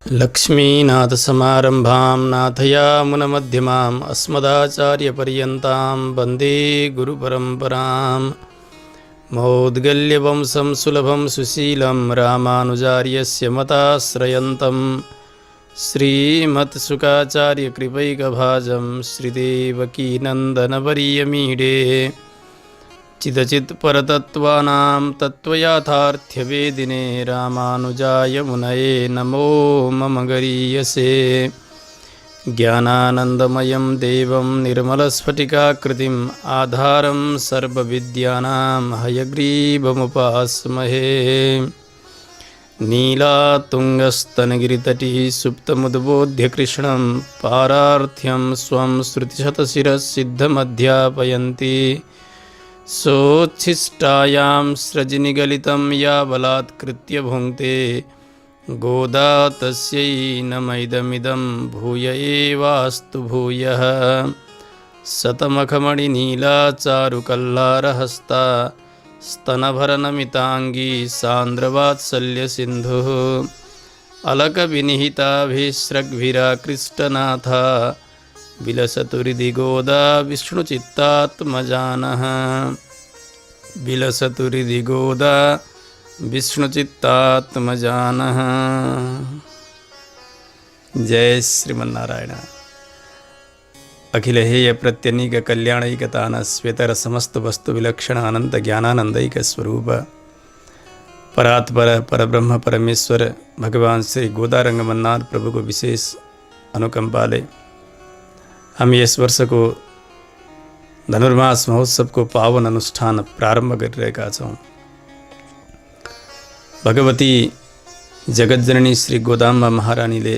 लक्ष्मीनाथसमारम्भां नाथयामुनमध्यमाम् अस्मदाचार्यपर्यन्तां वन्दे गुरुपरम्परां। मौद्गल्यवंशं सुलभं सुशीलं रामानुजार्यस्य मताश्रयन्तं श्रीमत्सुखाचार्यकृपैकभाजं श्रीदेवकीनन्दनवर्यमीडे। चिदचित्परतत्त्वानां तत्त्वयाथार्थ्यवेदिने रामानुजाय मुनये नमो मम गरीयसे। ज्ञानानन्दमयं देवं निर्मलस्फटिकाकृतिम् आधारं सर्वविद्यानां हयग्रीवमुपास्महे। नीलातुङ्गस्तनगिरितटी सुप्तमुद्बोध्य कृष्णं पारार्थ्यं स्वं श्रुतिशतशिरःसिद्धमध्यापयन्ति। सोच्छिष्टायां स्रजनिगलितं या बलात्कृत्य भुङ्क्ते गोदा तस्यै नमैदमिदं भूय एवास्तु भूयः। शतमखमणिनीलाचारुकल्लारहस्ता स्तनभरनमिताङ्गी सान्द्रवात्सल्यसिन्धुः अलकविनिहिताभिस्रग्भिराकृष्टनाथा विलसतु हृदि गोदा विष्णुचित्तात्मजानः। विलसतु हृदि गोदा विष्णुचित्तात्मजानः। जय श्रीमन्नारायण। अखिल हेय प्रत्यनीक कल्याणैकतान श्वेतर समस्त वस्तु विलक्षण अनंत ज्ञानानंदैक स्वरूप परात्पर परब्रह्म परमेश्वर भगवान श्री गोदारंगमन्नाथ प्रभु को विशेष अनुकंपाले हम यस वर्ष को धनुर्मास महोत्सव को पावन अनुष्ठान प्रारंभ गरिरहेका छौं। भगवती जगतजननी श्री गोदाम्बा महारानीले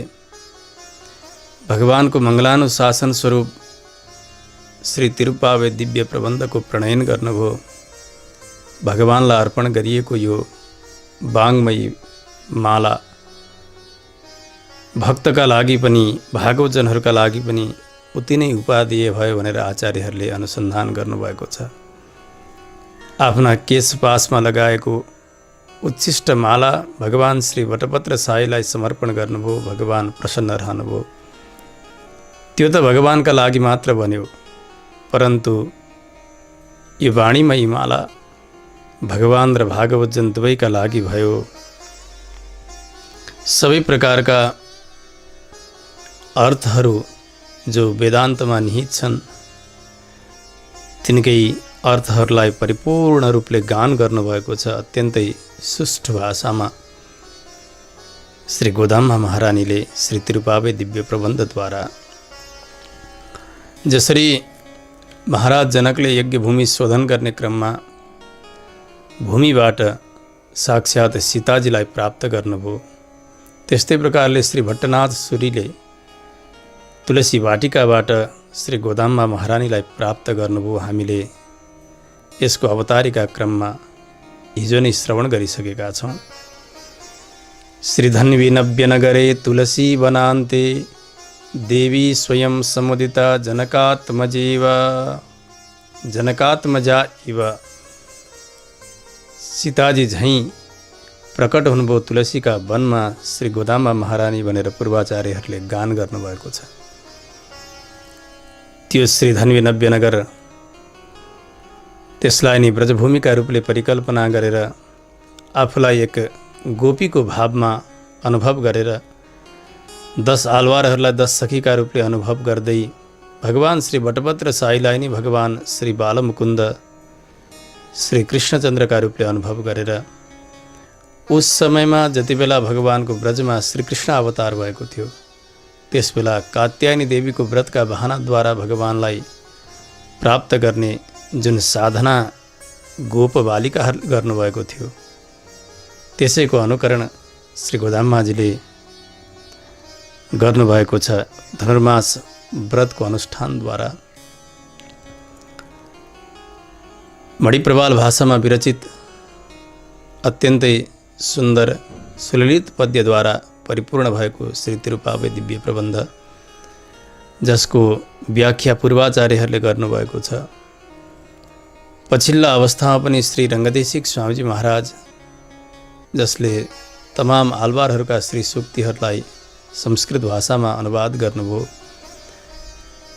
भगवान को मंगलानुशासन स्वरूप श्री तिरुप्पावे दिव्य प्रबन्ध को प्रणयन गर्नुभयो। भगवानलाई अर्पण गरिएको यो वाङ्मयी माला भक्तका लागि पनि भागवतजनहरूका लागि पनि उति नै उपादेय भयो भनेर आचार्यहरूले अनुसन्धान गर्नुभएको छ। आफ्ना केशपासमा लगाएको उच्छिष्ट माला भगवान श्री वटपत्र साईलाई समर्पण गर्नुभयो। भगवान प्रसन्न रहनुभयो। त्यो त भगवानका लागि मात्र बन्यो, परन्तु यो वाणीमयी माला भगवान र भागवतजन दुवैका लागि भयो। सबै प्रकारका अर्थहरू जो वेदान्तमा निहित छन् तिनकै अर्थहरूलाई परिपूर्ण रूपले गान गर्नुभएको छ। अत्यन्तै सुष्ठु भाषामा श्री गोदाम्बा महारानीले श्री तिरुप्पावे दिव्य प्रबन्धद्वारा जसरी महाराज जनकले यज्ञ भूमि शोधन गर्ने क्रममा भूमिबाट साक्षात सीताजीलाई प्राप्त गर्नुभयो, त्यस्तै प्रकारले श्री भट्टनाथ सूरीले तुलसी वाटिकाबाट श्री गोदाम्बा महारानीलाई प्राप्त गर्नुभयो। हामीले यसको अवतारिका क्रममा हिजो नै श्रवण गरिसकेका छौं। श्रीधन्वी नव्यनगरे तुलसी वनान्ते देवी स्वयं समुदिता जनकात्मजेव। जनकात्मजा इव सीताजी झैं प्रकट हुनुभयो तुलसीका वनमा श्री गोदाम्बा महारानी भनेर पूर्वाचार्यहरूले गान गर्नुभएको छ। त्यो श्रीधन्वी नव्यनगर त्यसलाई नि ब्रजभूमिका रूपले परिकल्पना गरेर आफूलाई एक गोपीको भावमा अनुभव गरेर 10 आलवारहरूलाई 10 सखीका रूपले अनुभव गर्दै भगवान श्री वटपत्र साईलाई नि भगवान श्री बालमुकुन्द श्री कृष्णचन्द्रका रूपले अनुभव गरेर उस समयमा जति बेला भगवानको ब्रजमा श्री कृष्ण अवतार भएको थियो त्यसबेला कात्यायनी देवीको व्रतका बहानाद्वारा भगवानलाई प्राप्त गर्ने जुन साधना गोप बालिकाहरूले गर्नुभएको थियो त्यसैको अनुकरण श्री गोदाम्बाजीले गर्नुभएको छ। धनुर्मास व्रतको अनुष्ठानद्वारा मणिप्रवाल भाषामा विरचित अत्यन्तै सुन्दर सुललित पद्यद्वारा परिपूर्ण भएको श्री तिरुप्पावे दिव्य प्रबन्ध जसको व्याख्या पूर्वाचार्यहरूले गर्नुभएको छ। पछिल्ला अवस्थामा पनि श्री रङ्गदेशिक स्वामीजी महाराज जसले तमाम आलवारहरूका श्री सूक्तिहरूलाई संस्कृत भाषामा अनुवाद गर्नुभयो।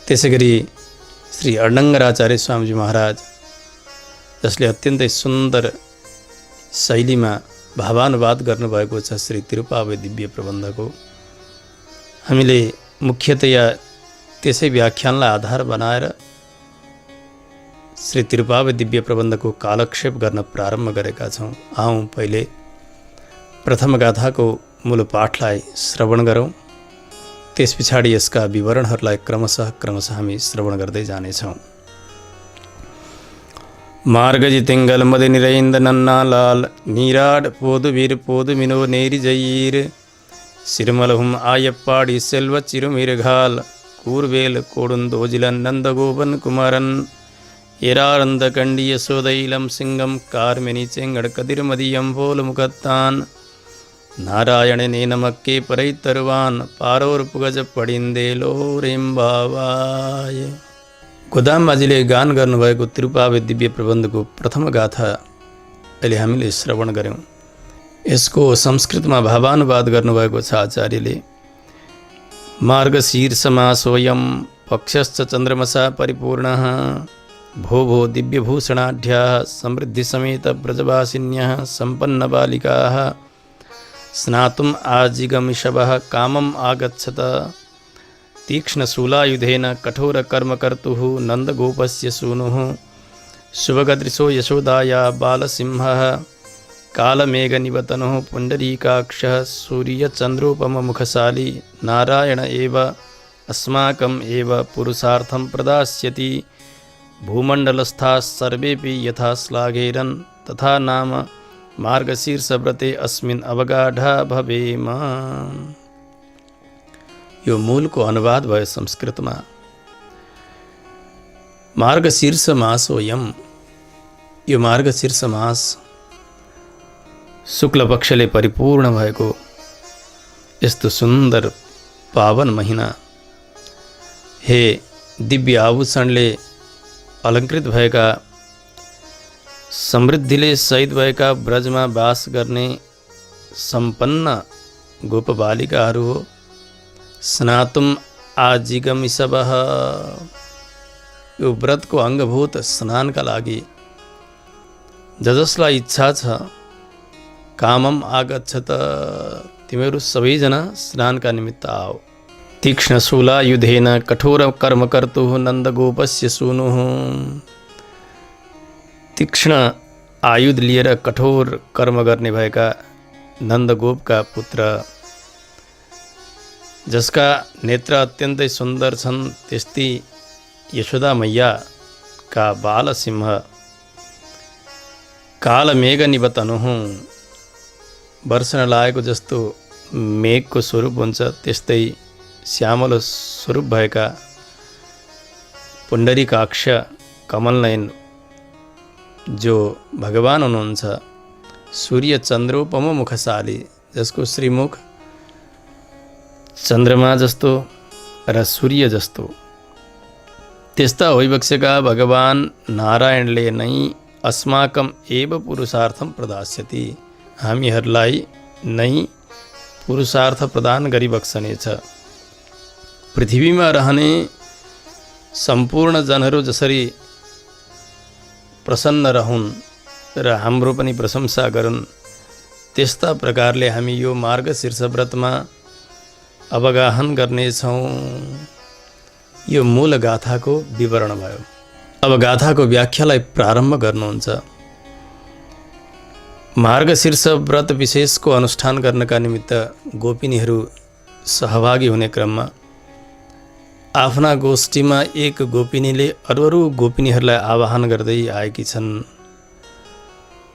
त्यसैगरी श्री अर्णङ्गराचार्य स्वामीजी महाराज जसले अत्यन्तै सुन्दर शैलीमा भावानुवाद गर्नुभएको छ श्री तिरुपावई दिव्य प्रबन्धको। हामीले मुख्यतया त्यसै व्याख्यानलाई आधार बनाएर श्री तिरुपावई दिव्य प्रबन्धको कालक्षेप गर्न प्रारम्भ गरेका छौँ। आउँ पहिले प्रथम गाथाको मूल पाठलाई श्रवण गरौँ, त्यस पछाडि यसका विवरणहरूलाई क्रमशः हामी श्रवण गर्दै जानेछौँ। मार्गजी तिङ्गल मदे निरैन्द नन्नालाल नीराड पोदुवीर पोदुमिनो नेरिजयीर सिरमलहुम आयप्पाडी सेल्व चिरुमिरघाल कूर्वेल कोडुन्दोजिलन नंदगोपन कुमारन एरारंद कंडी यशोदैलम सिंगम कार्मिनी चेंगड़ कदिरमदियम बोल मुकत्तान नारायण ने नमक्के परई तरुवान पारोर पुगज पडिन्दे लोरेम्बावाय। गोदामबाजीले गान गर्नुभएको तिरुपावई दिव्य प्रबन्धको प्रथम गाथा अहिले हामीले श्रवण गऱ्यौँ। यसको संस्कृतमा भावानुवाद गर्नुभएको छ आचार्यले। मार्गशीर्षमा सोऽयं पक्षश्च चन्द्रमसा परिपूर्णः भो भो दिव्यभूषणाढ्याः समृद्धिसमेत ब्रजवासिन्यः सम्पन्नबालिकाः स्नातुम् आजिगमिषवः कामम् आगच्छत तीक्ष्णशूलायुधेन कठोरकर्मकर्तुः नन्दगोपस्य सूनुः शुभगदृशो यशोदाया बालसिंहः कालमेघनिवतनुः पुण्डरीकाक्षः सूर्यचन्द्रोपममुखशाली नारायण एव अस्माकम् एव पुरुषार्थं प्रदास्यति भूमण्डलस्थाः सर्वेपि यथा श्लाघेरन् तथा नाम मार्गशीर्षव्रते अस्मिन् अवगाढा भवेम। यो मूलको अनुवाद भयो संस्कृतमा। मार्गशीर्ष मास हो यम, यो मार्गशीर्ष मास शुक्ल पक्षले परिपूर्ण भएको यस्तो सुन्दर पावन महिना, हे दिव्य आभूषणले अलङ्कृत भएका समृद्धिले सहित भएका ब्रजमा वास गर्ने सम्पन्न गोपबालिकाहरू हो। स्नातुम आजिगमिषवः, यो व्रतको अङ्गभूत स्नानका लागि जसलाई इच्छा छ कामम आगच्छत, तिमीहरू सबैजना स्नानका निमित्त आओ। तीक्ष्णशूलायुधेन कठोर कर्मकर्तुः नन्दगोपस्य सूनुः, तीक्ष्ण आयुध लिएर कठोर कर्म गर्ने भएका नन्दगोपका पुत्र, जसका नेत्र अत्यन्तै सुन्दर छन्, त्यस्तै यशोदा मैयाका बालसिंह कालमेघ निवतनुः, वर्षण लागेको जस्तो मेघको स्वरूप हुन्छ त्यस्तै श्यामल स्वरूप भएका पुण्डरीकाक्ष कमलनयन जो भगवान हुनुहुन्छ, सूर्य चन्द्रोपम मुखशाली, जसको श्रीमुख चन्द्रमा जस्तो र सूर्य जस्तो, त्यस्ता होइबक्सेका भगवान नारायणले नै अस्माकम एव पुरुषार्थम प्रदास्यति, हामीहरूलाई नै पुरुषार्थ प्रदान गरिबक्सनेछ। पृथ्वीमा रहने सम्पूर्ण जनहरू जसरी प्रसन्न रहन् र हाम्रो पनि प्रशंसा गरून्, त्यस्ता प्रकारले हामी यो मार्गशीर्ष व्रतमा अवगाहन गर्नेछौँ। यो मूल गाथाको विवरण भयो। अब गाथाको व्याख्यालाई प्रारम्भ गर्नुहुन्छ। मार्गशीर्ष व्रत विशेषको अनुष्ठान गर्नका निमित्त गोपिनीहरू सहभागी हुने क्रममा आफ्ना गोष्ठीमा एक गोपिनीले अरू गोपिनीहरूलाई आवाहन गर्दै आएकी छन्।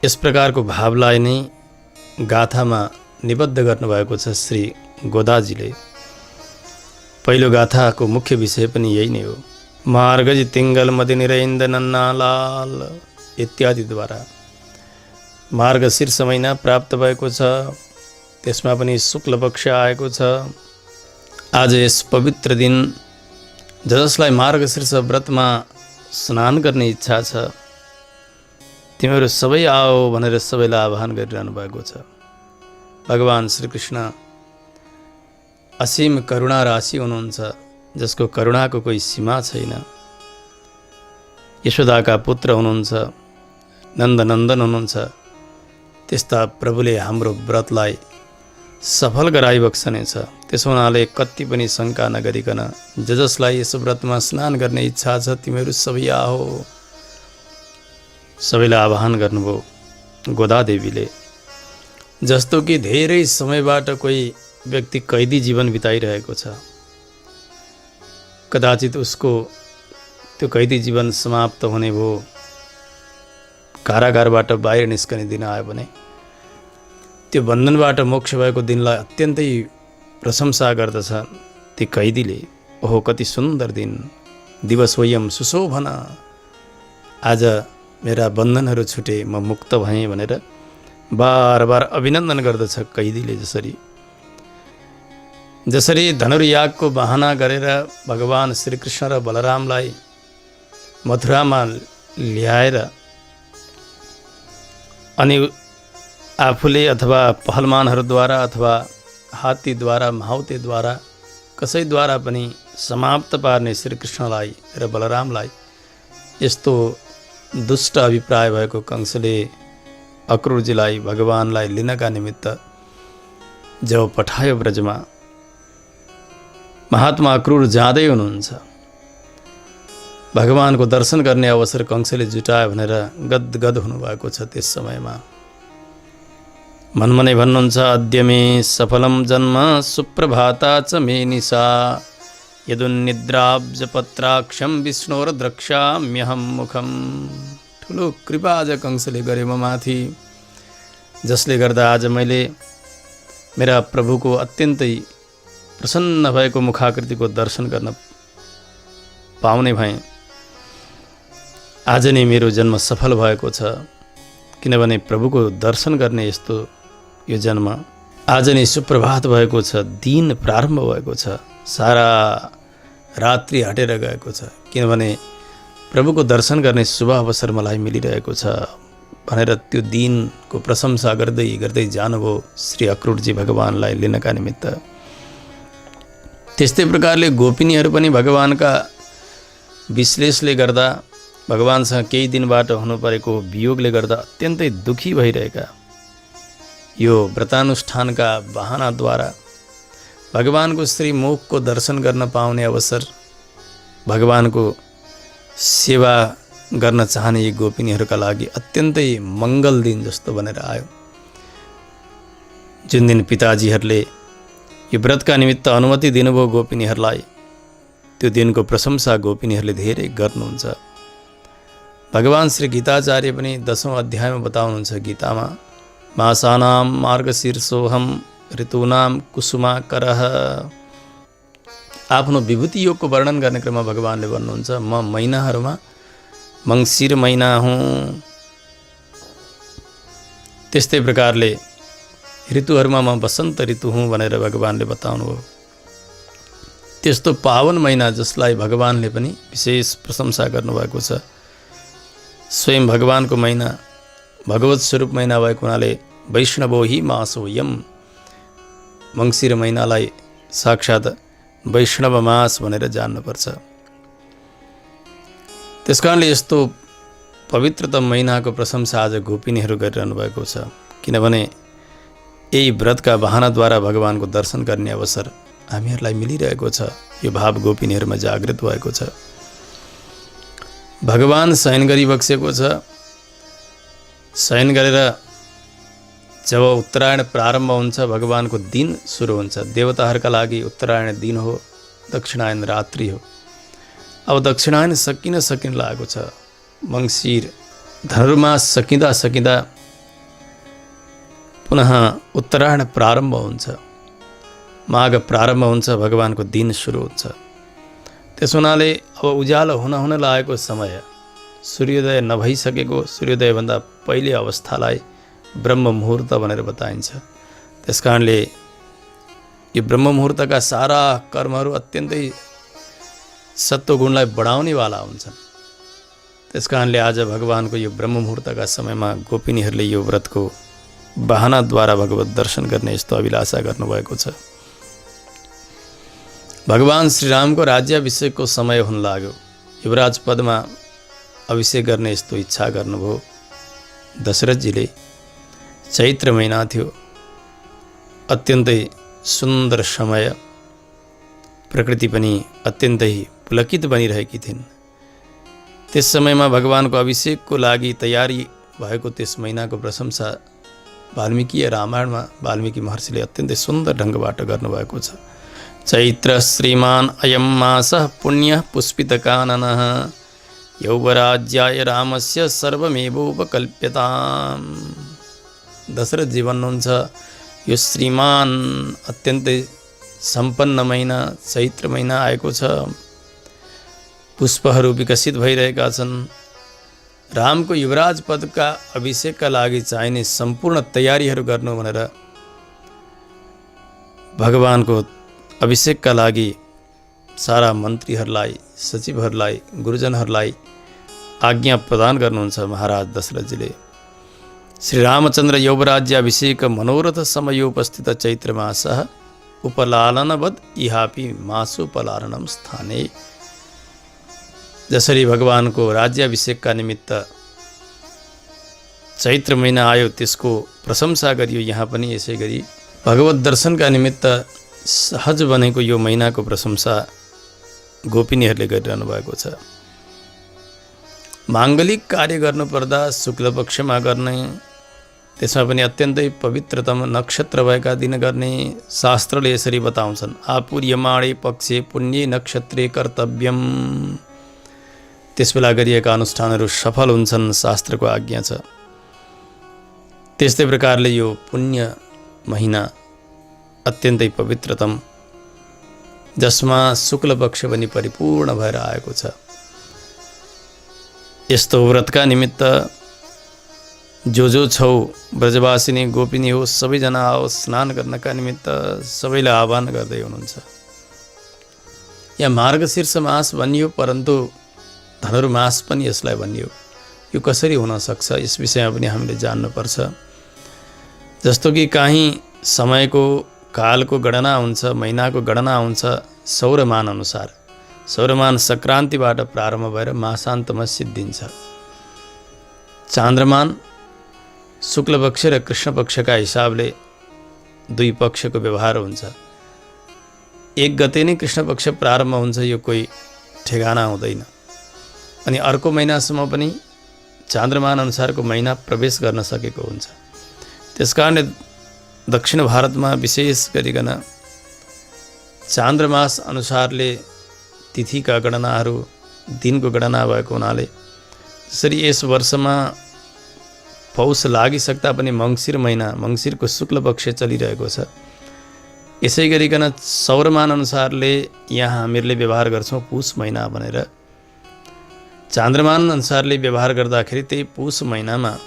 यस प्रकारको भावलाई नै गाथामा निबद्ध गर्नुभएको छ श्री गोदाजीले। पहिलो गाथाको मुख्य विषय पनि यही नै हो। मार्गजी तिङ्गल मदि निरैन्द नन्नालाल इत्यादिद्वारा मार्गशीर्ष महिना प्राप्त भएको छ, त्यसमा पनि शुक्ल पक्ष आएको छ। आज यस पवित्र दिन जसलाई मार्गशीर्ष व्रतमा स्नान गर्ने इच्छा छ, तिमीहरू सबै आओ भनेर सबैलाई आह्वान गरिरहनु भएको छ। भगवान श्रीकृष्ण असीम करुणा राशि हुनुहुन्छ, जसको करुणाको कोही सीमा छैन। यशोदाका पुत्र हुनुहुन्छ, नन्दनन्दन हुनुहुन्छ। त्यस्ता प्रभुले हाम्रो व्रतलाई सफल गराइबक्सनेछ। त्यसो हुनाले कति पनि शङ्का नगरिकन जसलाई यस व्रतमा स्नान गर्ने इच्छा छ तिमीहरू सबै आहो। सबैलाई आह्वान गर्नुभयो गोदादेवीले। जस्तो कि धेरै समयबाट कोही व्यक्ति कैदी जीवन बिताइरहेको छ, कदाचित उसको त्यो कैदी जीवन समाप्त हुने भयो, कारागारबाट बाहिर निस्कने दिन आयो भने त्यो बन्धनबाट मोक्ष भएको दिनलाई अत्यन्तै प्रशंसा गर्दछ ती कैदीले। ओहो कति सुन्दर दिन, दिवस वयम सुशोभन, आज मेरा बन्धनहरू छुटे, म मुक्त भएँ भनेर बार बार अभिनन्दन गर्दछ कैदीले। जसरी धनुर्यागको बहाना गरेर भगवान श्रीकृष्ण र बलरामलाई मथुरामा ल्याएर अनि आफूले अथवा पहलमानहरूद्वारा अथवा हात्तीद्वारा माउतेद्वारा कसैद्वारा पनि समाप्त पार्ने श्रीकृष्णलाई र बलरामलाई यस्तो दुष्ट अभिप्राय भएको कंसले अक्रूरजीलाई भगवानलाई लिनका निमित्त जब पठायो ब्रजमा, महात्मा अक्रूर जाँदै हुनुहुन्छ। भगवानको दर्शन गर्ने अवसर कंसले जुटायो भनेर गदगद हुनुभएको छ। त्यस समयमा मनमनै भन्नुहुन्छ, अद्य मे सफलम जन्म सुप्रभाता च मे निशा यदुन्निद्राब्जपत्राक्षं विष्णोर्द्रक्ष्याम्यहं मुखम। ठुलो कृपा आज कंसले गरे म माथि, जसले गर्दा आज मैले मेरा प्रभुको अत्यन्तै प्रसन्न भएको मुखाकृतिको दर्शन गर्न पाउने भएँ। आज नै मेरो जन्म सफल भएको छ, किनभने प्रभुको दर्शन गर्ने यस्तो यो जन्म आज नै सुप्रभात भएको छ, दिन प्रारम्भ भएको छ, सारा रात्रि हटेर गएको छ, किनभने प्रभुको दर्शन गर्ने शुभ अवसर मलाई मिलिरहेको छ भनेर त्यो दिनको प्रशंसा गर्दै गर्दै जानुभयो श्री अक्रूरजी भगवानलाई लिनका निमित्त। त्यस्तै प्रकारले गोपिनीहरू पनि भगवानका विश्लेषले गर्दा, भगवानसँग केही दिनबाट हुनु परेको वियोगले गर्दा अत्यन्तै दुखी भइरहेका, यो व्रतानुष्ठानका बहानाद्वारा भगवानको श्रीमुखको दर्शन गर्न पाउने अवसर, भगवानको सेवा गर्न चाहने यी गोपिनीहरूका लागि अत्यन्तै मङ्गल दिन जस्तो बनेर आयो। जुन दिन पिताजीहरूले यो व्रतका निमित्त अनुमति दिनुभयो गोपिनीहरूलाई, त्यो दिनको प्रशंसा गोपिनीहरूले धेरै गर्नुहुन्छ। भगवान श्री गीताचार्य पनि 10औं अध्यायमा बताउनुहुन्छ गीतामा, मासानां मार्गशीर्षोऽहं ऋतूनां कुसुमाकरः। आफ्नो विभूति योगको वर्णन गर्ने क्रममा भगवानले भन्नुहुन्छ, म महिनाहरूमा मङ्सिर महिना हुँ। त्यस्तै प्रकारले ऋतुहरूमा म वसन्त ऋतु हुँ भनेर भगवानले बताउनुभयो। त्यस्तो पावन महिना जसलाई भगवानले पनि विशेष प्रशंसा गर्नुभएको छ। स्वयं भगवानको महिना भगवत स्वरूप महिना भएको हुनाले वैष्णवो हि मासो यम, मङ्सिर महिनालाई साक्षात् वैष्णव मास भनेर जान्नुपर्छ। त्यसकारणले यस्तो पवित्रतम महिनाको प्रशंसा आज गोपिनीहरू गरिरहनु भएको छ, किनभने यही व्रतका बहानाद्वारा भगवानको दर्शन गर्ने अवसर हामीहरूलाई मिलिरहेको छ। यो भाव गोपिनीहरूमा जागृत भएको छ। भगवान शयन गरिबक्सेको छ। शयन गरेर जब उत्तरायण प्रारम्भ हुन्छ, भगवानको दिन सुरु हुन्छ। देवताहरूका लागि उत्तरायण दिन हो, दक्षिणायन रात्रि हो। अब दक्षिणायन सकिन लागेको छ। मङ्सिर धनुर्मास सकिँदा सकिँदा पुनः उत्तरायण प्रारम्भ हुन्छ, माघ प्रारम्भ हुन्छ, भगवानको दिन सुरु हुन्छ। त्यस हुनाले अब उज्यालो हुन लागेको समय, सूर्योदय नभइसकेको, सूर्योदयभन्दा पहिले अवस्थालाई ब्रह्म मुहुर्त भनेर बताइन्छ। त्यसकारणले यो ब्रह्म मुहुर्तका सारा कर्महरू अत्यन्तै सत्वगुणलाई बढाउनेवाला हुन्छन्। त्यसकारणले आज भगवानको यो ब्रह्म मुहुर्तका समयमा गोपिनीहरूले यो व्रतको बहानाद्वारा भगवत दर्शन गर्ने यस्तो अभिलाषा गर्नुभएको छ। भगवान श्रीरामको राज्याभिषेकको समय हुन लाग्यो। युवराज पदमा अभिषेक गर्ने यस्तो इच्छा गर्नुभयो दशरथजीले। चैत्र महिना थियो, अत्यन्तै सुन्दर समय, प्रकृति पनि अत्यन्तै पुलकित बनिरहेकी थिइन्। त्यस समयमा भगवानको अभिषेकको लागि तयारी भएको त्यस महिनाको प्रशंसा वाल्मीकि रामायणमा वाल्मीकि महर्षिले अत्यन्तै सुन्दर ढङ्गबाट गर्नुभएको छ। चैत्र श्रीमान अयं मासः पुण्यः पुष्पितकाननः यौवराज्याय रामस्य सर्वमेवोपकल्प्यताम्। दशरथजी भन्नुहुन्छ यो श्रीमान अत्यन्तै सम्पन्न महिना चैत्र महिना आएको छ। पुष्पहरू विकसित भइरहेका छन्। रामको युवराज पदका अभिषेकका लागि चाहिने सम्पूर्ण तयारीहरू गर्नु भनेर भगवानको अभिषेकका लागि सारा मन्त्रीहरूलाई, सचिवहरूलाई, गुरुजनहरूलाई आज्ञा प्रदान गर्नुहुन्छ महाराज दशरथजीले। श्री रामचन्द्र यौवराज्याभिषेक मनोरथ समयोपस्थित चैत्र मासः उपलालनवद् इहापि मासोपलालनम स्थाने। जसरी भगवानको राज्याभिषेकका निमित्त चैत्र महिना आयो त्यसको प्रशंसा गरियो, यहाँ पनि यसै गरी भगवत दर्शनका निमित्त सहज बनेको यो महिनाको प्रशंसा गोपिनीहरूले गरिरहनु भएको छ। माङ्गलिक कार्य गर्नुपर्दा शुक्ल पक्षमा गर्ने, त्यसमा पनि अत्यन्तै पवित्रतम नक्षत्र भएका दिन गर्ने शास्त्रले यसरी बताउँछन्। आपूर्यमाणे पक्षे पुण्य नक्षत्रे कर्तव्यम। त्यसबेला गरिएका अनुष्ठानहरू सफल हुन्छन्, शास्त्रको आज्ञा छ। त्यस्तै प्रकारले यो पुण्य महिना अत्यन्तै पवित्रतम, जसमा शुक्ल पक्ष पनि परिपूर्ण भएर आएको छ। यस्तो व्रतका निमित्त जो छौ ब्रजवासिनी गोपिनी हो सबैजना आओ स्नान गर्नका निमित्त सबैलाई आह्वान गर्दै हुनुहुन्छ। यहाँ मार्गशीर्ष मास भनियो, परन्तु धनुर्मास पनि यसलाई भनियो। यो कसरी हुन सक्छ यस विषयमा पनि हामीले जान्नुपर्छ। जस्तो कि काहीँ समयको कालको गणना हुन्छ, महिनाको गणना हुन्छ सौरमान अनुसार। सौरमान सङ्क्रान्तिबाट प्रारम्भ भएर मासान्तमा सिद्धिन्छ। चान्द्रमान शुक्ल पक्ष र कृष्ण पक्षका हिसाबले दुई पक्षको व्यवहार हुन्छ। एक गते नै कृष्ण पक्ष प्रारम्भ हुन्छ, यो कोही ठेगाना हुँदैन। अनि अर्को महिनासम्म पनि चान्द्रमान अनुसारको महिना प्रवेश गर्न सकेको हुन्छ। त्यसकारणले दक्षिण भारतमा विशेष गरिकन चान्द्रमास अनुसारले तिथिका गणनाहरू, दिनको गणना भएको हुनाले जसरी यस वर्षमा पौष लागिसक्दा पनि मङ्सिर महिना, मङ्सिरको शुक्ल पक्ष चलिरहेको छ। यसै गरिकन सौरमान अनुसारले यहाँ हामीहरूले व्यवहार गर्छौँ पुष महिना भनेर। चान्द्रमान अनुसारले व्यवहार गर्दाखेरि त्यही पुष महिनामा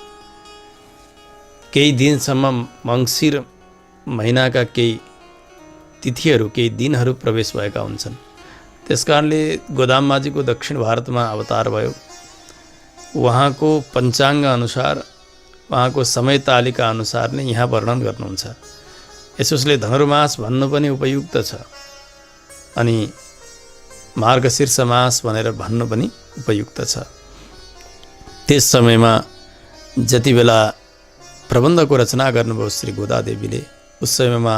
केही दिनसम्म मङ्सिर महिनाका केही तिथिहरू, केही दिनहरू प्रवेश भएका हुन्छन्। त्यसकारणले गोदाममाझीको दक्षिण भारतमा अवतार भयो। उहाँको पञ्चाङ्ग अनुसार, उहाँको समय तालिका अनुसार नै यहाँ वर्णन गर्नुहुन्छ। यसोस्ले धनुर्मास भन्नु पनि उपयुक्त छ अनि मार्गशीर्ष मास भनेर भन्नु पनि उपयुक्त छ। त्यस समयमा जति बेला प्रबन्धको रचना गर्नुभयो श्री गोदादेवीले, उस समयमा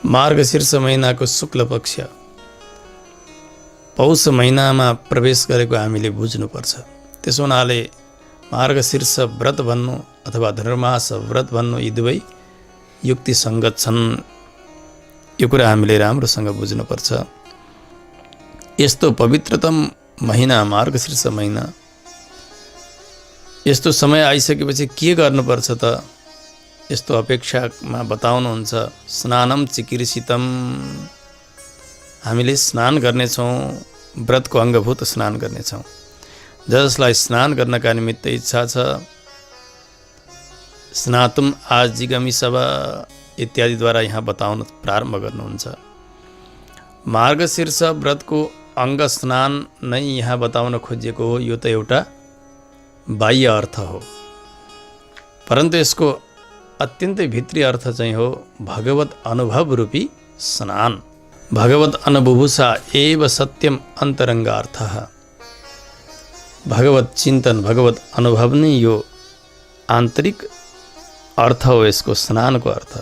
मार्गशीर्ष महिनाको शुक्ल पक्ष पौष महिनामा प्रवेश गरेको हामीले बुझ्नुपर्छ। त्यसो हुनाले मार्गशीर्ष व्रत भन्नु अथवा धनुर्मास व्रत भन्नु यी दुवै युक्तिसङ्गत छन्। यो कुरा हामीले राम्रोसँग बुझ्नुपर्छ। यस्तो पवित्रतम महिना मार्गशीर्ष महिना, यस्तो समय आइसकेपछि के गर्नुपर्छ त? यस्तो अपेक्षामा बताउनुहुन्छ। स्नानम चिकिर्षितम, हामीले स्नान गर्नेछौँ, व्रतको अङ्गभूत स्नान गर्नेछौँ। जसलाई स्नान गर्नका निमित्त इच्छा छ, स्नातुम आजिगमी सभा इत्यादिद्वारा यहाँ बताउन प्रारम्भ गर्नुहुन्छ। मार्गशीर्ष व्रतको अङ्ग स्नान नै यहाँ बताउन खोजिएको हो। यो त एउटा बाह्य अर्थ हो, परन्तु यसको अत्यन्तै भित्री अर्थ चाहिँ हो भगवत अनुभव रूपी स्नान। भगवत अनबुभुषा एव सत्यम अन्तरङ्गार्थः। भगवत चिन्तन भगवत अनुभव नै यो आन्तरिक अर्थ हो, यसको स्नानको अर्थ।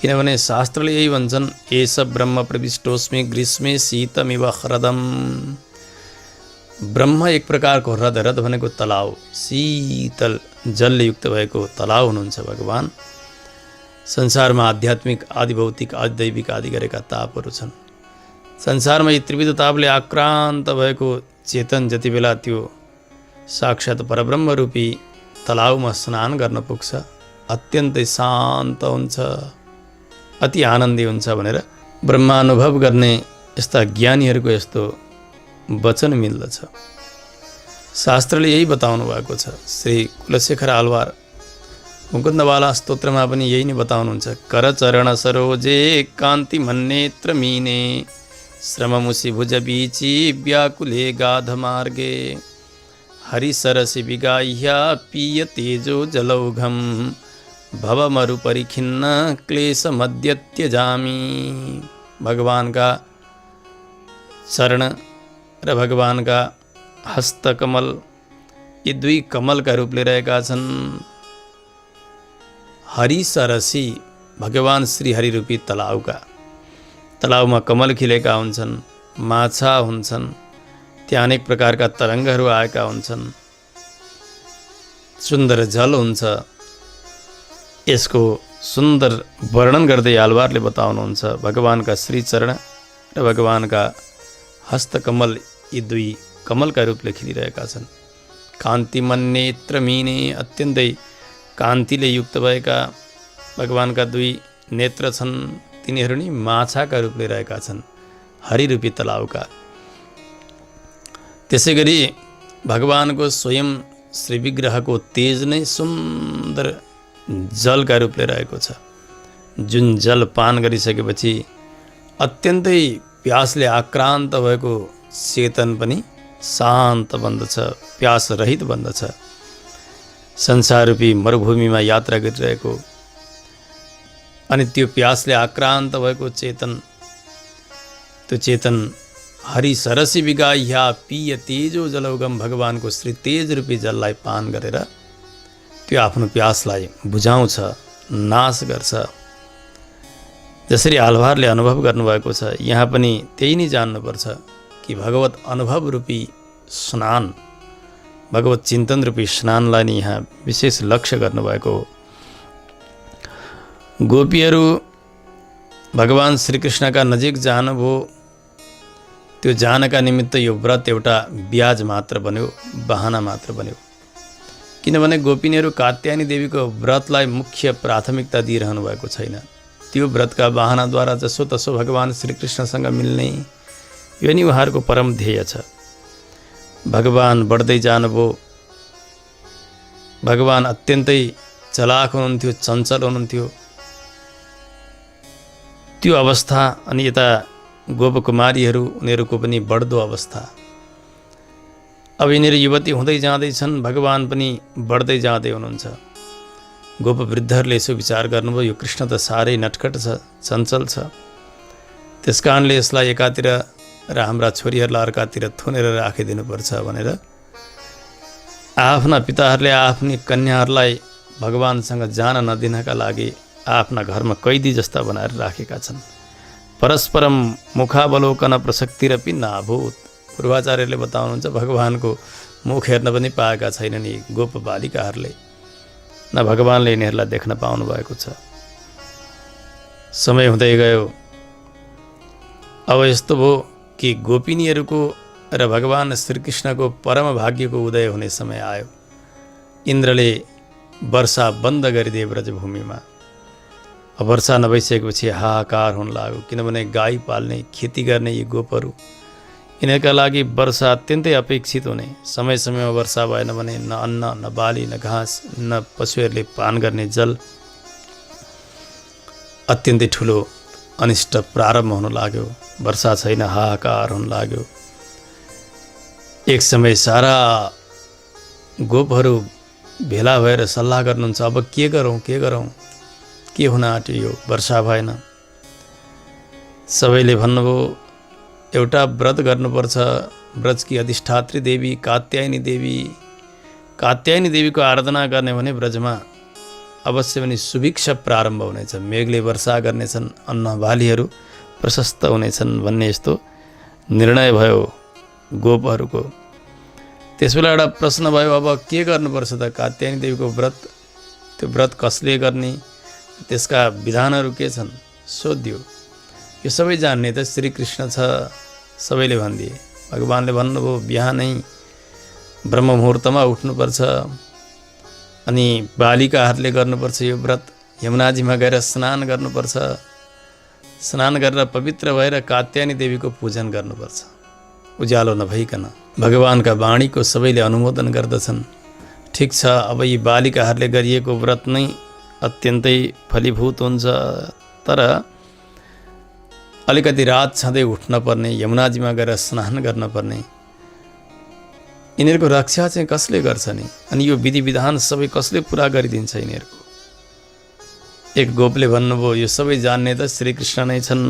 किनभने शास्त्रले यही भन्छन्, एष ब्रह्म प्रविष्टोस्मि ग्रीष्मे शीतमिव ह्रदम। ब्रह्म एक प्रकारको ह्रद, ह्रद भनेको तलाउ, शीतल जलले युक्त भएको तलाउ हुनुहुन्छ भगवान। संसारमा आध्यात्मिक आदि भौतिक आदि दैविक आदि गरेका तापहरू छन्। संसारमा यी त्रिविध तापले आक्रान्त भएको चेतन जति बेला त्यो साक्षात् परब्रह्म रूपी तलाउमा स्नान गर्न पुग्छ, अत्यन्तै शान्त हुन्छ, अति आनन्दी हुन्छ भनेर ब्रह्मानुभव गर्ने यस्ता ज्ञानीहरूको यस्तो वचन मिल्दछ। शास्त्रले यही बताउनु भएको छ। श्री कुलशेखर आलवार मुकुन्दवाला स्तोत्रमा पनि यही नै बताउनुहुन्छ। करचरण सरोजे कान्ति मन्नेत्र मीने श्रममुसि भुज बीची व्याकुले गाध मार्गे हरिसरसि विगाह्या पीय तेजो जलौघम भवमरु परिखिन्न क्लेश मध्य त्यजामी। भगवान का चरण र भगवान का हस्तकमल यी दुई कमलका रूपले रहेका छन्। हरिसरसी भगवान श्री हरि रूपी तलाउमा कमल खिलेका हुन्छन्, माछा हुन्छन्, त्यहाँ अनेक प्रकारका तरङ्गहरू आएका हुन्छन्, सुन्दर जल हुन्छ। यसको सुन्दर वर्णन गर्दै आलवारले बताउनुहुन्छ, भगवानका श्रीचरण र भगवानका हस्तकमल यी दुई कमलका रूपले खिलिरहेका छन्। कान्तिमन नेत्र मीने अत्यन्तै कान्तिले युक्त भएका भगवानका दुई नेत्र छन्, तिनीहरू नि माछाका रूपले रहेका छन् हरिरूपी तलाउका। त्यसै गरी भगवानको स्वयं श्री विग्रहको तेज नै सुन्दर जलका रूपले रहेको छ, जुन जल पान गरिसकेपछि अत्यन्तै प्यासले आक्रान्त भएको चेतन पनि शान्त बन्दछ, प्यास रहित बन्दछ। संसाररूपी मरुभूमिमा यात्रा गरिरहेको अनि त्यो प्यासले आक्रान्त भएको चेतन, त्यो चेतन हरिसरसी विगाह्या पीय तेजो जलौघम भगवानको श्री तेज रूपी जललाई पान गरेर त्यो आफ्नो प्यासलाई बुझाउँछ, नाश गर्छ। जसरी आलवारले अनुभव गर्नुभएको छ, यहाँ पनि त्यही नै जान्नुपर्छ कि भगवत अनुभव रूपी स्नान, भगवत चिन्तन रूपी स्नानलाई नै यहाँ विशेष लक्ष्य गर्नुभएको हो। गोपीहरू भगवान श्रीकृष्णका नजिक जानुभयो, त्यो जानका निमित्त यो व्रत एउटा ब्याज मात्र बन्यो, बहाना मात्र बन्यो। किनभने गोपिनीहरू कात्यायनी देवीको व्रतलाई मुख्य प्राथमिकता दिइरहनु भएको छैन। त्यो व्रतका बहानाद्वारा जसोतसो भगवान श्रीकृष्णसँग मिल्ने यो नि उहाँहरूको परम ध्येय छ। भगवान बढ्दै जानुभयो, भगवान अत्यन्तै चलाक हुनुहुन्थ्यो, चञ्चल हुनुहुन्थ्यो। त्यो अवस्था अनि यता गोपकुमारीहरू उनीहरूको पनि बढ्दो अवस्था। अब यिनीहरू युवती हुँदै जाँदैछन्, भगवान पनि बढ्दै जाँदै हुनुहुन्छ। गोपवृद्धहरूले यसो विचार गर्नुभयो, यो कृष्ण त साह्रै नटखट छ, चञ्चल छ, त्यस कारणले यसलाई एकातिर र हाम्रा छोरीहरूलाई अर्कातिर थुनेर राखिदिनुपर्छ भनेर आफ्ना पिताहरूले आफ्नी कन्याहरूलाई भगवानसँग जान नदिनका लागि आफ्ना घरमा कैदी जस्ता बनाएर राखेका छन्। परस्परम मुखावलोकन प्रसक्तिरपि नाभूत। पूर्वाचार्यले बताउनुहुन्छ, भगवानको मुख हेर्न पनि पाएका छैनन् यी गोप बालिकाहरूले, न भगवानले यिनीहरूलाई देख्न पाउनु भएको छ। समय हुँदै गयो, अब यस्तो भयो कि गोपिनीहरूको र भगवान श्रीकृष्णको परम भाग्यको उदय हुने समय आयो। इन्द्रले वर्षा बन्द गरिदिए ब्रजभूमिमा। वर्षा नभइसकेपछि हाहाकार हुन लाग्यो, किनभने गाई पाल्ने, खेती गर्ने यी गोपहरू, यिनीहरूका लागि वर्षा अत्यन्तै अपेक्षित हुने। समय समयमा वर्षा भएन भने न अन्न, न बाली, न घाँस, न पशुहरूले पान गर्ने जल, अत्यन्तै ठुलो अनिष्ट प्रारम्भ हुन लाग्यो। वर्षा छैन, हाहाकार हुन लाग्यो। एक समय सारा गोपहरू भेला भएर सल्लाह गर्नुहुन्छ, अब के गरौँ, के हुन आँट्यो, यो वर्षा भएन। सबैले भन्नुभयो एउटा व्रत गर्नुपर्छ, ब्रजकी अधिष्ठात्री देवी कात्यायनी देवीको आराधना गर्ने भने ब्रजमा अवश्य पनि सुभिक्षा प्रारम्भ हुनेछ, मेघले वर्षा गर्नेछन्, अन्न बालीहरू प्रशस्त हुनेछन् भन्ने यस्तो निर्णय भयो गोपहरूको। त्यसबेला एउटा प्रश्न भयो, अब के गर्नुपर्छ त? कात्यायनी देवीको व्रत, त्यो व्रत कसले गर्ने, त्यसका विधानहरू के छन् सोध्यो। यो सबै जान्ने त श्रीकृष्ण छ, सबैले भनिदिए। भगवानले भन्नुभयो बिहानै ब्रह्म मुहुर्तमा उठ्नुपर्छ, अनि बालिकाहरूले गर्नुपर्छ यो व्रत, यमुनाजीमा गएर स्नान गर्नुपर्छ, स्नान गरेर पवित्र भएर कात्यायनी देवीको पूजन गर्नुपर्छ उज्यालो नभइकन। भगवानका वाणीको सबैले अनुमोदन गर्दछन्। ठिक छ, अब यी बालिकाहरूले गरिएको व्रत नै अत्यन्तै फलीभूत हुन्छ, तर अलिकति रात छँदै उठ्न पर्ने, यमुनाजीमा गएर स्नान गर्न पर्ने, यिनीहरूको रक्षा चाहिँ कसले गर्छ नि? अनि यो विधि विधान सबै कसले पुरा गरिदिन्छ यिनीहरूको? एक गोपले भन्नुभयो यो सबै जान्ने त श्रीकृष्ण नै छन्।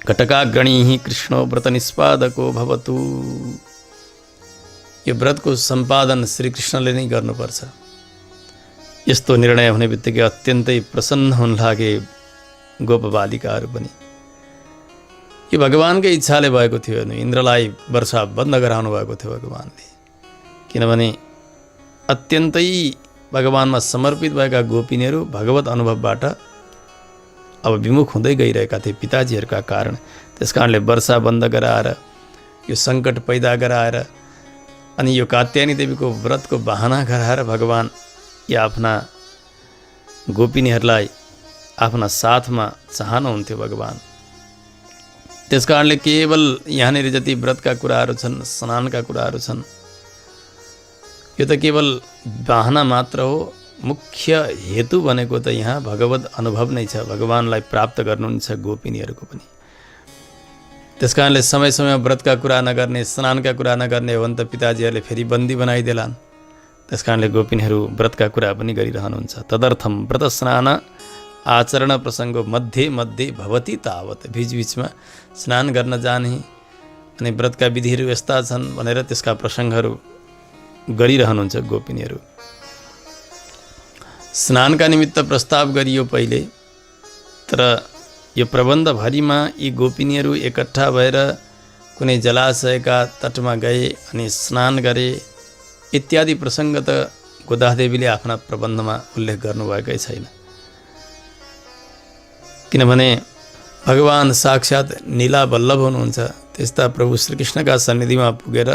घटकाग्रणीः कृष्णो व्रत निष्पादको भवतु। यो व्रतको सम्पादन श्रीकृष्णले नै गर्नुपर्छ। यस्तो निर्णय हुने बित्तिकै अत्यन्तै प्रसन्न हुन लागे गोप बालिकाहरू पनि। यो भगवानकै इच्छाले भएको थियो। इन्द्रलाई वर्षा बन्द गराउनु भएको थियो भगवानले, किनभने अत्यन्तै भगवानमा समर्पित भएका गोपिनीहरू भगवत अनुभवबाट अब विमुख हुँदै गइरहेका थिए पिताजीहरूका कारण। त्यस कारणले वर्षा बन्द गराएर, यो सङ्कट पैदा गराएर, अनि यो कात्यायनी देवीको व्रतको बहाना गराएर भगवान या आफ्ना गोपिनीहरूलाई आफ्ना साथमा चाहनुहुन्थ्यो भगवान। त्यस कारणले केवल यहाँनिर जति व्रतका कुराहरू छन्, स्नानका कुराहरू छन्, यो त केवल बहाना मात्र हो। मुख्य हेतु भनेको त यहाँ भगवत अनुभव नै छ, भगवानलाई प्राप्त गर्नु नै छ गोपिनीहरूको पनि। त्यस कारणले समय समयमा व्रतका कुरा नगर्ने, स्नानका कुरा नगर्ने हो भने त पिताजीहरूले फेरि बन्दी बनाइदेलान्। त्यस कारणले गोपिनीहरू व्रतका कुरा पनि गरिरहनुहुन्छ। तदर्थम व्रत स्नान आचरण प्रसङ्ग मध्ये मध्ये भवति तावत। बीचबीचमा स्नान गर्न जाने अनि व्रतका विधिहरू यस्ता छन् भनेर त्यसका प्रसङ्गहरू गरिरहनुहुन्छ गोपिनीहरू। स्नानका निमित्त प्रस्ताव गरियो पहिले, तर यो प्रबन्धभरिमा यी गोपिनीहरू एकट्ठा भएर कुनै जलाशयका तटमा गए अनि स्नान गरे इत्यादि प्रसङ्ग त गोदादेवीले आफ्ना प्रबन्धमा उल्लेख गर्नुभएकै छैन। किनभने भगवान साक्षात् नीला बल्लभ हुनुहुन्छ। त्यस्ता प्रभु श्रीकृष्णका सन्निधिमा पुगेर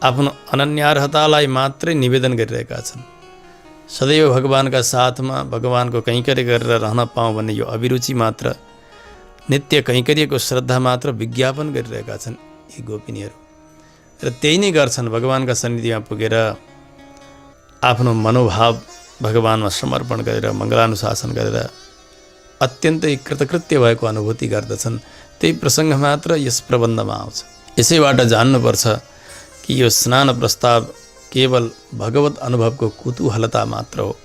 आफ्नो अनन्यार्हतालाई मात्रै निवेदन गरिरहेका छन्। सदैव भगवानका साथमा भगवानको कैङ्कर्य गरेर रहन पाऊँ भन्ने यो अभिरुचि मात्र, नित्य कैङ्कर्यको श्रद्धा मात्र विज्ञापन गरिरहेका छन् यी गोपिनीहरू। र त्यही नै गर्छन्, भगवानका सन्निधिमा पुगेर आफ्नो मनोभाव भगवानमा समर्पण गरेर मङ्गलानुशासन गरेर अत्यन्तै कृतकृत्य भएको अनुभूति गर्दछन्। त्यही प्रसङ्ग मात्र यस प्रबन्धमा आउँछ। यसैबाट जान्नुपर्छ कि यो स्नान प्रस्ताव केवल भगवत अनुभवको कुतूहलता मात्र हो।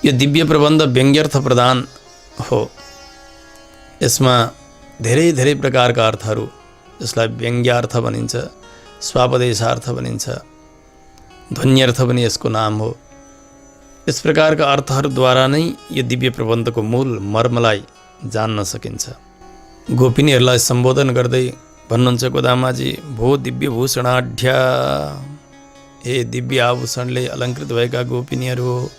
यो दिव्य प्रबन्ध व्यङ्ग्यर्थ प्रदान हो। यसमा धेरै धेरै प्रकारका अर्थहरू, जसलाई व्यङ्ग्यार्थ भनिन्छ, स्वापदेशार्थ भनिन्छ, ध्वन्यर्थ पनि यसको नाम हो। यस प्रकारका अर्थहरूद्वारा नै यो दिव्य प्रबन्धको मूल मर्मलाई जान्न सकिन्छ। गोपिनीहरूलाई सम्बोधन गर्दै भन्नुहुन्छ गोदामाजी, भो दिव्य भूषणाढ्या, हे दिव्य आभूषणले अलङ्कृत भएका गोपिनीहरू हो।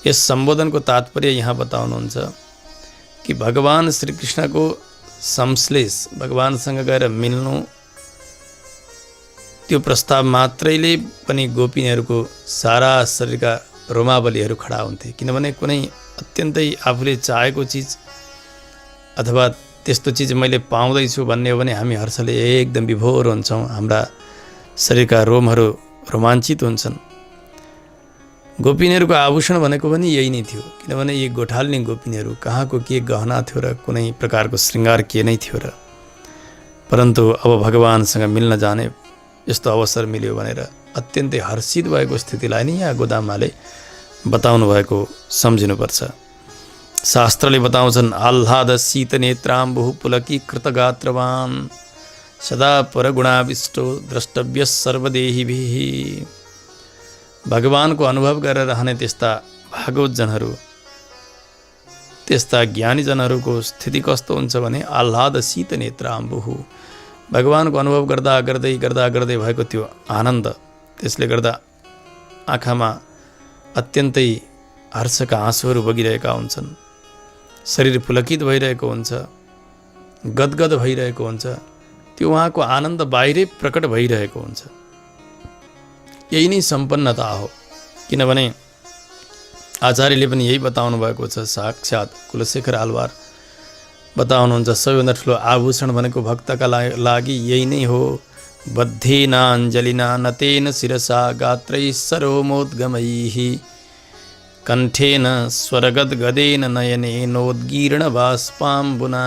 यस सम्बोधनको तात्पर्य यहाँ बताउनुहुन्छ कि भगवान श्रीकृष्णको संश्लेष, भगवानसँग गएर मिल्नु, त्यो प्रस्ताव मात्रैले पनि गोपिनीहरूको सारा शरीरका रोमावलीहरू खडा हुन्थे। किनभने कुनै अत्यन्तै आफूले चाहेको चिज अथवा त्यस्तो चिज मैले पाउँदैछु भन्ने हो भने हामी हर्षले एकदम विभोर हुन्छौँ, हाम्रा शरीरका रोमहरू रोमाञ्चित हुन्छन्। गोपिनीहरूको आभूषण भनेको पनि यही नै थियो। किनभने यी गोठाल्ने गोपिनीहरू कहाँको के गहना थियो र कुनै प्रकारको श्रृङ्गार के नै थियो र, परन्तु अब भगवानसँग मिल्न जाने यस्तो अवसर मिल्यो भनेर अत्यन्तै हर्षित भएको स्थितिलाई नै यहाँ गोदामाले बताउनु भएको सम्झिनुपर्छ। शास्त्रले बताउँछन् आह्लाद शीत नेत्राम्बु पुलकी कृतगात्रवान सदा परगुणाविष्टो द्रष्टव्य सर्वदेहीभिः। भगवानको अनुभव गरेर रहने त्यस्ता भागवतजनहरू, त्यस्ता ज्ञानीजनहरूको स्थिति कस्तो हुन्छ भने आह्लाद शीत नेत्राम्बु, भगवानको अनुभव गर्दा गर्दै भएको त्यो आनन्द, त्यसले गर्दा आँखामा अत्यन्तै हर्षका आँसुहरू बगिरहेका हुन्छन्, शरीर पुलकित भइरहेको हुन्छ, गदगद भइरहेको हुन्छ, त्यो उहाँको आनन्द बाहिरै प्रकट भइरहेको हुन्छ। यही नै सम्पन्नता हो। किनभने आचार्यले पनि यही बताउनु भएको छ, साक्षात् कुलशेखर आलवार बताउनुहुन्छ सबैभन्दा ठुलो आभूषण भनेको भक्तका लागि यही नै हो। बद्धेनाञ्जलिना नतेन शिरसा गात्रै सरोमोद्गमैः कण्ठेन स्वरगद्गदेन नयनेनोद्गीर्ण बाष्पाम्बुना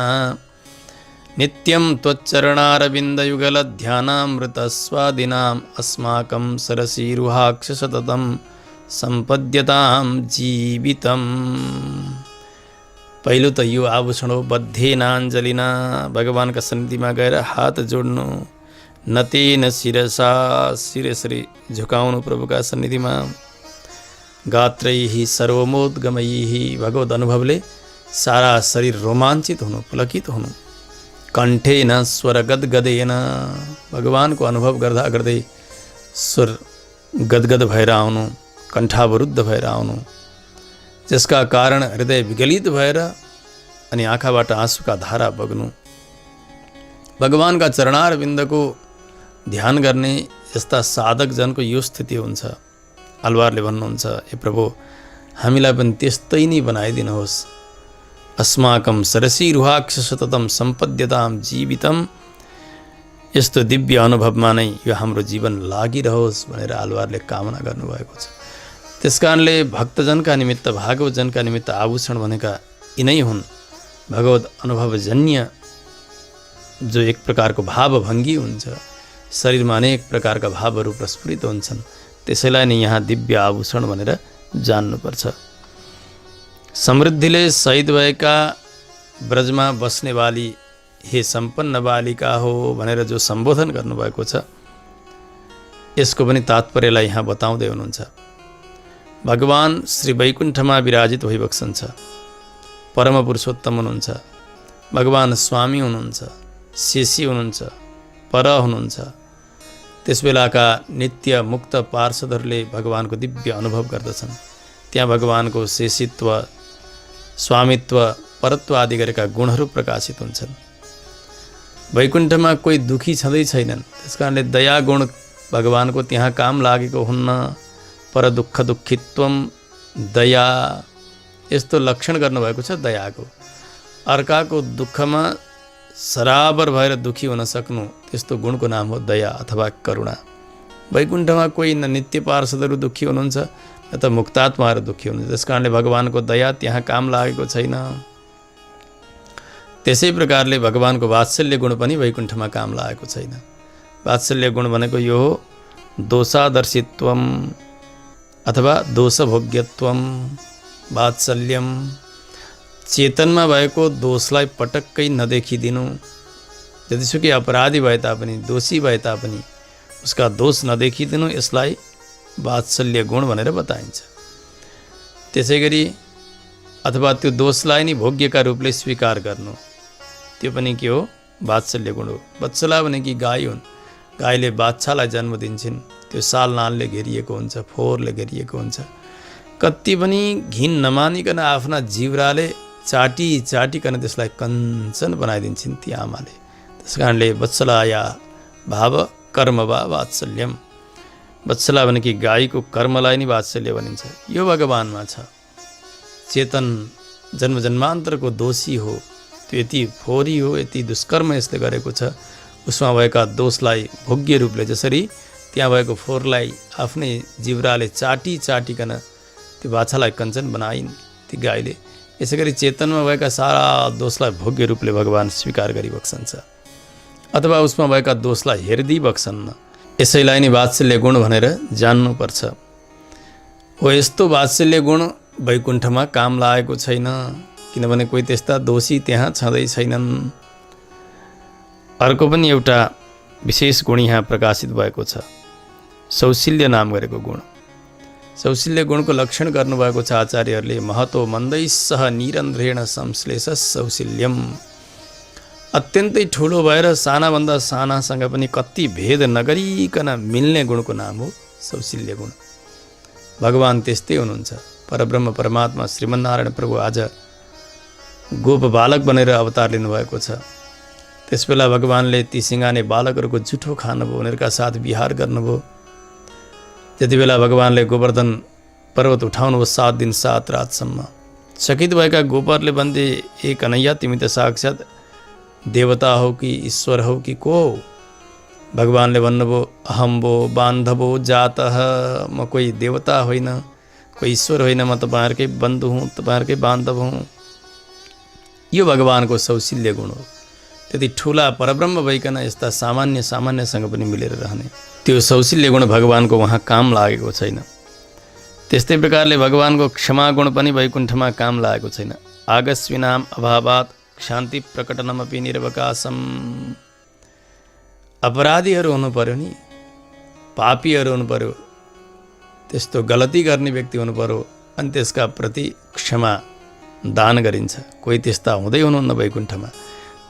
नित्यं त्वच्चरणारविन्दयुगलध्यानामृतस्वादिनाम् अस्माकं सरसीरुहाक्ष सततं सम्पद्यतां जीवितम्। पहिलो त यो आभूषण हो बद्धेनाञ्जलिना, भगवानका सन्निधिमा गएर हात जोड्नु, नतेन शिरसा, शिर यसरी झुकाउनु प्रभुका सन्निधिमा, गात्रैः सर्वमोद्गमैः, भगवत अनुभवले सारा शरीर रोमाञ्चित हुनु, पुलकित हुनु, कण्ठेन स्वरगद्गदेन, भगवानको अनुभव गर्दा गर्दै स्वर गदगद भएर आउनु, कण्ठावरुद्ध भएर आउनु, जसका कारण हृदय विगलित भएर अनि आँखाबाट आँसुका धारा बग्नु। भगवानका चरणारविन्दको ध्यान गर्ने यस्ता साधकजनको यो स्थिति हुन्छ। आलवारले भन्नुहुन्छ, हे प्रभु हामीलाई पनि त्यस्तै नै बनाइदिनुहोस्। अस्माकं सरसीरुहाक्ष सततं सम्पद्यतां जीवितम, यस्तो दिव्य अनुभवमा नै यो हाम्रो जीवन लागिरहोस् भनेर आलवारले कामना गर्नुभएको छ। त्यसकारणले भक्तजनका निमित्त, भागवतजनका निमित्त आभूषण भनेका यिनै हुन्। भगवत अनुभवजन्य जो एक प्रकारको भावभङ्गी हुन्छ, शरीरमा अनेक प्रकारका भावहरू प्रस्फुरित हुन्छन्, त्यसैलाई नै यहाँ दिव्य आभूषण भनेर जान्नुपर्छ। समृद्धिले सहित भएका ब्रजमा बस्ने वाली हे सम्पन्न बालिका हो भनेर जो सम्बोधन गर्नुभएको छ, यसको पनि तात्पर्यलाई यहाँ बताउँदै हुनुहुन्छ। भगवान श्री वैकुण्ठमा विराजित भइबक्सन्छ, परम पुरुषोत्तम हुनुहुन्छ, भगवान स्वामी हुनुहुन्छ, शेषी हुनुहुन्छ, पर हुनुहुन्छ। त्यस बेलाका नित्य मुक्त पार्षदहरूले भगवानको दिव्य अनुभव गर्दछन्। त्यहाँ भगवानको शेषित्व, स्वामित्व, परत्व आदि गरेका गुणहरू प्रकाशित हुन्छन्। वैकुण्ठमा कोही दुखी छँदै छैनन्, त्यसकारणले दया गुण भगवानको त्यहाँ काम लागेको हुन्न। पर दुःख दुःखित्वम दया, यस्तो लक्षण गर्नुभएको छ दयाको। अर्काको दुःखमा सराबर भएर दुखी हुन सक्नु, त्यस्तो गुणको नाम हो दया अथवा करुणा। वैकुण्ठमा कोही न नित्य पार्षदहरू दुखी हुनुहुन्छ न त मुक्तात्माहरू दुखी हुनुहुन्छ, त्यस कारणले भगवानको दया त्यहाँ काम लागेको छैन। त्यसै प्रकारले भगवानको वात्सल्य गुण पनि वैकुण्ठमा काम लागेको छैन। वात्सल्य गुण भनेको यो हो दोषादर्शित्वम अथवा दोषभोग्यत्वम वात्सल्यम, चेतनमा भएको दोषलाई पटक्कै नदेखिदिनु। जतिसुकै अपराधी भए तापनि, दोषी भए तापनि उसका दोष नदेखिदिनु, यसलाई वात्सल्य गुण भनेर बताइन्छ। त्यसै गरी अथवा त्यो दोषलाई नै भोग्यका रूपले स्वीकार गर्नु, त्यो पनि के हो? वात्सल्य गुण हो। वत्सला भनेकी गाई हुन्, गाईले बाछालाई जन्म दिन्छन्, त्यो सालनालले घेरिएको हुन्छ, फोहोरले घेरिएको हुन्छ। कति पनि घिन नमानिकन आफ्ना जिब्राले चाटिकन त्यसलाई कञ्चन बनाइदिन्छन् ती आमाले। त्यस कारणले वत्सलाया भाव कर्म वा वात्सल्यम, वत्सला भनेकी गाईको कर्मलाई नै वात्सल्य भनिन्छ। यो भगवानमा छ। चेतन जन्म जन्मान्तरको दोषी हो, त्यो यति फोहोरी हो, यति दुष्कर्म यसले गरेको छ, उसमा भएका दोषलाई भोग्य रूपले, जसरी त्यहाँ भएको फोहोरलाई आफ्नै जिब्राले चाटिकन त्यो बाछालाई कञ्चन बनाइन् ती गाईले, यसै गरी चेतनमा भएका सारा दोषलाई भोग्य रूपले भगवान स्वीकार गरिबक्सन्छ अथवा उसमा भएका दोषलाई हेरिदिबक्सन्न। यसैलाई नै वात्सल्य गुण भनेर जान्नुपर्छ। हो, यस्तो वात्सल्य गुण वैकुण्ठमा काम लागेको छैन। किनभने कोही त्यस्ता दोषी त्यहाँ छँदै छैनन्। अर्को पनि एउटा विशेष गुण यहाँ प्रकाशित भएको छ, सौशील्य नाम गरेको गुण। सौशील्य गुणको लक्षण गर्नुभएको छ आचार्यहरूले, महतो मन्दै सह निरन्ध्रेण संश्लेष सौशील्यम। अत्यन्तै ठुलो भएर सानाभन्दा सानासँग पनि कति भेद नगरिकन मिल्ने गुणको नाम हो सौशील्य गुण। भगवान् त्यस्तै हुनुहुन्छ। परब्रह्म परमात्मा श्रीमन्नारायण प्रभु आज गोप बालक बनेर अवतार लिनुभएको छ। त्यसबेला भगवान्ले ती सिंगाने बालकहरूको जुठो खानुभयो, उनीहरूका साथ विहार गर्नुभयो। त्यति बेला भगवान्ले गोवर्धन पर्वत उठाउनुभयो 7 दिन 7 रातसम्म। चकित भएका गोपरले भन्थे, ए कन्हैया, तिमी त साक्षात् देवता हो कि ईश्वर हो कि को हो? भगवान्ले भन्नुभयो, अहम वो बान्धवो जातः, म कोही देवता होइन, कोही ईश्वर होइन, म तपाईँहरूकै बन्धु हुँ, तपाईँहरूकै बान्धव हुँ। यो भगवानको सौशील्य गुण हो। त्यति ठुला परब्रह्म भइकन यस्ता सामान्यसँग पनि मिलेर रहने, त्यो सौशील्य गुण भगवानको वहाँ काम लागेको छैन। त्यस्तै प्रकारले भगवानको क्षमा गुण पनि वैकुण्ठमा काम लागेको छैन। आगस्विनाम अभावात शान्ति प्रकटनमपि निर्वकाशम। अपराधीहरू हुनु पर्यो नि, पापीहरू हुनु पर्यो, त्यस्तो गलती गर्ने व्यक्ति हुनु पर्यो, अनि त्यसका प्रति क्षमा दान गरिन्छ। कोही त्यस्ता हुँदै हुनुहुन्न वैकुण्ठमा।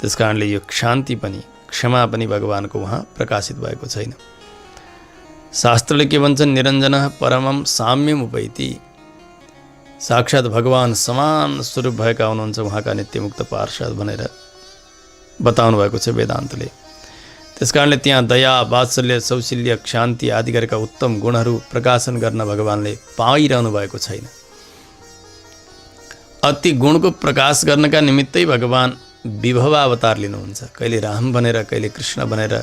त्यस कारणले यो शान्ति पनि क्षमा पनि भगवानको वहाँ प्रकाशित भएको छैन। शास्त्रले के भन्छन्, निरञ्जन परमम साम्यम उपैति। साक्षात् भगवान समान स्वरूप भएका हुनुहुन्छ उहाँका नित्यमुक्त पार्षद भनेर बताउनु भएको छ वेदान्तले। त्यस कारणले त्यहाँ दया, वात्सल्य, सौशील्य, शान्ति आदि गरेका उत्तम गुणहरू प्रकाशन गर्न भगवानले पाइरहनु भएको छैन। अति गुणको प्रकाश गर्नका निमित्तै भगवान विभव अवतार लिनुहुन्छ। कहिले राम बनेर, कहिले कृष्ण बनेर,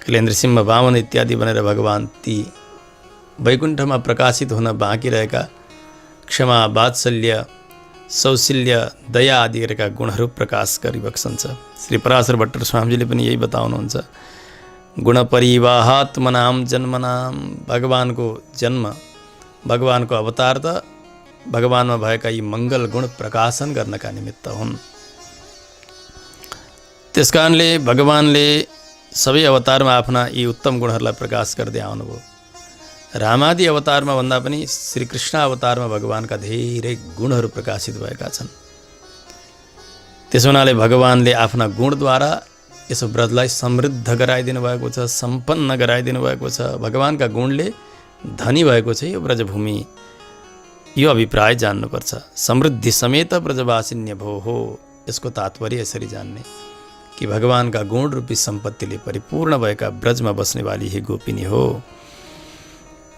कहिले नृसिंह वामन इत्यादि बनेर भगवान ती वैकुण्ठमा प्रकाशित हुन बाँकी रहेका क्षमा, वात्सल्य, सौशील्य, दया आदि गरेका गुणहरू प्रकाश गरिबक्सन्छ। श्री पराशर भट्टर स्वामीजीले पनि यही बताउनुहुन्छ, गुण परिवाहात्मनाम जन्मनाम। भगवानको जन्म, भगवानको अवतार त भगवानमा भएका यी मङ्गल गुण प्रकाशन गर्नका निमित्त हुन्। त्यसकारणले भगवानले सबै अवतारमा आफ्ना यी उत्तम गुणहरूलाई प्रकाश गर्दै आउनुभयो। रामादि अवतारमा भन्दा पनि श्रीकृष्ण अवतारमा भगवानका धेरै गुणहरू प्रकाशित भएका छन्। त्यसो हुनाले भगवानले आफ्ना गुणद्वारा यसो ब्रजलाई समृद्ध गराइदिनु भएको छ, सम्पन्न गराइदिनु भएको छ। भगवानका गुणले धनी भएको छ यो ब्रजभूमि, यो अभिप्राय जान्नुपर्छ। समृद्धि समेत ब्रजवासिन्य भो हो, यसको तात्पर्य यसरी जान्ने कि भगवानका गुण रूपी सम्पत्तिले परिपूर्ण भएका ब्रजमा बस्नेवाली हे गोपिनी हो।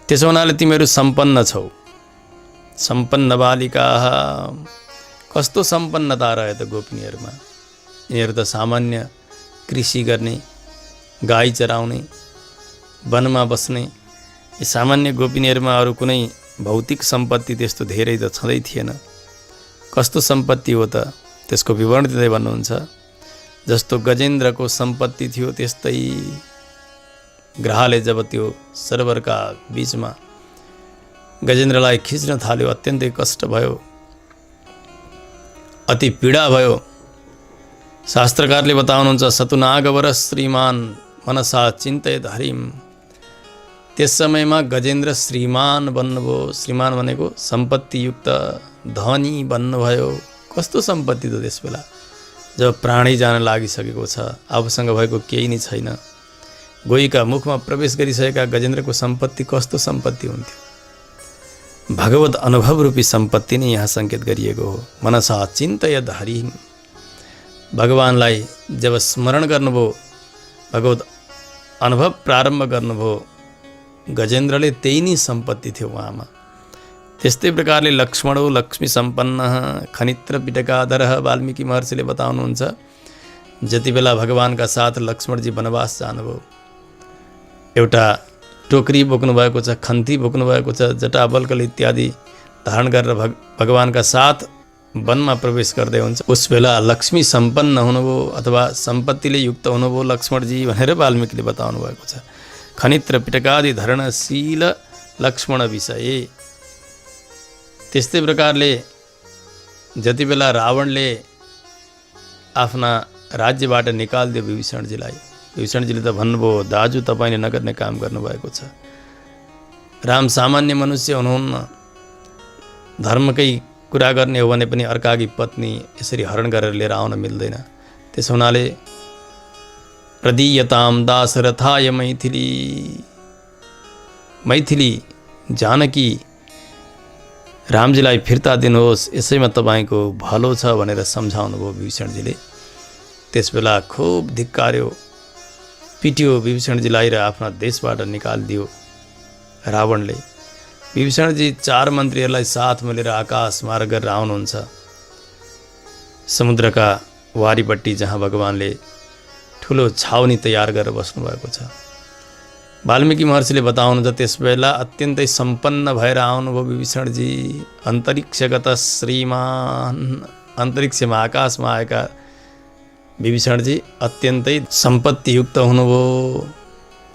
त्यसो हुनाले तिमीहरू सम्पन्न छौ। सम्पन्न बालिका, कस्तो सम्पन्नता रह्यो त गोपिनीहरूमा। यिनीहरू त सामान्य कृषि गर्ने, गाई चराउने, वनमा बस्ने यी सामान्य गोपिनीहरूमा अरू कुनै भौतिक सम्पत्ति त्यस्तो धेरै त छँदै थिएन। कस्तो सम्पत्ति हो त, त्यसको विवरण दिँदै भन्नुहुन्छ, जस्तो गजेन्द्रको सम्पत्ति थियो त्यस्तै ग्रहले जब त्यो सरोवरका बीचमा गजेन्द्रलाई खिच्न थाल्यो, अत्यन्तै कष्ट भयो, अति पीडा भयो। शास्त्रकारले बताउनुहुन्छ, सतुनागवर श्रीमान मनसा चिन्तयत हरिम। त्यस समयमा गजेन्द्र श्रीमान बन्नुभयो। श्रीमान भनेको सम्पत्तियुक्त धनी बन्नुभयो। कस्तो सम्पत्ति त त्यस बेला, जब प्राणै जान लागिसकेको छ, आफूसँग भएको केही नै छैन। गोहीका मुखमा प्रवेश गरिसकेका गजेन्द्रको सम्पत्ति कस्तो सम्पत्ति हुन्थ्यो। भगवत अनुभव रूपी सम्पत्ति नै यहाँ सङ्केत गरिएको हो। मनसा चिन्तयत हरिम। भगवानलाई जब स्मरण गर्नुभयो, भगवत अनुभव प्रारम्भ गर्नुभयो, गजेन्द्रले त्यही नै सम्पत्ति थियो उहाँमा। त्यस्तै प्रकारले लक्ष्मणो लक्ष्मी सम्पन्न खनित्र पिटकाधर। वाल्मीकि महर्षिले बताउनुहुन्छ, जति बेला भगवानका साथ लक्ष्मणजी वनवास जानुभयो, एउटा टोकरी बोक्नु भएको छ, खन्ती बोक्नु भएको छ, जटाबल्कल इत्यादि धारण गरेर भगवानका साथ वनमा प्रवेश गर्दै हुन्छ। उस बेला लक्ष्मी सम्पन्न हुनुभयो अथवा सम्पत्तिले युक्त हुनुभयो लक्ष्मणजी भनेर वाल्मीकिले बताउनु भएको छ। खनित्र पिटकादि धरणशील लक्ष्मण विषय। त्यस्तै प्रकारले जति बेला रावणले आफ्ना राज्यबाट निकालिदियो विभीषणजीलाई, विभीषणजीले त भन्नुभयो दाजु तपाईँले नगर्ने काम गर्नुभएको छ, राम सामान्य मनुष्य हुनुहुन्न, धर्मकै कुरा गर्ने हो भने पनि अर्काकी पत्नी यसरी हरण गरेर लिएर आउन मिल्दैन। त्यसो हुनाले प्रदीयताम दाशरथाय मैथिली जानकी रामजीलाई फिर्ता दिनुहोस्, यसैमा तपाईँको भलो छ भनेर सम्झाउनु भयो विभीषणजीले। त्यसबेला खुब धिक्कार्यो, पिट्यो विभीषणजीलाई र आफ्ना देशबाट निकालिदियो रावणले। विभीषणजी 4 मन्त्रीहरूलाई साथ मिलेर आकाश मार्ग गरेर आउनुहुन्छ समुद्रका वारीपट्टि, जहाँ भगवानले ठुलो छाउनी तयार गरेर बस्नुभएको छ। वाल्मीकि महर्षिले बताउनुहुन्छ त्यसबेला अत्यन्तै सम्पन्न भएर आउनुभयो विभीषणजी। अन्तरिक्षगत श्रीमान, अन्तरिक्षमा आकाशमा आएका विभीषणजी अत्यन्तै सम्पत्तियुक्त हुनुभयो,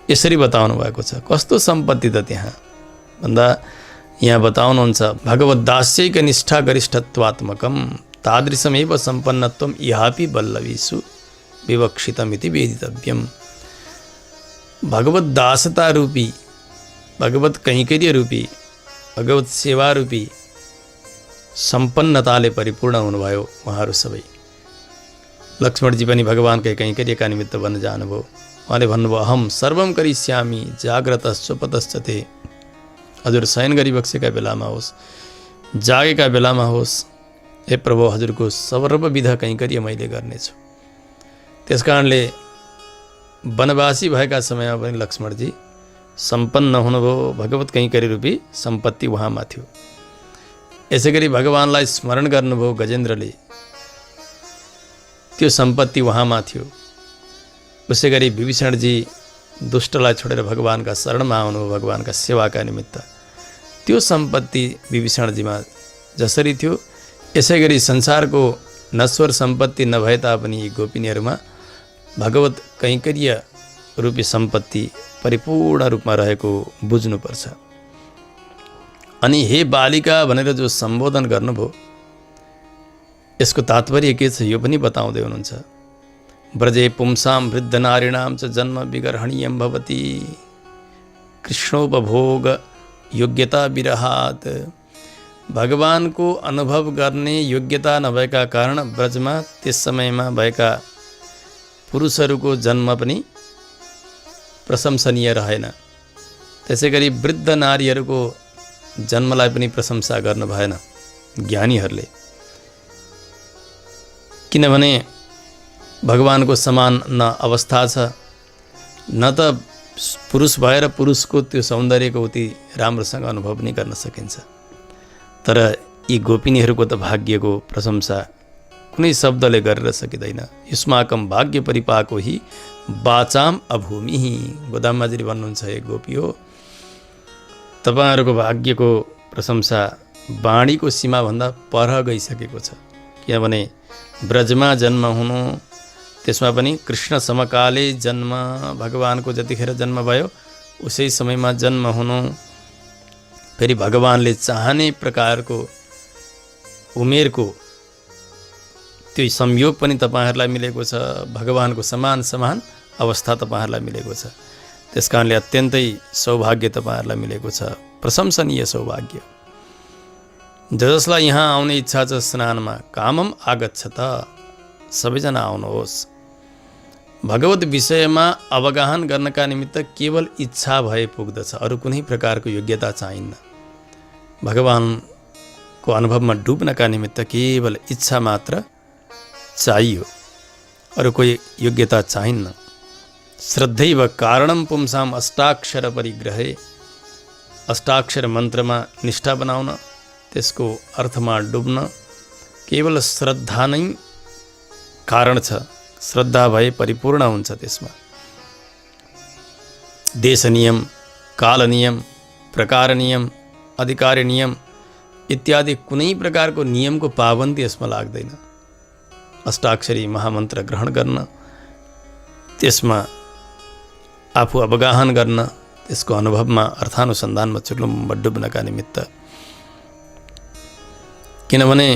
यसरी बताउनु भएको छ। कस्तो सम्पत्ति त त्यहाँ भन्दा यहाँ बताउनुहुन्छ भगवद्दास्यैक निष्ठा गरिष्ठत्वात्मकम तादृशमेव सम्पन्नत्वम इहापि वल्लवीषु विवक्षितमिति वेदितव्यम। भगवत दासता रूपी, भगवत कैंकर्य रूपी, भगवत सेवा रूपी सम्पन्नताले परिपूर्ण हुनुभयो उहाँहरू सबै। लक्ष्मणजी पनि भगवानकै कैंकर्यका निमित्त बन्न जानुभयो। उहाँले भन्नुभयो अहम सर्वम करिष्यामि जाग्रतस्वपतश्च ते। हजुर शयन गरिबक्सेका बेलामा होस्, जागेका बेलामा होस्, हे प्रभु हजुरको सर्वविध कैंकर्य मैले गर्नेछु। त्यसकारणले वनवासी भएका समयमा पनि लक्ष्मणजी सम्पन्न हुनुभयो, भगवत कैंकर्य रूपी सम्पत्ति उहाँमा थियो। यसै गरी भगवानलाई स्मरण गर्नुभयो गजेन्द्रले, त्यो सम्पत्ति उहाँमा थियो। उसै गरी विभीषणजी दुष्टलाई छोडेर भगवानका शरणमा आउनुभयो भगवानका सेवाका निमित्त, त्यो सम्पत्ति विभीषणजीमा जसरी थियो यसै गरी संसारको नश्वर सम्पत्ति नभए तापनि यी गोपिनीहरूमा भगवत कैंकर्य रूपी सम्पत्ति परिपूर्ण रूपमा रहेको बुझ्नुपर्छ। अनि हे बालिका भनेर जो सम्बोधन गर्नुभयो यसको तात्पर्य के छ यो पनि बताउँदै हुनुहुन्छ। ब्रजे पुंसां वृद्ध नारीणां च जन्म विगर्हणीयं भवति कृष्णोपभोग योग्यता विरहात्। भगवानको अनुभव गर्ने योग्यता नभएका कारण ब्रजमा त्यस समयमा भएका पुरुषहरूको जन्म पनि प्रशंसनीय रहेन। त्यसै गरी वृद्ध नारीहरूको जन्मलाई पनि प्रशंसा गर्नु भएन ज्ञानीहरूले, किनभने भगवानको समान न अवस्था छ, न त पुरुष भएर पुरुषको त्यो सौन्दर्यको उति राम्रोसँग अनुभव पनि गर्न सकिन्छ। तर यी गोपिनीहरूको त भाग्यको प्रशंसा कुनै शब्दले गरेर सकिँदैन। युष्माकम भाग्य परिपाको हि बाचाम अभूमि। गोदामाजीले भन्नुहुन्छ हे गोपी हो, तपाईँहरूको भाग्यको प्रशंसा वाणीको सीमाभन्दा पर गइसकेको छ। किनभने ब्रजमा जन्म हुनु, त्यसमा पनि कृष्ण समकाले जन्म, भगवानको जतिखेर जन्म भयो उसै समयमा जन्म हुनु, फेरि भगवानले चाहने प्रकारको उमेरको त्यो संयोग पनि तपाईँहरूलाई मिलेको छ, भगवानको समान अवस्था तपाईँहरूलाई मिलेको छ। त्यसकारणले अत्यन्तै सौभाग्य तपाईँहरूलाई मिलेको छ, प्रशंसनीय सौभाग्य। जसलाई यहाँ आउने इच्छा छ स्नानमा कामम आगच्छत, सबैजना आउनुहोस्। भगवत विषयमा अवगाहन गर्नका निमित्त केवल इच्छा भए पुग्दछ, अरू कुनै प्रकारको योग्यता चाहिन्न। भगवानको अनुभवमा डुब्नका निमित्त केवल इच्छा मात्र चाहियो, अरू कोही योग्यता चाहिन्न। श्रद्धैव कारणम पुंसाम अष्टाक्षर परिग्रहे। अष्टाक्षर मन्त्रमा निष्ठा बनाउन, त्यसको अर्थमा डुब्न केवल श्रद्धा नै कारण छ। श्रद्धा भए परिपूर्ण हुन्छ त्यसमा। देश नियम, काल नियम, प्रकार नियम, अधिकार नियम इत्यादि कुनै प्रकारको नियमको पाबन्दी यसमा लाग्दैन। अष्टाक्षरी महामन्त्र ग्रहण गर्न, त्यसमा आफू अवगाहन गर्न, त्यसको अनुभवमा अर्थानुसन्धानमा चुर्लुम्ब डुब्नका निमित्त। किनभने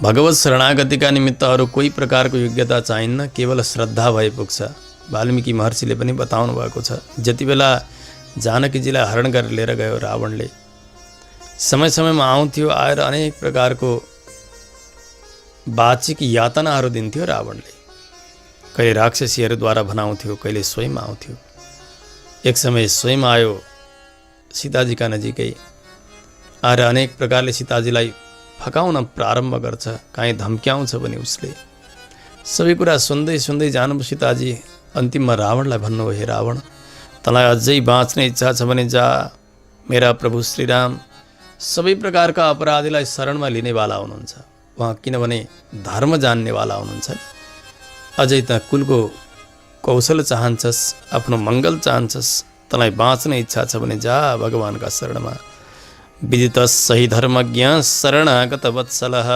भगवत शरणागतिका निमित्त अरू कोही प्रकारको योग्यता चाहिन्न, केवल श्रद्धा भए पुग्छ। वाल्मीकि महर्षिले पनि बताउनु भएको छ। जति बेला जानकीजीलाई हरण गरेर लिएर गयो रावणले, समय समयमा आउँथ्यो, आएर अनेक प्रकारको वाचिक यातनाहरू दिन्थ्यो रावणले। कहिले राक्षसीहरूद्वारा भनाउँथ्यो, कहिले स्वयं आउँथ्यो। एक समय स्वयं आयो सीताजीका नजिकै, आएर अनेक प्रकारले सीताजीलाई फकाउन प्रारम्भ गर्छ, काहीँ धम्क्याउँछ भने उसले। सबै कुरा सुन्दै सुन्दै जानु सीताजी अन्तिममा रावणलाई भन्नुभयो, हे रावण, तँलाई अझै बाँच्ने इच्छा छ भने जा, मेरा प्रभु श्रीराम सबै प्रकारका अपराधीलाई शरणमा लिनेवाला हुनुहुन्छ। उहाँ किनभने धर्म जान्नेवाला हुनुहुन्छ। अझै त कुलको कौशल चाहन्छस्, आफ्नो मङ्गल चाहन्छस्, तँलाई बाँच्ने इच्छा छ भने जा भगवानका शरणमा। विदित सही धर्मज्ञ शरणागत वत्सलः,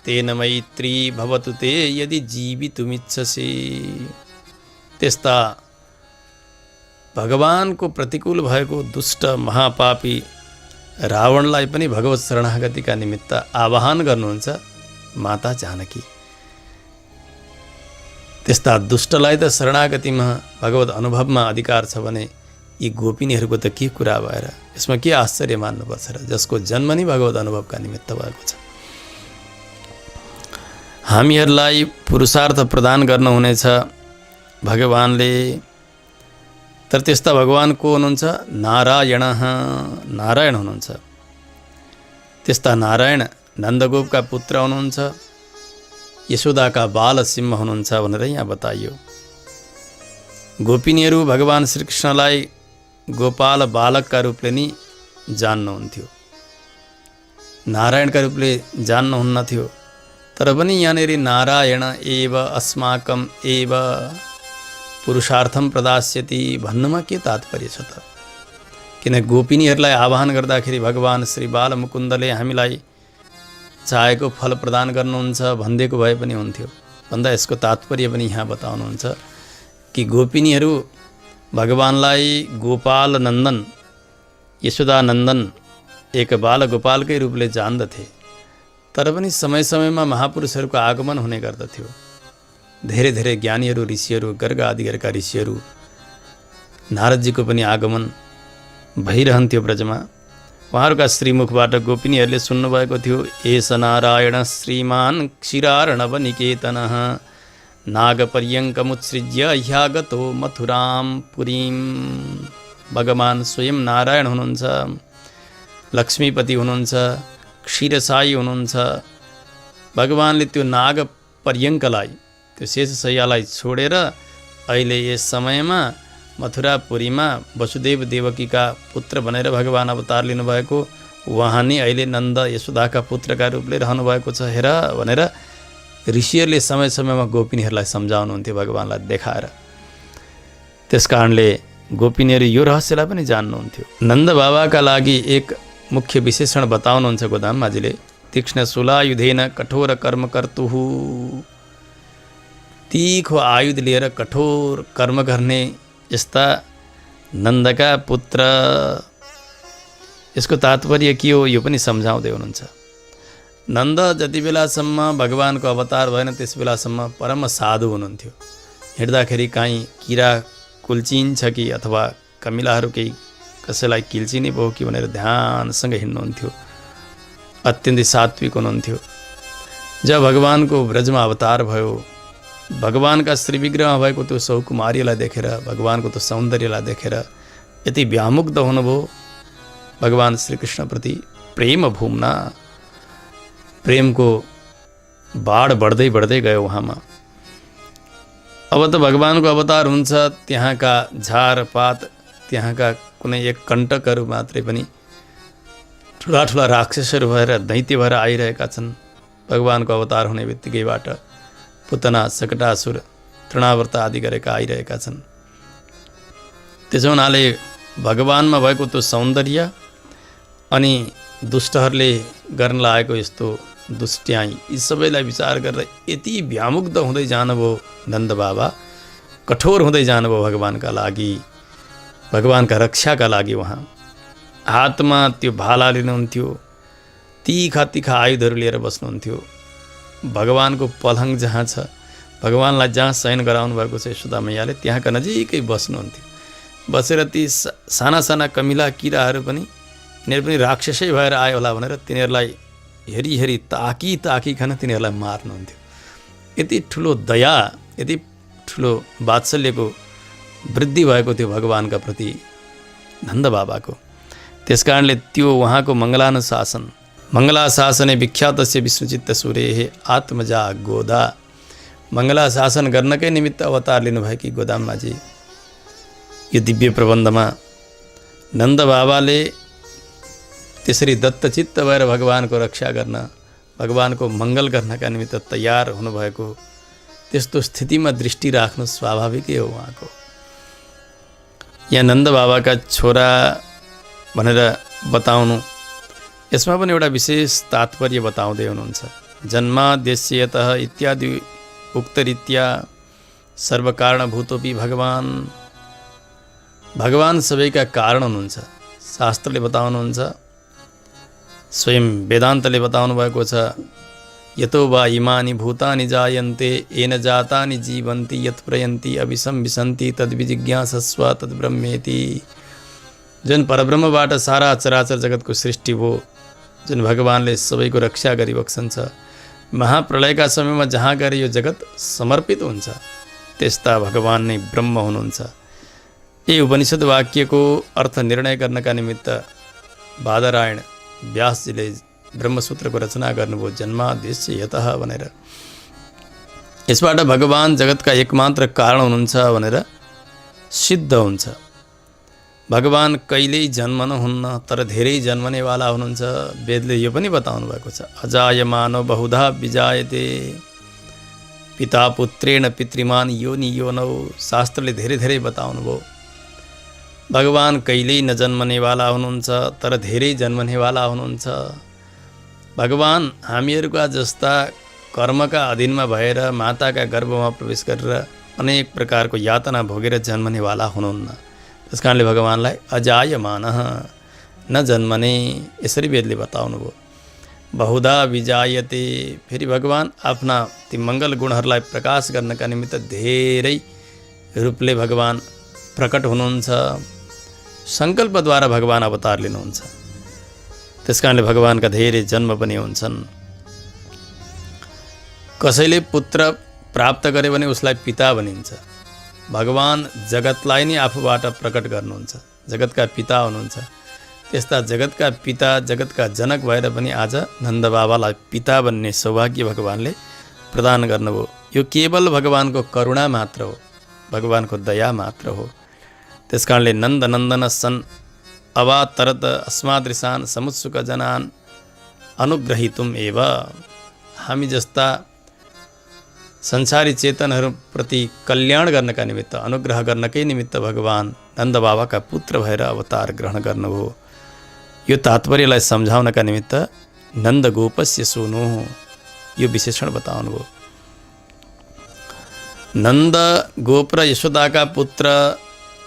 तेन मैत्री भवतु ते यदि जीवितुमिच्छसि। त्यस्ता भगवानको प्रतिकूल भएको दुष्ट महापापी रावणलाई पनि भगवत शरणागतिका निमित्त आह्वान गर्नुहुन्छ माता जानकी। त्यस्ता दुष्टलाई त शरणागतिमा भगवत अनुभवमा अधिकार छ भने यी गोपिनीहरूको त के कुरा भएर, यसमा के आश्चर्य मान्नुपर्छ र, जसको जन्म नै भगवत अनुभवका निमित्त भएको छ। हामीहरूलाई पुरुषार्थ प्रदान गर्नुहुनेछ भगवानले। तर त्यस्ता भगवान को हुनुहुन्छ? नारायण, नारायण हुनुहुन्छ। त्यस्ता नारायण नन्दगोपका पुत्र हुनुहुन्छ, यशोदाका बाल सिंह हुनुहुन्छ भनेर यहाँ बताइयो। गोपिनीहरू भगवान श्रीकृष्णलाई गोपाल बालकका रूपले नि जान्नुहुन्थ्यो, नारायणका रूपले जान्नुहुन्न थियो। तर पनि यहाँनिर नारायण एव अस्माकम एव पुरुषार्थम प्रदास्यति भन्नुमा के तात्पर्य छ त? किन गोपिनीहरूलाई आह्वान गर्दाखेरि भगवान श्री बालमुकुन्दले हामीलाई चाहेको फल प्रदान गर्नुहुन्छ भनिदिएको भए पनि हुन्थ्यो भन्दा यसको तात्पर्य पनि यहाँ बताउनुहुन्छ कि गोपिनीहरू भगवानलाई गोपाल नन्दन, यशोदा नन्दन, एक बाल गोपालकै रूपले जान्दथे। तर पनि समय समयमा महापुरुषहरूको आगमन हुने गर्दथ्यो। धेरै धेरै ज्ञानीहरू, ऋषिहरू, गर्ग आदिका ऋषिहरू, नारदजीको पनि आगमन भइरहन्थ्यो ब्रजमा। उहाँहरूका श्रीमुखबाट गोपिनीहरूले सुन्नुभएको थियो, एष नारायण श्रीमान क्षीरार्णव निकेतनः नागपर्यङ्कमुत्सृज्य ह्यागतो मथुराम पुरीम। भगवान स्वयं नारायण हुनुहुन्छ, लक्ष्मीपति हुनुहुन्छ, क्षीरसाई हुनुहुन्छ। भगवानले त्यो नागपर्यङ्कलाई, त्यो शेषशय्यालाई छोडेर अहिले यस समयमा मथुरापुरीमा वसुदेव देवकीका पुत्र भनेर भगवान अवतार लिनुभएको उहाँ नै अहिले नन्द यशोदाका पुत्रका रूपले रहनुभएको छ हेर भनेर ऋषिहरूले समय समयमा गोपिनीहरूलाई सम्झाउनुहुन्थ्यो भगवानलाई देखाएर। त्यस कारणले गोपिनीहरू यो रहस्यलाई पनि जान्नुहुन्थ्यो। नन्द बाबाका लागि एक मुख्य विशेषण बताउनुहुन्छ गोदाममाझीले, तीक्ष्ण शूलायुधेन कठोर कर्म कर्तुः। तीखो आयुध लिएर कठोर कर्म गर्ने यस्ता नन्दका पुत्र। यसको तात्पर्य के हो यो पनि सम्झाउँदै हुनुहुन्छ। नन्द जति बेलासम्म भगवानको अवतार भएन त्यस बेलासम्म परम साधु हुनुहुन्थ्यो। हिँड्दाखेरि काहीँ किरा कुल्चिन्छ कि अथवा कमिलाहरू केही कसैलाई किल्चिने भयो कि भनेर ध्यानसँग हिँड्नुहुन्थ्यो। अत्यन्तै सात्विक हुनुहुन्थ्यो। जब भगवानको ब्रजमा अवतार भयो, भगवानका श्रीविग्रहमा भएको त्यो सौकुमारीलाई देखेर, भगवानको त्यो सौन्दर्यलाई देखेर यति व्यामुग्ध हुनुभयो। भगवान श्रीकृष्णप्रति प्रेम भूमना, प्रेमको बाढ बढ्दै बढ्दै गयो उहाँमा। अब त भगवानको अवतार हुन्छ, त्यहाँका झारपात, त्यहाँका कुनै एक कण्टकहरू मात्रै पनि ठुला ठुला राक्षसहरू भएर दैत्य भएर आइरहेका छन्। भगवानको अवतार हुने बित्तिकैबाट पुतना, सकटासुर, तृणावर्त आदि गरेका आइरहेका छन्। त्यसो हुनाले भगवानमा भएको त्यो सौन्दर्य अनि दुष्टहरूले गर्न लागेको यस्तो दुष्ट्याई, यी सबैलाई विचार गरेर यति व्यामुग्ध हुँदै जानुभयो नन्द बाबा, कठोर हुँदै जानुभयो भगवानका लागि, भगवानका रक्षाका लागि। उहाँ हातमा त्यो भाला लिनुहुन्थ्यो, तीखा तीखा आयुधहरू लिएर बस्नुहुन्थ्यो। भगवानको पलङ जहाँ छ, भगवानलाई जहाँ शयन गराउनु भएको छ यशोदा मैयाले त्यहाँका नजिकै बस्नुहुन्थ्यो। बसेर ती साना साना कमिला किराहरू पनि यिनीहरू पनि राक्षसै भएर आयो होला भनेर तिनीहरूलाई हेरी हेरी ताकी ताकिकन तिनीहरूलाई मार्नुहुन्थ्यो। यति ठुलो दया, यति ठुलो वात्सल्यको वृद्धि भएको थियो भगवानका प्रति नन्द बाबाको। त्यस कारणले त्यो उहाँको मङ्गलाशासने विख्यातस्य विष्णुचित्त सूरेः आत्मजा गोदा, मङ्गलाशासन गर्नकै निमित्त अवतार लिनुभएकी गोदाम्माजी। यो दिव्य प्रबन्धमा नन्द बाबाले त्यसरी दत्तचित्त भएर भगवानको रक्षा गर्न, भगवानको मङ्गल गर्नका निमित्त तयार हुनुभएको, त्यस्तो स्थितिमा दृष्टि राख्नु स्वाभाविकै हो उहाँको। यहाँ नन्द बाबाका छोरा भनेर बताउनु, यसमा पनि एउटा विशेष तात्पर्य बताउँदै हुनुहुन्छ। जन्माद्यस्यतः इत्यादि उक्तरीत्या सर्वकारणभूतोपि भगवान्, भगवान सबैका कारण हुनुहुन्छ। शास्त्रले बताउनुहुन्छ, स्वयं वेदान्तले बताउनु भएको छ, यतो वा इमानि भूतानि जायन्ते येन जातानि जीवन्ति यत् प्रयन्ति अभिसं विसन्ति तद्विजिज्ञासस्व तद्ब्रह्मेति। जुन परब्रह्मबाट सारा चराचर जगतको सृष्टि भयो, जुन भगवानले सबैको रक्षा गरिबक्सन्छ, महाप्रलयका समयमा जहाँ गएर यो जगत समर्पित हुन्छ त्यस्ता भगवान नै ब्रह्म हुनुहुन्छ। यही उपनिषद वाक्यको अर्थ निर्णय गर्नका निमित्त बादरायण व्यासजीले ब्रह्मसूत्रको रचना गर्नुभयो, जन्माद्यस्य यतः भनेर। यसबाट भगवान जगतका एकमात्र कारण हुनुहुन्छ भनेर सिद्ध हुन्छ। भगवान कहिल्यै जन्मनुहुन्न तर धेरै जन्मनेवाला हुनुहुन्छ। वेदले यो पनि बताउनु भएको छ, अजायमानो बहुधा विजायते पिता पुत्रेण पितृमान योनि योनौ। शास्त्रले धेरै धेरै बताउनु भयो, भगवान कहिल्यै नजन्मनेवाला हुनुहुन्छ तर धेरै जन्मनेवाला हुनुहुन्छ। भगवान हामीहरूका जस्ता कर्मका अधीनमा भएर माताका गर्भमा प्रवेश गरेर अनेक प्रकारको यातना भोगेर जन्मनेवाला हुनुहुन्न। त्यस कारणले भगवानलाई अजायमानः न जन्मने यसरी वेदले बताउनु भयो। बहुधा विजायते, फेरि भगवान आफ्ना ती मङ्गल गुणहरूलाई प्रकाश गर्नका निमित्त धेरै रूपले भगवान प्रकट हुनुहुन्छ। सङ्कल्पद्वारा भगवान अवतार लिनुहुन्छ। त्यस कारणले भगवानका धेरै जन्म पनि हुन्छन्। कसैले पुत्र प्राप्त गरे भने उसलाई पिता भनिन्छ। भगवान जगतलाई नै आफूबाट प्रकट गर्नुहुन्छ, जगतका पिता हुनुहुन्छ। त्यस्ता जगतका पिता, जगतका जनक भएर पनि आज नन्द बाबालाई पिता बन्ने सौभाग्य भगवानले प्रदान गर्नुभयो। यो केवल भगवानको करुणा मात्र हो, भगवानको दया मात्र हो। त्यस कारणले नन्द नन्दन सन् अवातरत अस्मादृशान समुत्सुक जनान अनुग्रहितुम एव। हामी जस्ता संसारी चेतनहरूप्रति कल्याण गर्नका निमित्त, अनुग्रह गर्नकै निमित्त भगवान नन्द बाबाका पुत्र भएर अवतार ग्रहण गर्नुभयो। यो तात्पर्यलाई सम्झाउनका निमित्त नन्द गोपस्य सोनु यो विशेषण बताउनुभयो। नन्द गोप र यशोदाका पुत्र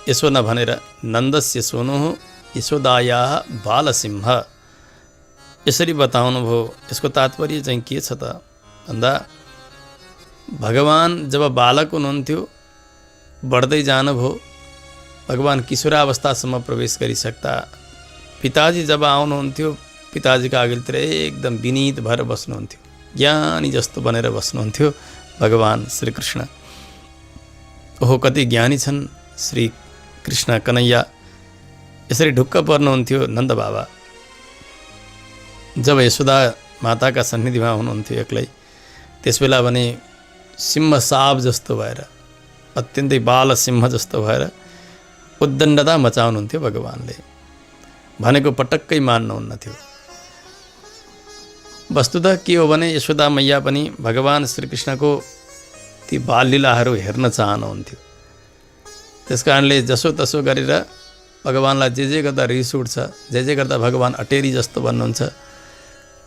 यसो नभनेर नन्दस्य सोनु यशोदाया बालसिंह यसरी बताउनु भयो। यसको तात्पर्य चाहिँ के छ त भन्दा, भगवान जब बालक हुनुहुन्थ्यो, बढ्दै जानुभयो, भगवान किशोरावस्थासम्म प्रवेश गरिसक्दा पिताजी जब आउनुहुन्थ्यो, पिताजीका अघिल्तिर एकदम विनीत भएर बस्नुहुन्थ्यो, ज्ञानी जस्तो बनेर बस्नुहुन्थ्यो भगवान श्रीकृष्ण। ओहो कति ज्ञानी छन् श्री कृष्ण कन्हैया, यसरी ढुक्क पर्नुहुन्थ्यो नन्द बाबा। जब यशोदा माताका सन्निधिमा हुनुहुन्थ्यो एक्लै, त्यसबेला भने सिंह साप जस्तो भएर, अत्यन्तै बाल सिंह जस्तो भएर उद्दण्डता मचाउनुहुन्थ्यो भगवानले। भनेको पटक्कै मान्नुहुन्न थियो। वस्तुतः के हो भने यशोदा मैया पनि भगवान श्रीकृष्णको ती बाललीलाहरू हेर्न चाहनुहुन्थ्यो। त्यस कारणले जसोतसो गरेर भगवानलाई जे गर्दा रिस उठ्छ, जे गर्दा भगवान अटेरी जस्तो बन्नुहुन्छ,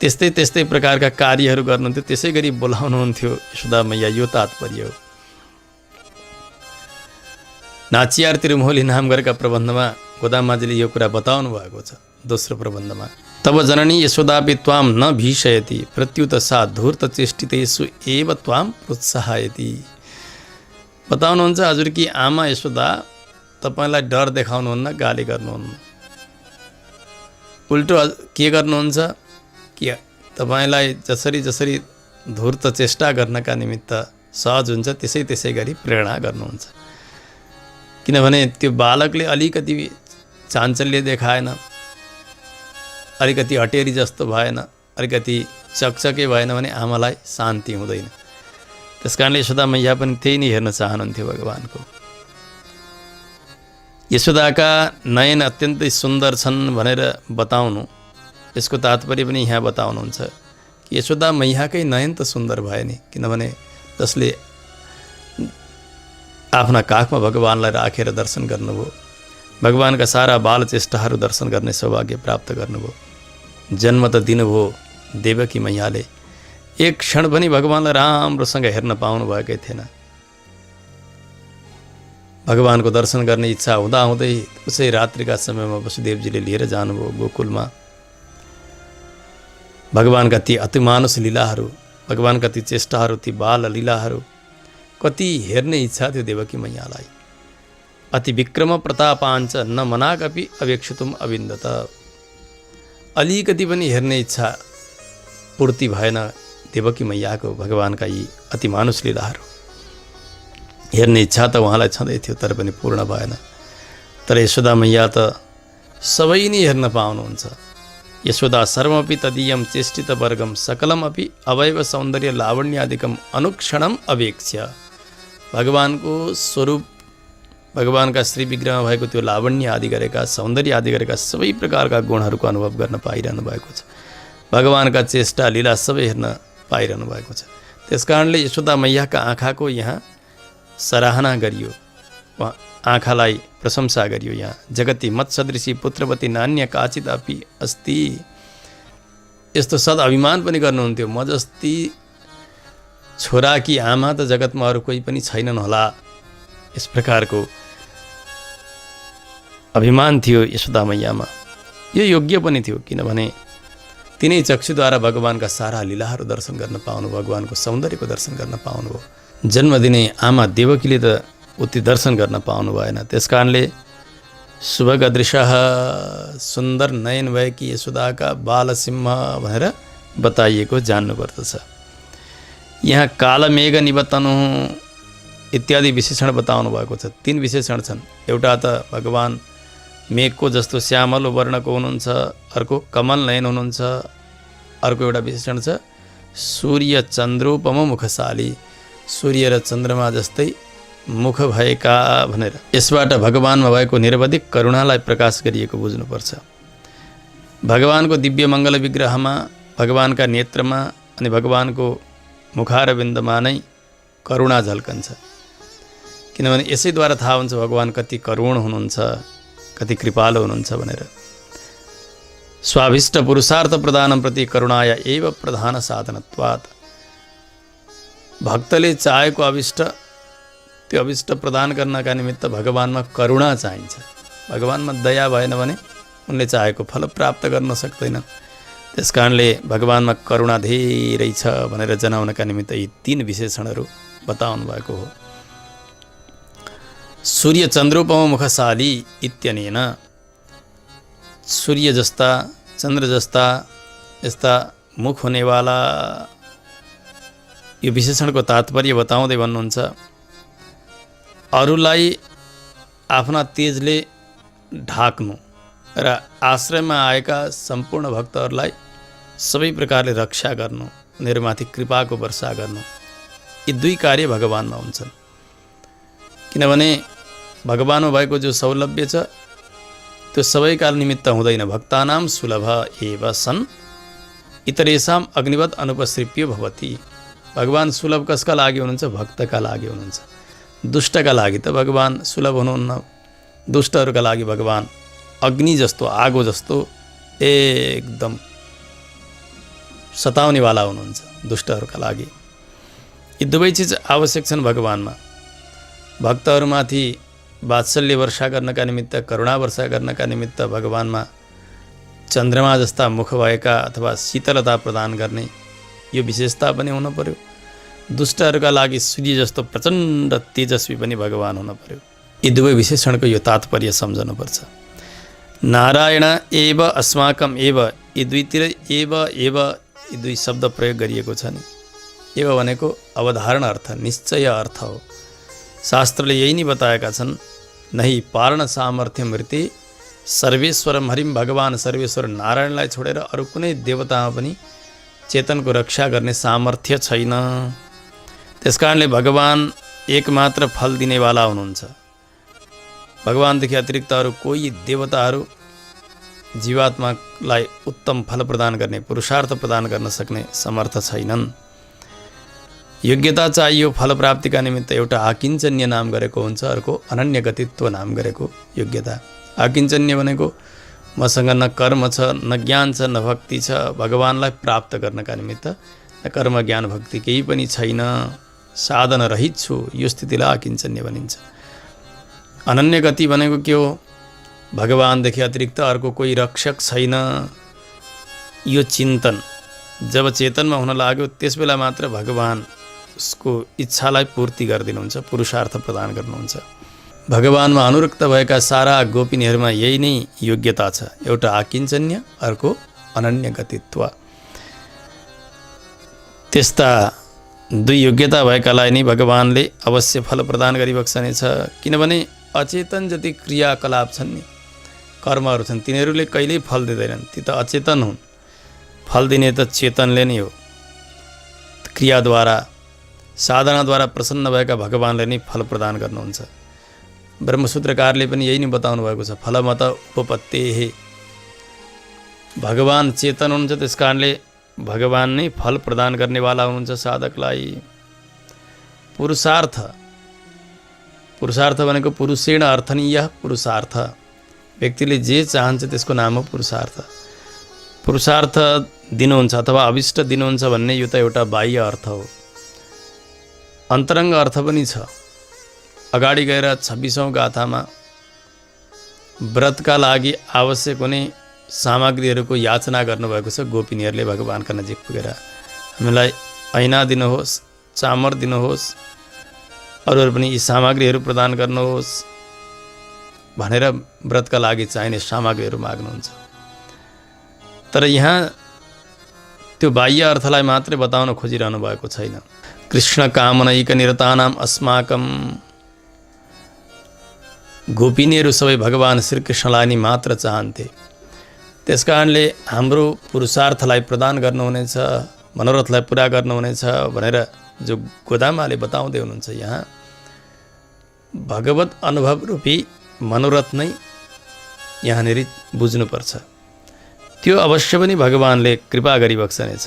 त्यस्तै त्यस्तै प्रकारका कार्यहरू गर्नुहुन्थ्यो, त्यसै गरी बोलाउनुहुन्थ्यो यशोदा मैया। यो तात्पर्य हो। नाचियार तिरुमोली नाम गरेका प्रबन्धमा गोदामाजीले यो कुरा बताउनु भएको छ। दोस्रो प्रबन्धमा तब जननी यशोदापि त्वाम न भीषयति प्रत्युत सा धूर्त चेष्टितेषु एव त्वाम प्रोत्साहयति। बताउनुहुन्छ हजुरकी आमा यशोदा तपाईलाई डर देखाउनुहुन्न, गाली गर्नुहुन्न, उल्टो के गर्नुहुन्छ कि तपाईलाई जसरी जसरी धूर्त चेष्टा गर्नका निमित्त सहज हुन्छ त्यसै गरी प्रेरणा गर्नुहुन्छ। किनभने त्यो बालकले अलिकति चाञ्चल्य देखाएन, अलिकति हटेरी जस्तो भएन, अलिकति चकचके भएन भने आमालाई शान्ति हुँदैन। त्यसकारणले यशोदा मैया पनि त्यही नै हेर्न चाहनुहुन्थ्यो भगवानको। यशोदाका नयन अत्यन्तै सुन्दर छन् भनेर बताउनु, यसको तात्पर्य पनि यहाँ बताउनुहुन्छ कि यशोदा मैयाकै नयन त सुन्दर भए नि, किनभने जसले आफ्ना काखमा भगवानलाई राखेर दर्शन गर्नुभयो, भगवानका सारा बाल चेष्टाहरू दर्शन गर्ने सौभाग्य प्राप्त गर्नुभयो। जन्म त दिनुभयो देवकी मैयाले, एक क्षण पनि भगवानलाई राम्रोसँग हेर्न पाउनु भएकै थिएन। भगवानको दर्शन गर्ने इच्छा हुँदाहुँदै उसै रात्रिका समयमा वसुदेवजीले लिएर जानुभयो गोकुलमा। भगवानका ती अतिमानुष लीलाहरू, भगवानका ती चेष्टाहरू, ती बाल लीलाहरू कति हेर्ने इच्छा थियो देवकी मैयालाई। अति विक्रम प्रतापाञ्च न मनाकपि अवेक्षितुम अविन्दत। अलिकति पनि हेर्ने इच्छा पूर्ति भएन देवकी मैयाको भगवानका यी अति मानुष लीलाहरू। हेर्ने इच्छा त उहाँलाई छँदै थियो तर पनि पूर्ण भएन। तर यशोदा मैया त सबै नै हेर्न पाउनुहुन्छ। यशोदा सर्वमपि तदीयम चेष्टित वर्गम सकलम अपि अवयव सौन्दर्य लावण्यादिकम अनुक्षणम अवेक्ष्य। भगवानको स्वरूप, भगवानका श्री विग्रहमा भएको त्यो लावण्य आदि गरेका, सौन्दर्य आदि गरेका सबै प्रकारका गुणहरूको अनुभव गर्न पाइरहनु भएको छ। भगवानका चेष्टा लीला सबै हेर्न पाइरहनु भएको छ। त्यसकारणले यशोदा मैयाका आँखाको यहाँ सराहना गरियो, आँखालाई प्रशंसा गरियो। यहाँ जगति मत सदृशी पुत्रवती नान्य काचित अपि अस्ति। यस्तो सद अभिमान पनि गर्नुहुन्थ्यो, म जस्ती छोराकी आमा त जगतमा अरू कोही पनि छैनन् होला। यस प्रकारको अभिमान थियो यशोदा मैयामा। यो योग्य पनि थियो, किनभने तिनै चक्षुद्वारा भगवानका सारा लीलाहरू दर्शन गर्न पाउनु, भगवानको सौन्दर्यको दर्शन गर्न पाउनुभयो। जन्म दिने आमा देवकीले त उति दर्शन गर्न पाउनु भएन। त्यसकारणले शुभगदृशः, सुन्दर नयन भएकी यशोदाका बालसिंह भनेर बताइएको जान्नुपर्दछ। यहाँ कालमेघ निबतनु इत्यादि विशेषण बताउनु भएको छ। 3 विशेषण छन्। एउटा त भगवान मेघको जस्तो श्यामल वर्णको हुनुहुन्छ, अर्को कमल नयन हुनुहुन्छ, अर्को एउटा विशेषण छ सूर्य चन्द्रोपम मुखशाली, सूर्य र चन्द्रमा जस्तै मुख भएका भनेर। यसबाट भगवानमा भएको निरवधिक करुणालाई प्रकाश गरिएको बुझ्नुपर्छ। भगवानको दिव्य मङ्गल विग्रहमा, भगवानका नेत्रमा अनि भगवानको मुखारविन्दमा नै करुणा झल्कन्छ। किनभने यसैद्वारा थाहा हुन्छ भगवान कति करुण हुनुहुन्छ, कति कृपालु हुनुहुन्छ भनेर। स्वाभिष्ट पुरुषार्थ प्रदानं प्रति करुणाय एव प्रधान साधनत्वात्। भक्तले चाहेको अभिष्ट, त्यो अभिष्ट प्रदान गर्नका निमित्त भगवानमा करुणा चाहिन्छ। भगवानमा दया भएन भने उनले चाहेको फल प्राप्त गर्न सक्दैन। त्यसकारणले भगवानमा करुणा धेरै छ भनेर जनाउनका निमित्त यी 3 विशेषणहरू बताउनु भएको हो। सूर्य चन्द्रोपम मुखशाली इत्यनेन, सूर्य जस्ता, चन्द्र जस्ता यस्ता मुख हुनेवाला, यो विशेषणको तात्पर्य बताउँदै भन्नुहुन्छ अरूलाई आफ्ना तेजले ढाक्नु र आश्रयमा आएका सम्पूर्ण भक्तहरूलाई सबै प्रकारले रक्षा गर्नु, उनीहरूमाथि कृपाको वर्षा गर्नु, यी 2 कार्य भगवानमा हुन्छन्। किनभने भगवानमा भएको जो सौलभ्य छ त्यो सबैका निमित्त हुँदैन। भक्तानां सुलभ एव सन् इतरेषां अग्निवत् अनुपसृप्य भवति। भगवान सुलभ कसका लागि हुनुहुन्छ? भक्तका लागि हुनुहुन्छ। दुष्टका लागि त भगवान सुलभ हुनुहुन्न। दुष्टहरूका लागि भगवान अग्नि जस्तो, आगो जस्तो एकदम सताउनेवाला हुनुहुन्छ दुष्टहरूका लागि। यी 2 चिज आवश्यक छन् भगवानमा। भक्तहरूमाथि वात्सल्य वर्षा गर्नका निमित्त, करुणा वर्षा गर्नका निमित्त भगवानमा चन्द्रमा जस्ता मुख भएका अथवा शीतलता प्रदान गर्ने यो विशेषता पनि हुन पर्यो। दुष्टहरूका लागि सूर्य जस्तो प्रचण्ड तेजस्वी पनि भगवान हुन पर्यो। यी दुवै विशेषणको यो तात्पर्य सम्झनुपर्छ। नारायण एव अस्माकम एव, यी दुईतिर एव एव यी दुई शब्द प्रयोग गरिएको छ नि। एव भनेको अवधारण अर्थ, निश्चय अर्थ हो। शास्त्रले यही नै बताएका छन्, नहि पारण सामर्थ्य मृति सर्वेश्वरम हरिम, भगवान सर्वेश्वर नारायणलाई छोडेर अरू कुनै देवतामा पनि चेतनको रक्षा गर्ने सामर्थ्य छैन। त्यसकारणले भगवान एकमात्र फल दिनेवाला हुनुहुन्छ। भगवानदेखि अतिरिक्त अरू कोही देवताहरू जीवात्मालाई उत्तम फल प्रदान गर्ने, पुरुषार्थ प्रदान गर्न सक्ने समर्थ छैनन्। योग्यता चाहियो फल प्राप्तिका निमित्त। एउटा आकिञ्चन्य नाम गरेको हुन्छ, अर्को अनन्य गतित्व नाम गरेको योग्यता। आकिञ्चन्य भनेको मसँग न कर्म छ, न ज्ञान छ, न भक्ति छ, भगवानलाई प्राप्त गर्नका निमित्त न कर्म ज्ञान भक्ति केही पनि छैन, साधन रहित छु, यो स्थितिलाई आकिञ्चन्य भनिन्छ। अनन्य गति भनेको के हो? भगवानदेखि अतिरिक्त अर्को कोही रक्षक छैन, यो चिन्तन जब चेतनमा हुन लाग्यो त्यस बेला मात्र भगवान उसको इच्छालाई पूर्ति गरिदिनुहुन्छ, पुरुषार्थ प्रदान गर्नुहुन्छ। भगवानमा अनुरक्त भएका सारा गोपिनीहरूमा यही नै योग्यता छ, एउटा आकिञ्चन्य, अर्को अनन्य गतित्व। त्यस्ता दुई योग्यता भएकालाई नै भगवानले अवश्य फल प्रदान गरिबक्सनेछ। किनभने अचेतन जति क्रियाकलाप छन् नि, कर्महरू छन्, तिनीहरूले कहिल्यै फल दिँदैनन्, ती त अचेतन हुन्। फल दिने त चेतनले नै हो। क्रियाद्वारा, साधनाद्वारा प्रसन्न भएका भगवानले नै फल प्रदान गर्नुहुन्छ। ब्रह्मसूत्रकारले पनि यही नै बताउनु भएको छ, फलमत उपपत्तेः। भगवान चेतन हुनुहुन्छ, त्यस कारणले भगवान नै फल प्रदान गर्नेवाला हुनुहुन्छ साधकलाई। पुरुषार्थ, पुरुषार्थ भनेको पुरुषेण अर्थनीय पुरुषार्थ। व्यक्तिले जे चाहन्छ त्यसको नाम हो पुरुषार्थ। पुरुषार्थ दिनुहुन्छ अथवा अभिष्ट दिनुहुन्छ भन्ने यो त एउटा बाह्य अर्थ हो। अन्तरङ्ग अर्थ पनि छ। अगाडि गएर 26औं गाथामा व्रतका लागि आवश्यक हुने सामग्रीहरूको याचना गर्नुभएको छ। गोपिनीहरूले भगवानका नजिक पुगेर हामीलाई ऐना दिनुहोस्, चामर दिनुहोस्, अरू पनि यी सामग्रीहरू प्रदान गर्नुहोस् भनेर व्रतका लागि चाहिने सामग्रीहरू माग्नुहुन्छ। तर यहाँ त्यो बाह्य अर्थलाई मात्रै बताउन खोजिरहनु भएको छैन। कृष्ण कामनैक निरतानाम अस्माकम, गोपिनीहरू सबै भगवान श्रीकृष्णलाई नै मात्र चाहन्थे। त्यसकारणले हाम्रो पुरुषार्थलाई प्रदान गर्नुहुनेछ, मनोरथलाई पुरा गर्नुहुनेछ भनेर जो गोदामाले बताउँदै हुनुहुन्छ, यहाँ भगवत अनुभव रूपी मनोरथ नै यहाँनिर बुझ्नुपर्छ। त्यो अवश्य पनि भगवानले कृपा गरिबक्सनेछ।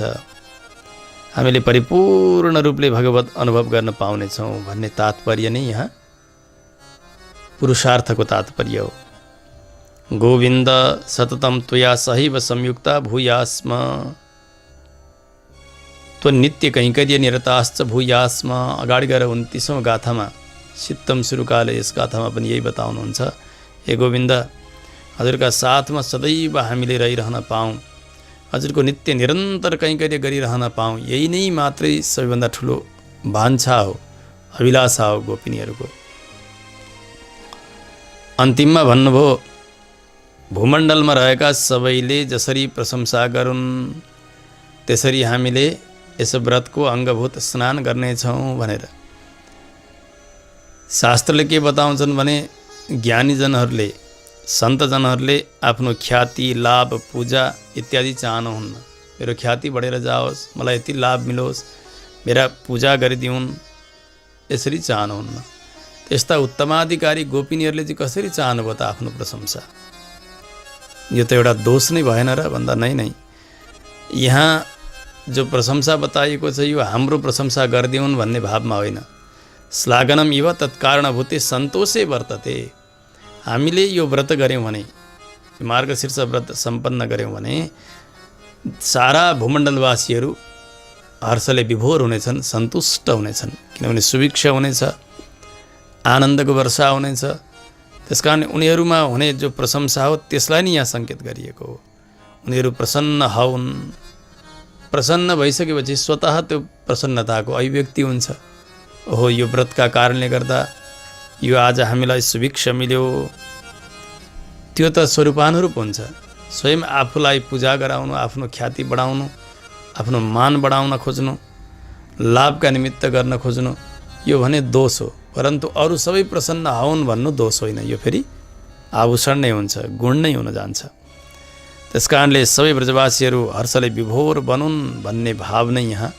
हामीले परिपूर्ण रूपले भगवत अनुभव गर्न पाउनेछौँ भन्ने तात्पर्य नै यहाँ पुरुषार्थको तात्पर्य हो। गोविन्द सततम त्वया सहैव संयुक्ता भूयास्म, त्व नित्य कैङ्कर्य निरताश्च भूयास्म। अगाडि गएर 29औं गाथामा सित्तम सुरुकाले यस गाथामा पनि यही बताउनुहुन्छ, हे गोविन्द, हजुरका साथमा सदैव हामीले रहिरहन पाऊँ, हजुरको नित्य निरन्तर कैङ्कर्य गरिरहन पाऊँ, यही नै मात्रै सबैभन्दा ठुलो वाञ्छा हो, अभिलाषा हो गोपिनीहरूको। अन्तिममा भन्नुभयो, भूमण्डलमा रहेका सबैले जसरी प्रशंसा गरून् त्यसरी हामीले यस व्रतको अङ्गभूत स्नान गर्नेछौँ भनेर। शास्त्रले के बताउँछन् भने ज्ञानीजनहरूले, सन्तजनहरूले आफ्नो ख्याति, लाभ, पूजा इत्यादि चाहनुहुन्न। मेरो ख्याति बढेर जाओस्, मलाई यति लाभ मिलोस्, मेरा पूजा गरिदिउन्, यसरी चाहनुहुन्न। त्यस्ता उत्तमाधिकारी गोपिनीहरूले चाहिँ कसरी चाहनुभयो त आफ्नो प्रशंसा? यो त एउटा दोष नै भएन र भन्दा नै यहाँ जो प्रशंसा बताइएको छ यो हाम्रो प्रशंसा गरिदिउन् भन्ने भावमा होइन। श्लाघनम इव तत्कारणभूते सन्तोषे वर्तते। हामीले यो व्रत गऱ्यौँ भने, मार्गशीर्ष व्रत सम्पन्न गऱ्यौँ भने सारा भूमण्डलवासीहरू हर्षले विभोर हुनेछन्, सन्तुष्ट हुनेछन्। किनभने सुभिक्षा हुनेछ, आनन्दको वर्षा हुनेछ। त्यसकारण उनीहरूमा हुने जो प्रशंसा हो त्यसलाई नै यहाँ सङ्केत गरिएको हो। उनीहरू प्रसन्न हौन्। प्रसन्न भइसकेपछि स्वतः त्यो प्रसन्नताको अभिव्यक्ति हुन्छ। ओहो, यो व्रतका कारणले गर्दा यो आज हामीलाई सुभिक्षा मिल्यो। त्यो त स्वरूपानुरूप हुन्छ। स्वयं आफूलाई पूजा गराउनु, आफ्नो ख्याति बढाउनु, आफ्नो मान बढाउन खोज्नु, लाभका निमित्त गर्न खोज्नु, यो भने दोष हो। परन्तु अरू सबै प्रसन्न हौन् भन्नु दोष होइन, यो फेरि आभूषण नै हुन्छ, गुण नै हुन जान्छ। त्यसकारणले सबै ब्रजवासीहरू हर्षले विभोर बनुन् भन्ने भाव नै यहाँ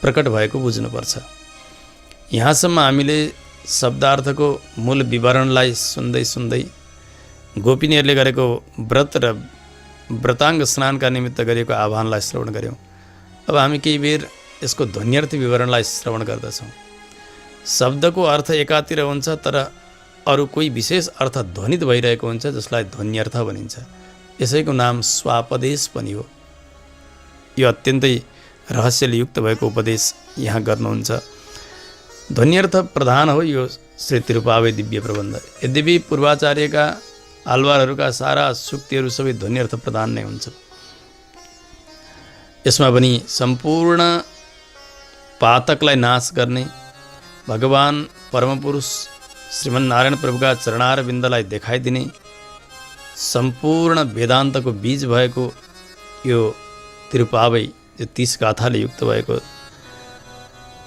प्रकट भएको बुझ्नुपर्छ। यहाँसम्म हामीले शब्दार्थको मूल विवरणलाई सुन्दै सुन्दै गोपिनीहरूले गरेको व्रत र व्रताङ्ग स्नानका निमित्त गरिएको आह्वानलाई श्रवण गऱ्यौँ। अब हामी केही बेर यसको ध्वन्यर्थ विवरणलाई श्रवण गर्दछौँ। शब्दको अर्थ एकातिर हुन्छ, तर अरू कोही विशेष अर्थ ध्वनित भइरहेको हुन्छ, जसलाई ध्वन्यर्थ भनिन्छ। यसैको नाम स्वापदेश पनि हो। यो अत्यन्तै रहस्यले युक्त भएको उपदेश यहाँ गर्नुहुन्छ। ध्वन्यर्थ प्रधान हो यो श्री तिरुपावे दिव्य प्रबन्ध। यद्यपि पूर्वाचार्यका आलवारहरूका सारा सुक्तिहरू सबै ध्वन्यर्थ प्रधान नै हुन्छ। यसमा पनि सम्पूर्ण पातकलाई नाश गर्ने भगवान् परमपुरुष श्रीमन्नारायण प्रभुका चरणारविन्दलाई देखाइदिने सम्पूर्ण वेदान्तको बीज भएको यो तिरुपावै, यो 30 गाथाले युक्त भएको,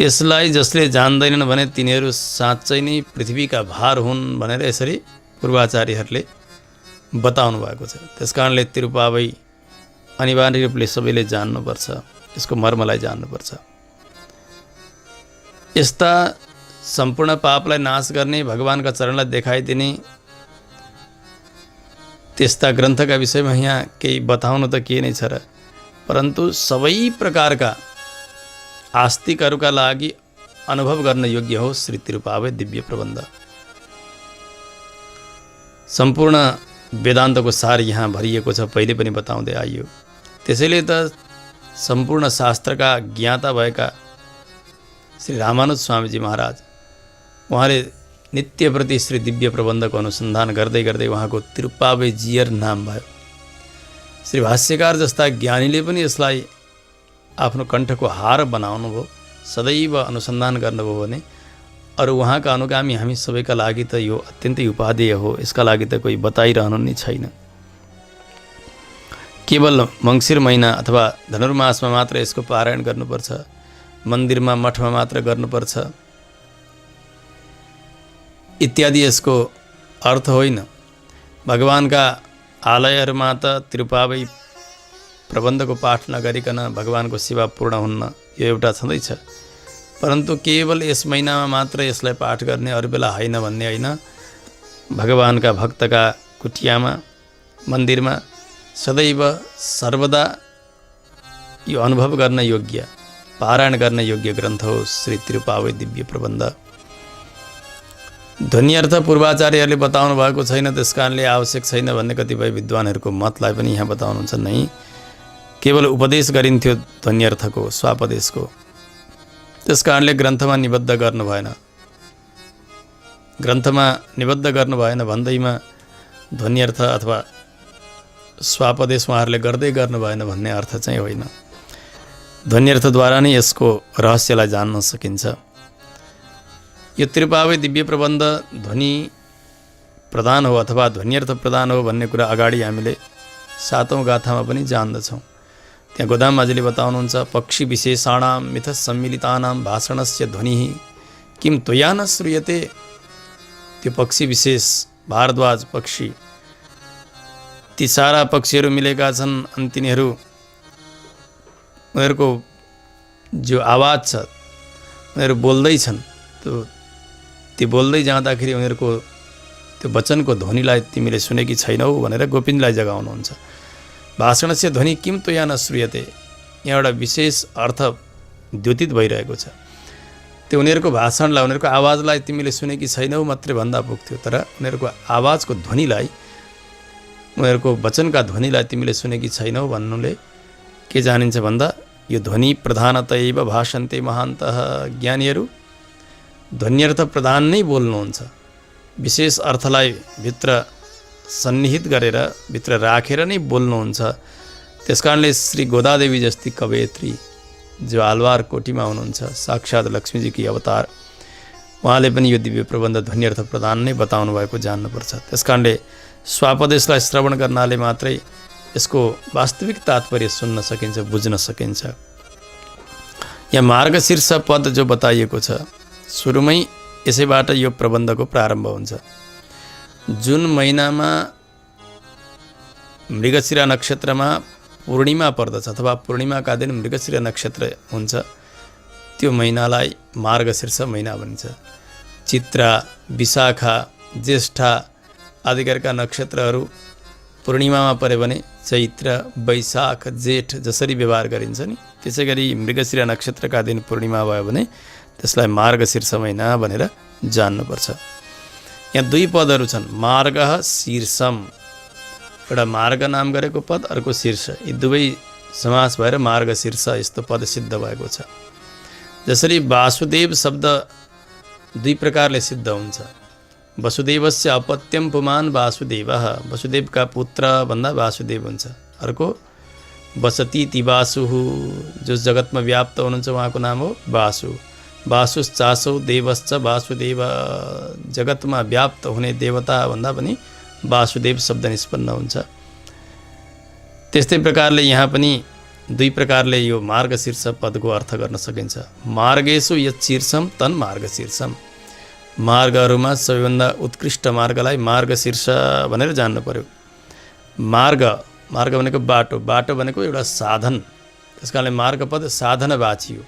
यसलाई जसले जान्दैनन् भने तिनीहरू साँच्चै नै पृथ्वीका भार हुन् भनेर यसरी पूर्वाचार्यहरूले बताउनु भएको छ। त्यसकारणले तिरुपावै अनिवार्य रूपले सबैले जान्नुपर्छ, यसको मर्मलाई जान्नुपर्छ। यस्ता सम्पूर्ण पापलाई नाश गर्ने, भगवान्का चरणलाई देखाइदिने त्यस्ता ग्रन्थका विषयमा यहाँ केही बताउनु त के नै छ र, परन्तु सबै प्रकारका आस्तिकहरूका लागि अनुभव गर्न योग्य हो श्री तिरुपावे दिव्य प्रबन्ध। सम्पूर्ण वेदान्तको सार यहाँ भरिएको छ, पहिले पनि बताउँदै आइयो। त्यसैले त सम्पूर्ण शास्त्रका ज्ञाता भएका श्री रामानुज स्वामीजी महाराज, उहाँले नित्यप्रति श्री दिव्य प्रबन्धको अनुसन्धान गर्दै गर्दै उहाँको तिरुपावे जियर नाम भयो। श्री भाष्यकार जस्ता ज्ञानीले पनि यसलाई आफ्नो कण्ठको हार बनाउनु भयो, सदैव अनुसन्धान गर्नुभयो भने अरू उहाँका अनुगामी हामी सबैका लागि त यो अत्यन्तै उपादेय हो। यसका लागि त कोही बताइरहनु नै छैन। केवल मङ्सिर महिना अथवा धनुर्मासमा मात्र यसको पारायण गर्नुपर्छ, मन्दिरमा मठमा मात्र गर्नुपर्छ इत्यादि यसको अर्थ होइन। भगवान्का आलयहरूमा त तिरुपावै प्रबन्धको पाठ नगरिकन भगवान्को सेवा पूर्ण हुन्न, यो एउटा छँदैछ। परन्तु केवल यस महिनामा मात्र यसलाई पाठ गर्ने, अरू बेला होइन भन्ने होइन। भगवान्का भक्तका कुटियामा, मन्दिरमा सदैव सर्वदा यो अनुभव गर्न योग्य, पारायण गर्न योग्य ग्रन्थ हो श्री तिरुपावे दिव्य प्रबन्ध। ध्वन्यर्थ पूर्वाचार्यहरूले बताउनु भएको छैन, त्यसकारणले आवश्यक छैन भन्ने कतिपय विद्वानहरूको मतलाई पनि यहाँ बताउनुहुन्छ। नै केवल उपदेश गरिन्थ्यो ध्वन्यर्थको, स्वापदेशको, त्यसकारणले ग्रन्थमा निबद्ध गर्नु भएन। ग्रन्थमा निबद्ध गर्नु भएन भन्दैमा ध्वन्यर्थ अथवा स्वापदेश उहाँहरूले गर्दै गर्नु भएन भन्ने अर्थ चाहिँ होइन। ध्वन्यर्थद्वारा नै यसको रहस्यलाई जान्न सकिन्छ। यो तिरुपावे दिव्य प्रबन्ध ध्वनि प्रधान हो अथवा ध्वन्यर्थ प्रधान हो भन्ने कुरा अगाडि हामीले 7औं गाथामा पनि जान्दछौँ। त्यहाँ गोदाममाझीले बताउनुहुन्छ, पक्षी विशेषाणां मिथ सम्मिलितानां भाषणस्य ध्वनिः किं त्वया न श्रूयते। त्यो पक्षी विशेष भारद्वाज पक्षी, ती सारा पक्षीहरू मिलेका छन् अनि उनीहरूको जो आवाज छ, उनीहरू बोल्दैछन्। त्यो बोल्दै जाँदाखेरि उनीहरूको त्यो वचनको ध्वनिलाई तिमीले सुनेकी छैनौ भनेर गोपिनीलाई जगाउनुहुन्छ। भाषणस्य ध्वनि किम त्वया न श्रूयते, यहाँ एउटा विशेष अर्थ द्योतित भइरहेको छ। त्यो उनीहरूको भाषणलाई, उनीहरूको आवाजलाई तिमीले सुनेकी छैनौ मात्रै भन्दा पुग्थ्यो, तर उनीहरूको आवाजको ध्वनिलाई, उनीहरूको वचनका ध्वनिलाई तिमीले सुनेकी छैनौ भन्नुले के जानिन्छ भन्दा यो ध्वनि प्रधानतैव भाषन्ते महान्तः। ज्ञानीहरू ध्वन्यर्थ प्रधान नै बोल्नुहुन्छ, विशेष अर्थलाई भित्र सन्निहित गरेर भित्र राखेर नै बोल्नुहुन्छ। त्यसकारणले श्री गोदादेवी जस्ती कवयत्री जो आलवार कोटीमा हुनुहुन्छ, साक्षात् लक्ष्मीजीकी अवतार, उहाँले पनि यो दिव्य प्रबन्ध ध्वनि अर्थ प्रदान नै बताउनु भएको जान्नुपर्छ। त्यसकारणले स्वापदेशलाई श्रवण गर्नाले मात्रै यसको वास्तविक तात्पर्य सुन्न सकिन्छ, बुझ्न सकिन्छ। यहाँ मार्गशीर्ष पद जो बताइएको छ, सुरुमै यसैबाट यो प्रबन्धको प्रारम्भ हुन्छ। जुन महिनामा मृगशिरा नक्षत्रमा पूर्णिमा पर्दछ अथवा पूर्णिमाका दिन मृगशिरा नक्षत्र हुन्छ, त्यो महिनालाई मार्गशीर्ष महिना भनिन्छ। चित्रा, विशाखा, ज्येष्ठा आदि गरेका नक्षत्रहरू पूर्णिमामा पऱ्यो भने चैत्र, वैशाख, जेठ जसरी व्यवहार गरिन्छ नि, त्यसै गरी मृगशिरा नक्षत्रका दिन पूर्णिमा भयो भने त्यसलाई मार्गशीर्ष महिना भनेर जान्नुपर्छ। यहाँ दुई पदहरू छन्, मार्ग शीर्षम, एउटा मार्ग नाम गरेको पद, अर्को शीर्ष, यी दुवै समास भएर मार्गशीर्ष यस्तो पद सिद्ध भएको छ। जसरी वासुदेव शब्द दुई प्रकारले सिद्ध हुन्छ। वसुदेवस्य अपत्यम पुमान वासुदेवः, वसुदेवका पुत्र भन्दा वासुदेव हुन्छ। अर्को वसती ति वासुः, जो जगतमा व्याप्त हुनुहुन्छ उहाँको नाम हो वासु। वासुश्चासौ देवश्च वासुदेव, जगतमा व्याप्त हुने देवता भन्दा पनि वासुदेव शब्द निष्पन्न हुन्छ। त्यस्तै प्रकारले यहाँ पनि दुई प्रकारले यो मार्गशीर्ष पदको अर्थ गर्न सकिन्छ। मार्गेषु यत् शीर्षम तन् मार्गशीर्षम, मार्गहरूमा सबैभन्दा उत्कृष्ट मार्गलाई मार्गशीर्ष भनेर जान्नु पर्यो। मार्ग, मार्ग भनेको बाटो, बाटो भनेको एउटा साधन, त्यस कारणले मार्गपद साधनवाची हो,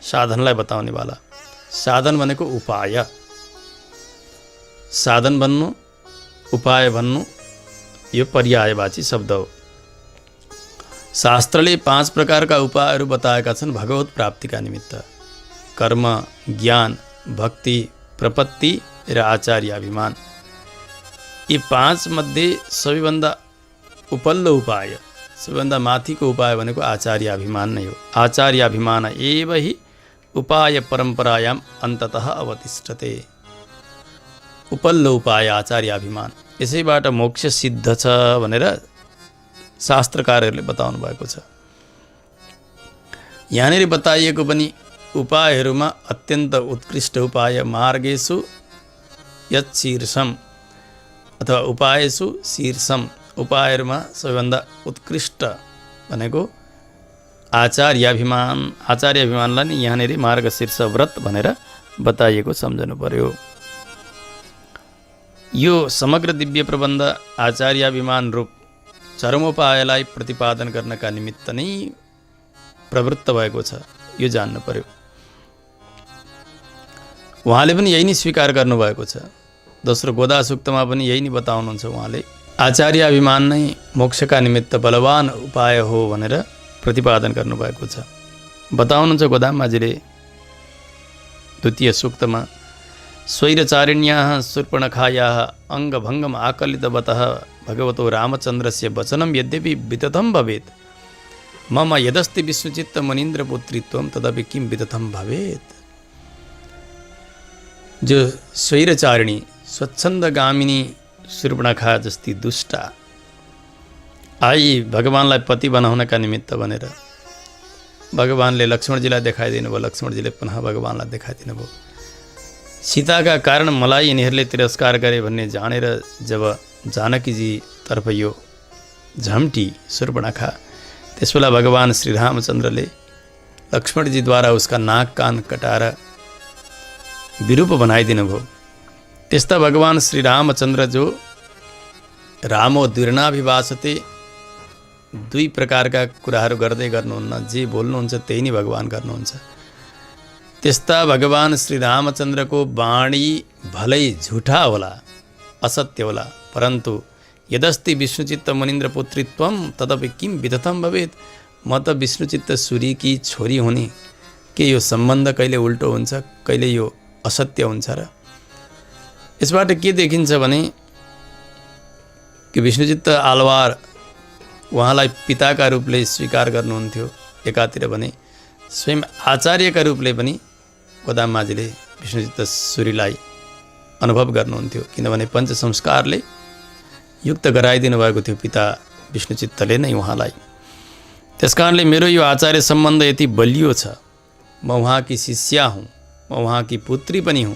साधनलाई बताउनेवाला। साधन भनेको उपाय, साधन भन्नु उपाय भन्नु यो पर्यायवाची शब्द हो। शास्त्रले 5 प्रकारका उपायहरू बताएका छन् भगवत प्राप्तिका निमित्त: कर्म, ज्ञान, भक्ति, प्रपत्ति र आचार्याभिमान। यी 5 मध्ये सबैभन्दा उपल्लो उपाय, सबैभन्दा माथिको उपाय भनेको आचार्याभिमान नै हो। आचार्याभिमान एव हि उपाय परम्परायाम अन्ततः अवतिष्ठते। उपल्लो उपाय आचार्याभिमान, यसैबाट मोक्ष सिद्ध छ भनेर शास्त्रकारहरूले बताउनु भएको छ। यहाँनिर बताइएको पनि उपायहरूमा अत्यन्त उत्कृष्ट उपाय मार्गेषु यत् शीर्षम अथवा उपायेषु शीर्षम, उपायहरूमा सबैभन्दा उत्कृष्ट भनेको आचार्याभिमान। आचार्याभिमानलाई नै यहाँनिर मार्गशीर्ष व्रत भनेर बताइएको सम्झनु पर्यो। यो समग्र दिव्य प्रबन्ध आचार्याभिमान रूप चरमोपायलाई प्रतिपादन गर्नका निमित्त नै प्रवृत्त भएको छ, यो जान्नु पर्यो। उहाँले पनि यही नै स्वीकार गर्नुभएको छ। दोस्रो गोदा सूक्तमा पनि यही नै बताउनुहुन्छ उहाँले, आचार्याभिमान नै मोक्षका निमित्त बलवान उपाय हो भनेर प्रतिपादन गर्नुभएको छ। बताउनुहुन्छ गोदामाजीले द्वितीय सूक्तमा, स्वैरचारिण्याः शूर्पणखायाः अङ्गभङ्गम आकलितवतः भगवतो रामचन्द्रस्य वचनं यद्यपि वितथं भवेत् मम यदस्ति विष्णुचित्त मनीन्द्रपुत्रित्वं तदपि किं वितथं भवेत्। जो स्वैरचारिणी स्वच्छन्दगामिनी शूर्पणखा जस्ती दुष्टा आई भगवानलाई पति बनाउनका निमित्त भनेर भगवानले लक्ष्मणजीलाई देखाइदिनु भयो, लक्ष्मणजीले पुनः भगवानलाई देखाइदिनु भयो। सीताका कारण मलाई यिनीहरूले तिरस्कार गरे भन्ने जानेर जब जानकीजी तर्फ यो झम्टी शूर्पणखा, त्यसबेला भगवान श्री रामचन्द्रले लक्ष्मणजीद्वारा उसका नाक कान कटाएर विरूप बनाइदिनु भयो। त्यस्ता भगवान श्री रामचन्द्र जो रामो द्विर्णाभिभाषते, दुई प्रकारका कुराहरू गर्दै गर्नुहुन्न, जे बोल्नुहुन्छ त्यही नै भगवान गर्नुहुन्छ। त्यस्ता भगवान श्री रामचन्द्रको वाणी भलै झुठा होला, असत्य होला, परन्तु यदस्ति विष्णुचित्त मनीन्द्रपुत्रित्वं तदपि किं वितथं भवेत्, म त विष्णुचित्त सूर्यकी छोरी हुने, के यो सम्बन्ध कहिले उल्टो हुन्छ, कहिले यो असत्य हुन्छ र? यसबाट के देखिन्छ भने कि विष्णुचित्त आलवार उहाँलाई पिताका रूपले स्वीकार गर्नुहुन्थ्यो, एकातिर भने स्वयं आचार्यका रूपले पनि गोदामाजीले विष्णुचित्त सूर्यलाई अनुभव गर्नुहुन्थ्यो, किनभने पञ्च संस्कारले युक्त गराइदिनु भएको थियो पिता विष्णुचित्तले नै उहाँलाई। त्यसकारणले मेरो यो आचार्य सम्बन्ध यति बलियो छ। म उहाँकी शिष्या हुँ, म उहाँकी पुत्री पनि हुँ।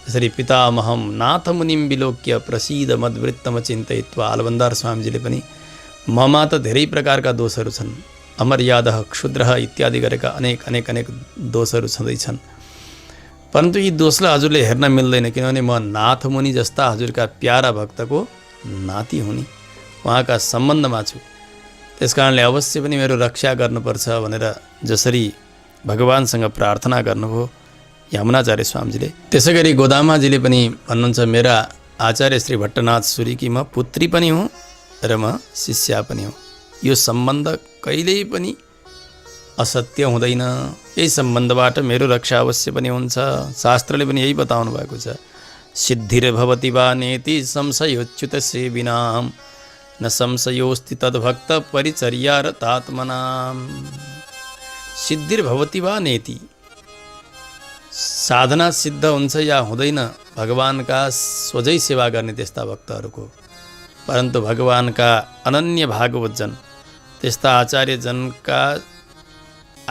यसरी पितामहम नाथ मुनिम विलोक्य प्रसिद्ध मद्वृत्तम चिन्तयित्वा आलवन्दार स्वामीजीले पनि ममा त धेरै प्रकारका दोषहरू छन्, अमर्यादः क्षुद्रः इत्यादि गरेका अनेक अनेक अनेक दोषहरू छँदैछन्, परन्तु यी दोषलाई हजुरले हेर्न मिल्दैन, किनभने म नाथ मुनि जस्ता हजुरका प्यारा भक्तको नाति हुँ, उहाँका सम्बन्धमा छु। त्यसकारणले अवश्य पनि मेरो रक्षा गर्नुपर्छ भनेर जसरी भगवानसँग प्रार्थना गर्नुभयो यमुनाचार्य स्वामीजीले, त्यसै गरी गोदामाजीले पनि भन्नुहुन्छ मेरा आचार्य श्री भट्टनाथ सूरीकी म पुत्री पनि हुँ र म शिष्या पनि हुँ। यो सम्बन्ध कहिल्यै पनि असत्य हुँदैन। यही सम्बन्धबाट मेरो रक्षा अवश्य पनि हुन्छ। शास्त्रले पनि यही बताउनु भएको छ, सिद्धिर्भवति वा नेति संशयोच्युत सेविनाम न संशयोस्ति तद्भक्त परिचर्यारतात्मनाम। सिद्धिर्भवति वा नेति, साधना सिद्ध हुन्छ या हुँदैन भगवानका सोझै सेवा गर्ने त्यस्ता भक्तहरूको, परन्तु भगवानका अनन्य भागवतजन त्यस्ता आचार्यजनका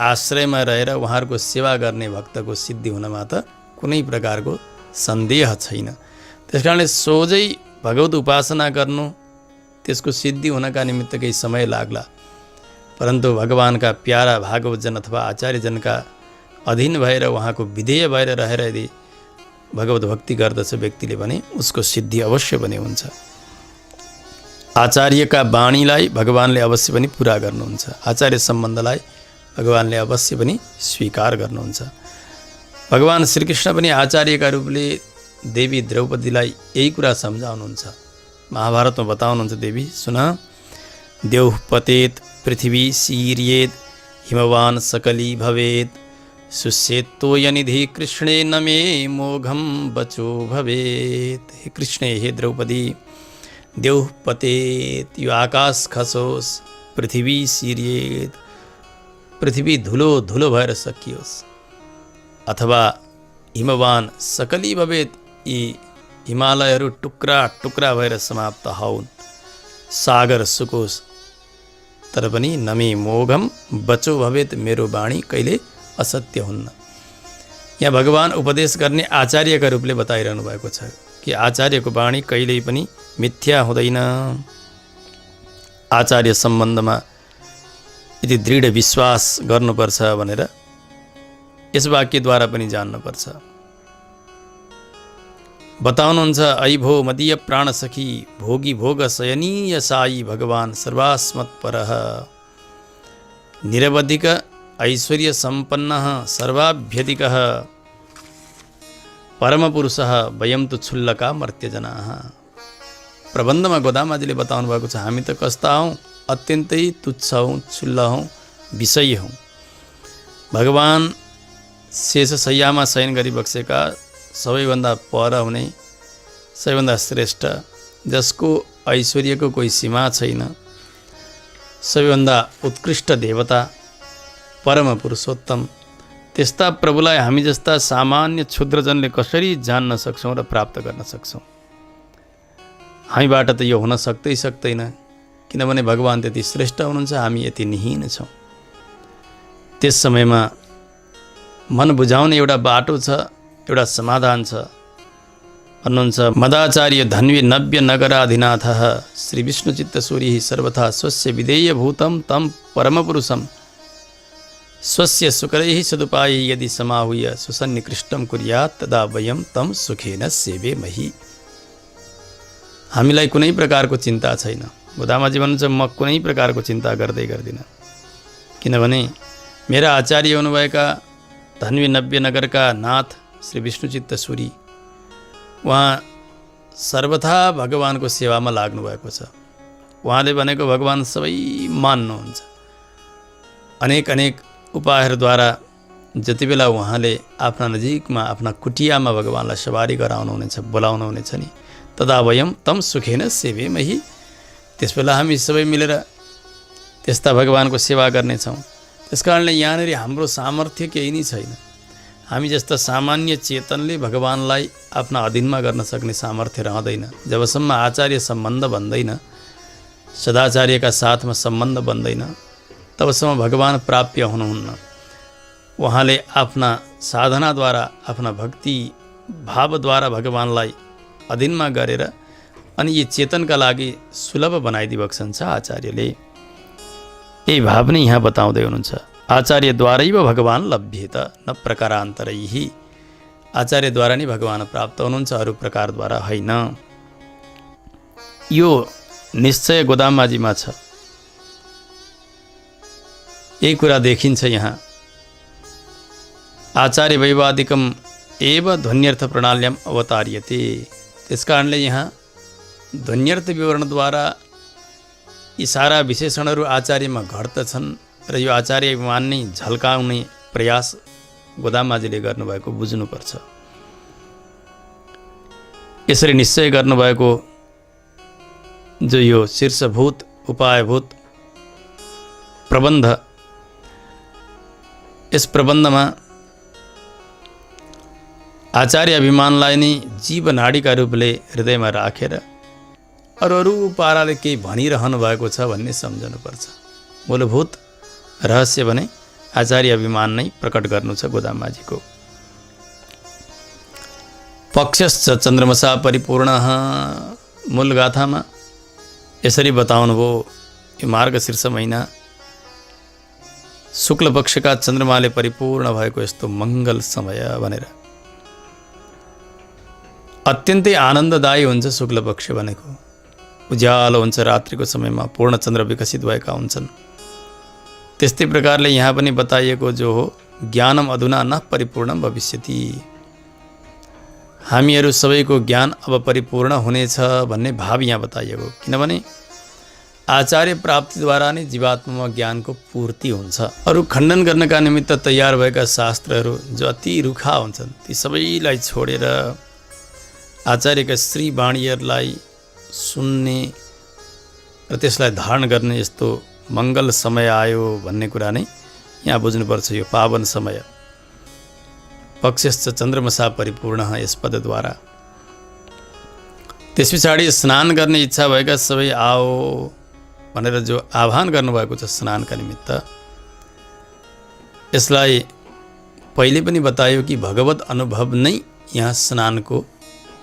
आश्रयमा रहेर उहाँहरूको सेवा गर्ने भक्तको सिद्धि हुनमा त कुनै प्रकारको सन्देह छैन। त्यसकारणले सोझै भगवत उपासना गर्नु, त्यसको सिद्धि हुनका निमित्त केही समय लाग्ला, परन्तु भगवानका प्यारा भागवतजन अथवा आचार्यजनका अधीन भएर उहाँको विधेय भएर रहेर यदि भगवत भक्ति गर्दछ व्यक्तिले भने उसको सिद्धि अवश्य पनि हुन्छ। आचार्यका वाणीलाई भगवानले अवश्य पनि पुरा गर्नुहुन्छ, आचार्य सम्बन्धलाई भगवानले अवश्य पनि स्वीकार गर्नुहुन्छ। भगवान श्रीकृष्ण पनि आचार्यका रूपले देवी द्रौपदीलाई यही कुरा सम्झाउनुहुन्छ। महाभारतमा बताउनुहुन्छ, देवी सुन, देव पतेत पृथ्वी सीर्येत हिमवान सकली भवेत सुस्येत्तोयनिधि कृष्णे न मे मोघम बचो भवेत। हे कृष्ण, हे द्रौपदी, देव पतेत, यो आकाश खसोस्, पृथ्वी सिरियेत, पृथ्वी धुलो धुलो भएर सकियोस्, अथवा हिमवान सकली भवेत, यी हिमालयहरू टुक्रा टुक्रा भएर समाप्त हौन्, सागर सुकोस्, तर पनि नमे मोघम बचो भवेत, मेरो वाणी कहिले असत्य हुन्न। यहाँ भगवान उपदेश गर्ने आचार्यका रूपले बताइरहनु भएको छ कि आचार्यको वाणी कहिल्यै पनि मिथ्या हुँदैन। आचार्य सम्बन्धमा यदि दृढ विश्वास गर्नुपर्छ भनेर यस वाक्यद्वारा पनि जान्नुपर्छ। बताउनुहुन्छ, ऐ भो मदीय प्राणसखी भोगी भोग शयनीय साई भगवान सर्वास्मत्परः निरवधिक ऐश्वर्य सम्पन्नः सर्वाभ्यधिकः परमपुरुषः वयं तु क्षुल्लका मर्त्यजनाः। प्रबन्धमा गोदामाजीले बताउनु भएको छ, हामी त कस्ता हौँ, अत्यन्तै तुच्छ हौँ, क्षुल्ल हौँ, विषयी हौँ। भगवान शेषशय्यामा शयन गरिबक्सेका सबैभन्दा पर हुने, सबैभन्दा श्रेष्ठ, जसको ऐश्वर्यको कोही सीमा छैन, सबैभन्दा उत्कृष्ट देवता, परम पुरुषोत्तम, त्यस्ता प्रभुलाई हामी जस्ता सामान्य क्षुद्रजनले कसरी जान्न सक्छौँ र प्राप्त गर्न सक्छौँ? हामीबाट त यो हुन सक्दैन, किनभने भगवान त्यति श्रेष्ठ हुनुहुन्छ, हामी यति निहीन छौँ। त्यस समयमा मन बुझाउने एउटा बाटो छ, एउटा समाधान छ। भन्नुहुन्छ, मदाचार्य धन्वी नव्य नगराधिनाथः श्री विष्णुचित्तसूरिः सर्वथा स्वस्य विधेयभूतं तं परमपुरुषं स्वस्य सुकरैः सदुपायैः यदि समाहूय सुसन्निकृष्टं कुर्यात् तदा वयं तं सुखेन सेवेमहि। हामीलाई कुनै प्रकारको चिन्ता छैन। गोदामाजी भन्नुहुन्छ, म कुनै प्रकारको चिन्ता गर्दिनँ, किनभने मेरा आचार्य हुनुभएका धन्वी नव्य नगरका नाथ श्री विष्णुचित्तसूरी उहाँ सर्वथा भगवानको सेवामा लाग्नु भएको छ। उहाँले भनेको भगवान सबै मान्नुहुन्छ। अनेक अनेक उपायहरूद्वारा जति बेला उहाँले आफ्ना नजिकमा, आफ्ना कुटियामा भगवानलाई सवारी गराउनुहुनेछ, बोलाउनुहुनेछ नि, तदा वयम तम सुखेन सेवेमहि, त्यसबेला हामी सबै मिलेर त्यस्ता भगवानको सेवा गर्नेछौँ। त्यसकारणले यहाँनिर हाम्रो सामर्थ्य केही नै छैन। हामी जस्ता सामान्य चेतनले भगवानलाई आफ्ना अधीनमा गर्न सक्ने सामर्थ्य रहँदैन। जबसम्म आचार्य सम्बन्ध बन्दैन, सदाचार्यका साथमा सम्बन्ध बन्दैन, तबसम्म भगवान प्राप्य हुनुहुन्न। उहाँले आफ्ना साधनाद्वारा, आफ्ना भक्ति भावद्वारा भगवानलाई अधीनमा गरेर अनि यी चेतनका लागि सुलभ बनाइदिएको छ आचार्यले। यही भाव नै यहाँ बताउँदै हुनुहुन्छ। आचार्यद्वारैव भगवान लभ्येत न प्रकारान्तरैः। आचार्यद्वारा नै भगवान प्राप्त हुनुहुन्छ, अरू प्रकारद्वारा होइन। यो निश्चय गोदाममाझीमा छ। यही कुरा देखिन्छ यहाँ। आचार्य वैवादिकम एव ध्वन्यर्थ प्रणाल्याम अवतार्यते। त्यस कारणले यहाँ ध्वन्यर्थ विवरणद्वारा यी सारा विशेषणहरू आचार्यमा घट्दछन् र यो आचार्य अभिमान नै झल्काउने प्रयास गोदाममाझीले गर्नुभएको बुझ्नुपर्छ। यसरी निश्चय गर्नुभएको जो यो शीर्षभूत उपायभूत प्रबन्ध, यस प्रबन्धमा आचार्य अभिमानलाई नै जीवनाडीका रूपले हृदयमा राखेर अरू पाराले केही भनिरहनु भएको छ भन्ने सम्झनुपर्छ। मूलभूत रहस्य भने आचार्य अभिमान नै प्रकट गर्नु छ गोदाममाझीको। पक्षश्च चन्द्रमसा परिपूर्ण। मूल गाथामा यसरी बताउनुभयो, यो मार्गशीर्ष महिना शुक्ल पक्षका चन्द्रमाले परिपूर्ण भएको यस्तो मङ्गल समय भनेर। अत्यन्तै आनन्ददायी हुन्छ शुक्ल पक्ष भनेको। उज्यालो हुन्छ रात्रिको समयमा, पूर्ण चन्द्र विकसित भएका हुन्छन्। त्यस्तै प्रकारले यहाँ पनि बताइएको जो हो, ज्ञानम अधुना न परिपूर्णम भविष्यति। हामीहरू सबैको ज्ञान अब परिपूर्ण हुनेछ भन्ने भाव यहाँ बताइएको। किनभने आचार्य प्राप्तिद्वारा नै जीवात्मामा ज्ञानको पूर्ति हुन्छ। अरू खण्डन गर्नका निमित्त तयार भएका शास्त्रहरू जो अति रुखा हुन्छन्, ती सबैलाई छोडेर आचार्यका श्री वाणीहरूलाई सुन्ने र त्यसलाई धारण गर्ने यस्तो मङ्गल समय आयो भन्ने कुरा नै यहाँ बुझ्नुपर्छ। यो पावन समय पक्षश्च चन्द्रमसा परिपूर्ण यस पदद्वारा। त्यस पछाडि स्नान गर्ने इच्छा भएका सबै आओ भनेर जो आह्वान गर्नुभएको छ स्नानका निमित्त, यसलाई पहिले पनि बतायो कि भगवत अनुभव नै यहाँ स्नानको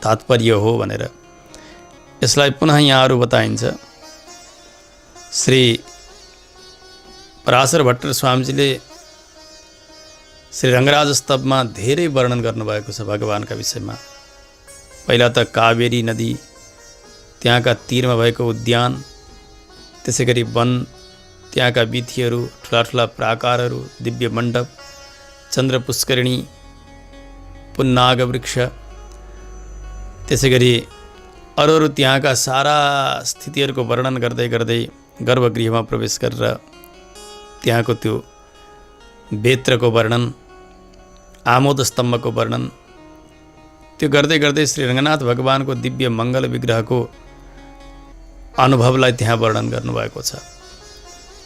तात्पर्य हो भनेर। यसलाई पुनः यहाँ अरू बताइन्छ। श्री पराशर भट्टर स्वामीजीले श्री रङ्गराज स्तवमा धेरै वर्णन गर्नुभएको छ भगवानका विषयमा। पहिला त कावेरी नदी, त्यहाँका तीरमा भएको उद्यान, त्यसै गरी वन, त्यहाँका बिथीहरू, ठुला ठुला प्राकारहरू, दिव्य मण्डप, चन्द्र पुष्करिणी, पुन्नाग वृक्ष, त्यसै गरी अरू त्यहाँका सारा स्थितिहरूको वर्णन गर्दै गर्दै गर्भगृहमा प्रवेश गरेर त्यहाँको त्यो वेत्रको वर्णन, आमोद स्तम्भको वर्णन, त्यो गर्दै गर्दै श्री रङ्गनाथ भगवानको दिव्य मङ्गल विग्रहको अनुभवलाई त्यहाँ वर्णन गर्नुभएको छ।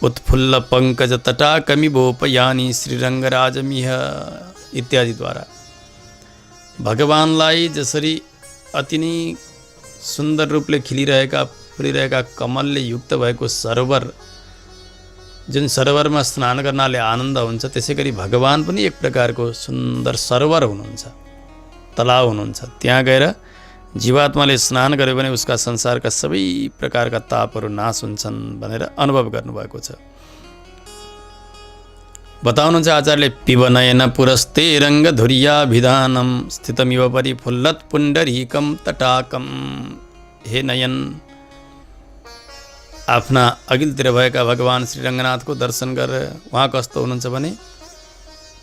उत्फुल्ल पङ्कज तटा कमिबोपयानी श्रीरङ्गराजमिह इत्यादिद्वारा भगवानलाई जसरी अति नै सुन्दर रूपले खिलिरहेका फुलिरहेका कमलले युक्त भएको सरोवर, जुन सरोवरमा स्नान गर्नाले आनन्द हुन्छ, त्यसै गरी भगवान पनि एक प्रकारको सुन्दर सरोवर हुनुहुन्छ, तलाउ हुनुहुन्छ। त्यहाँ गएर जीवात्माले स्नान गर्यो भने उसका संसारका सबै प्रकारका तापहरू नाश हुन्छन् भनेर अनुभव गर्नुभएको छ। बताउनुहुन्छ आचार्यले, पिबनयन पुरस्ते रङ्गधुर्याभिधानम स्थितमिव परिफुल्लत पुण्डरीकम तटाकम। हे नयन, आफ्ना अघिल्तिर भएका भगवान श्री रङ्गनाथको दर्शन गरेर उहाँ कस्तो हुनुहुन्छ भने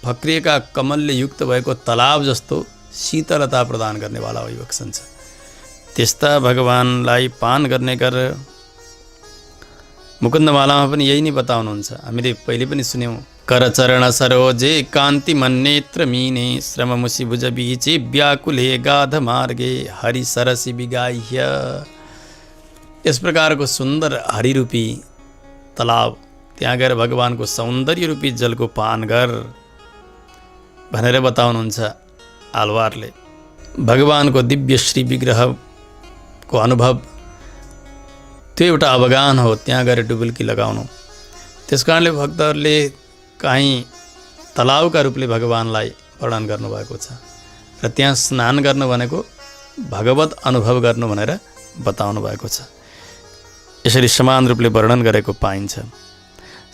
फक्रिएका कमलले युक्त भएको तलाब जस्तो शीतलता प्रदान गर्नेवाला वैवक्षण छ। त्यस्ता भगवानलाई पान गर्ने गरेर मुकुन्दमालामा पनि यही नै बताउनुहुन्छ। हामीले पहिले पनि सुन्यौँ, करचरण सरोजे कान्ति मन्नेत्र मीने श्रममुषि भुज बीचे व्याकुले गाध मार्गे हरि सरसी विगाह्य। यस प्रकारको सुन्दर हरिरूपी तलाब, त्यहाँ गएर भगवानको सौन्दर्य रूपी जलको पान गर। भनेर बताउनुहुन्छ आलवारले। भगवानको दिव्य श्री विग्रहको अनुभव त्यो एउटा अवगान हो, त्यहाँ गएर डुबुल्की लगाउनु। त्यस कारणले भक्तहरूले काहीँ तलाउका रूपले भगवानलाई वर्णन गर्नुभएको छ र त्यहाँ स्नान गर्नु भनेको भगवत अनुभव गर्नु भनेर बताउनु भएको छ। यसरी समान रूपले वर्णन गरेको पाइन्छ।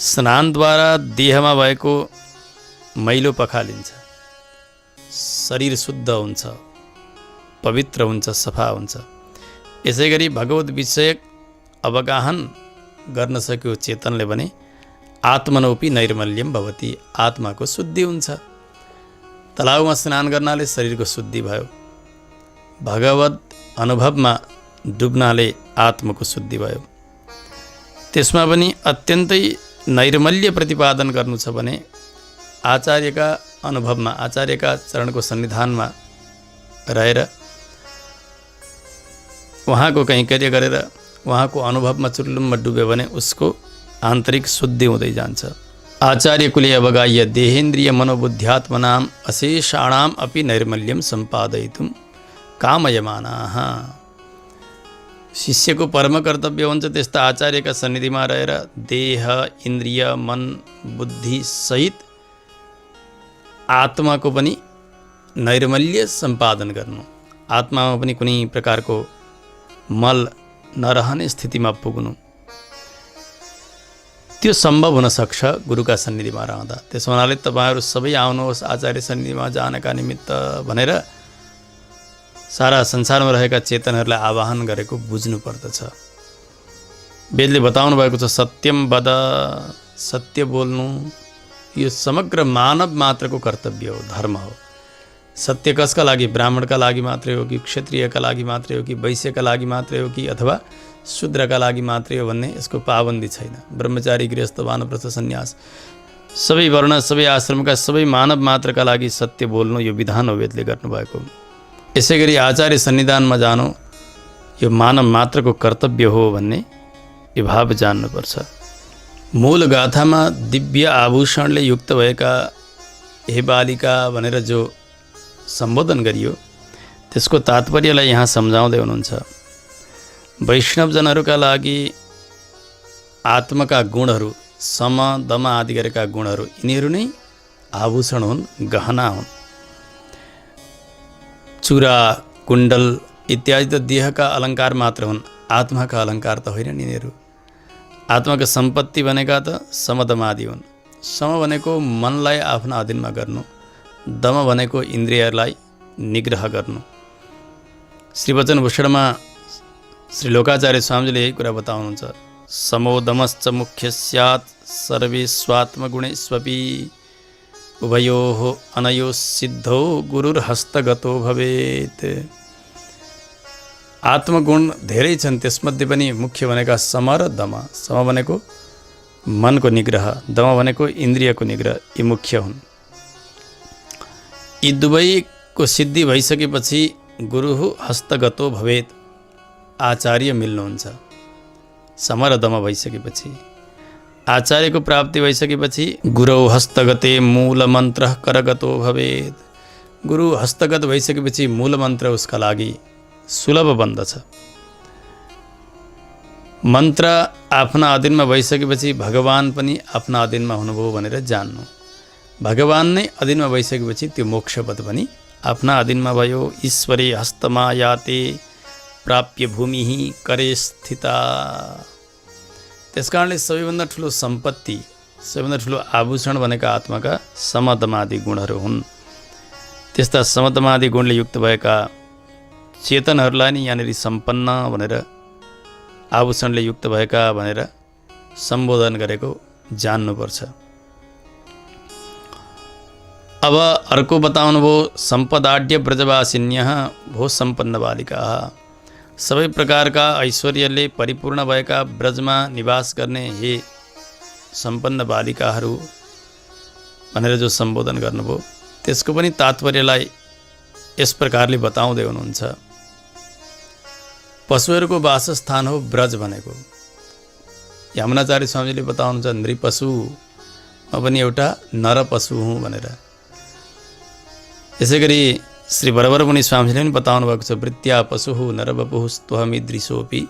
स्नानद्वारा देहमा भएको मैलो पखालिन्छ, शरीर शुद्ध हुन्छ, पवित्र हुन्छ, सफा हुन्छ। यसै गरी भगवत विषयक अवगाहन गर्न सक्यो चेतनले भने आत्मनोपि नैर्मल्यम भवति, आत्माको शुद्धि हुन्छ। तलाउमा स्नान गर्नाले शरीरको शुद्धि भयो, भगवत अनुभवमा डुब्नाले आत्माको शुद्धि भयो। त्यसमा पनि अत्यन्तै नैर्मल्य प्रतिपादन गर्नु छ भने आचार्यका अनुभवमा, आचार्यका चरणको सन्निधानमा रहेर उहाँको कैङ्कर्य गरेर उहाँको अनुभवमा चुर्लुममा डुब्यो भने उसको आन्तरिक शुद्धि हुँदै जान्छ। आचार्यकुले अवगाह्य देहेन्द्रिय मनोबुद्ध्यात्मनां अशेषाणाम् अपि नैर्मल्यम सम्पादयितुं कामयमानाः। शिष्यको परम कर्तव्य हुन्छ त्यस्ता आचार्यका सन्निधिमा रहेर देह, इन्द्रिय, मन, बुद्धि सहित आत्माको पनि नैर्मल्य सम्पादन गर्नु, आत्मामा पनि कुनै प्रकारको मल नरहने स्थितिमा पुग्नु। त्यो सम्भव हुन सक्छ गुरुका सन्निधिमा रहँदा। त्यसो हुनाले तपाईँहरू सबै आउनुहोस् आचार्य सन्निधिमा जानका निमित्त भनेर सारा संसारमा रहेका चेतनहरूलाई आह्वान गरेको बुझ्नु पर्दछ। वेदले बताउनु भएको छ सत्यम वद, सत्य बोल्नु यो समग्र मानव मात्रको कर्तव्य हो, धर्म हो। सत्य कसका लागि? ब्राह्मणका लागि मात्रै हो कि क्षत्रियका लागि मात्रै हो कि वैश्यका लागि मात्रै हो कि अथवा शूद्रका लागि मात्रै हो भन्ने यसको पाबन्दी छैन। ब्रह्मचारी, गृहस्थ, वानप्रस्थ, सन्यास सबै वर्ण, सबै आश्रमका सबै मानव मात्रका लागि सत्य बोल्नु यो विधान हो वेदले गर्नुभएको। यसै गरी आचार्य सन्निधानमा जानु यो मानव मात्रको कर्तव्य हो भन्ने यो भाव जान्नुपर्छ। मूल गाथामा दिव्य आभूषणले युक्त भएका हे बालिका भनेर जो सम्बोधन गरियो त्यसको तात्पर्यलाई यहाँ सम्झाउँदै हुनुहुन्छ। वैष्णवजनहरूका लागि आत्माका गुणहरू, सम, दम आदि गरेका गुणहरू यिनीहरू नै आभूषण हुन्, गहना हुन्। चुरा, कुण्डल इत्यादि त देहका अलङ्कार मात्र हुन्, आत्माका अलङ्कार त होइनन् यिनीहरू। आत्माका सम्पत्ति भनेका त समदमादि हुन्। सम भनेको मनलाई आफ्ना अधीनमा गर्नु, दम भनेको इन्द्रियहरूलाई निग्रह गर्नु। श्रीवचन भूषणमा श्री लोकाचार्य स्वामीजीले यही कुरा बताउनुहुन्छ। समोदमश्च मुख्य स्यात् सर्वेष्वात्मगुणेष्वपि उभयोः अनयोः सिद्धो गुरुर्हस्तगतो भवेत्। आत्मगुण धेरै छन्, त्यसमध्ये पनि मुख्य भनेका सम र दम। सम भनेको मनको निग्रह, दम भनेको इन्द्रियको निग्रह, यी मुख्य हुन्। यी दुवैको सिद्धि भइसकेपछि गुरु हस्तगतो भवेत्, आचार्य मिल्नुहुन्छ। सम र दम भइसकेपछि आचार्यको प्राप्ति भइसकेपछि गुरौ हस्तगते मूल मन्त्र करगतो भवेत्। गुरु हस्तगत भइसकेपछि मूल मन्त्र उसका लागि सुलभ बन्दछ। मन्त्र आफ्ना अधीनमा भइसकेपछि भगवान पनि आफ्ना अधीनमा हुनुभयो भनेर जान्नु। भगवान नै अधीनमा भइसकेपछि त्यो मोक्षपद पनि आफ्ना अधीनमा भयो। ईश्वरे हस्तमा याते प्राप्य भूमि करे स्थिता। त्यसकारणले सबैभन्दा ठुलो सम्पत्ति, सबैभन्दा ठुलो आभूषण भनेका आत्माका समदमादि गुणहरू हुन्। त्यस्ता समदमादि गुणले युक्त भएका चेतनहरूलाई नै यहाँनिर सम्पन्न भनेर, आभूषणले युक्त भएका भनेर सम्बोधन गरेको जान्नुपर्छ। अब अर्को बताउनुभयो सम्पदाढ्य ब्रजवासिन्यः भो सम्पन्न बालिकाः। सबै प्रकारका ऐश्वर्यले परिपूर्ण भएका ब्रजमा निवास गर्ने हे सम्पन्न बालिकाहरू भनेर जो सम्बोधन गर्नुभयो त्यसको पनि तात्पर्यलाई यस प्रकारले बताउँदै हुनुहुन्छ। पशुहरूको वासस्थान हो ब्रज भनेको। यमुनाचार्य स्वामीजीले बताउनुहुन्छ नृपशु, म पनि एउटा नर पशु हुँ भनेर। यसै गरी श्री वरवर मुनि स्वामीले पनि बताउनु भएको छ, वृत्त्या पशुः नरवपुः त्वहमीदृशोऽपि।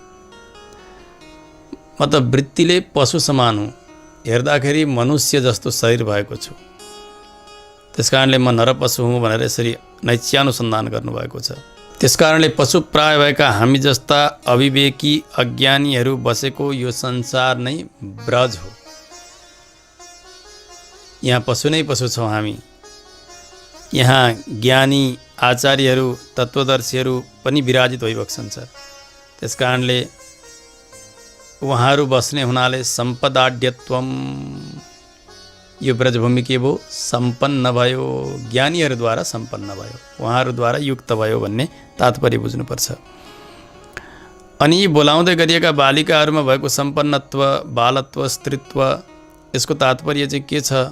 म त वृत्तिले पशु समान हुँ, हेर्दाखेरि मनुष्य जस्तो शरीर भएको छु, त्यस कारणले म नरपशु हुँ भनेर यसरी नैत्यानुसन्धान गर्नुभएको छ। त्यस कारणले पशु प्राय भएका हामी जस्ता अविवेकी अज्ञानीहरू बसेको यो संसार नै ब्रज हो। यहाँ पशु नै पशु छौँ हामी। यहाँ ज्ञानी आचार्यहरू तत्त्वदर्शीहरू पनि विराजित भइबक्छन्। त्यस कारणले उहाँहरू बस्ने हुनाले सम्पदाढ्यत्वम, यो ब्रजभूमि के भयो? सम्पन्न भयो, ज्ञानीहरूद्वारा सम्पन्न भयो, उहाँहरूद्वारा युक्त भयो भन्ने तात्पर्य बुझ्नुपर्छ। अनि यी बोलाउँदै गरिएका बालिकाहरूमा भएको सम्पन्नत्व, बालत्व, स्त्रीत्व, यसको तात्पर्य चाहिँ के छ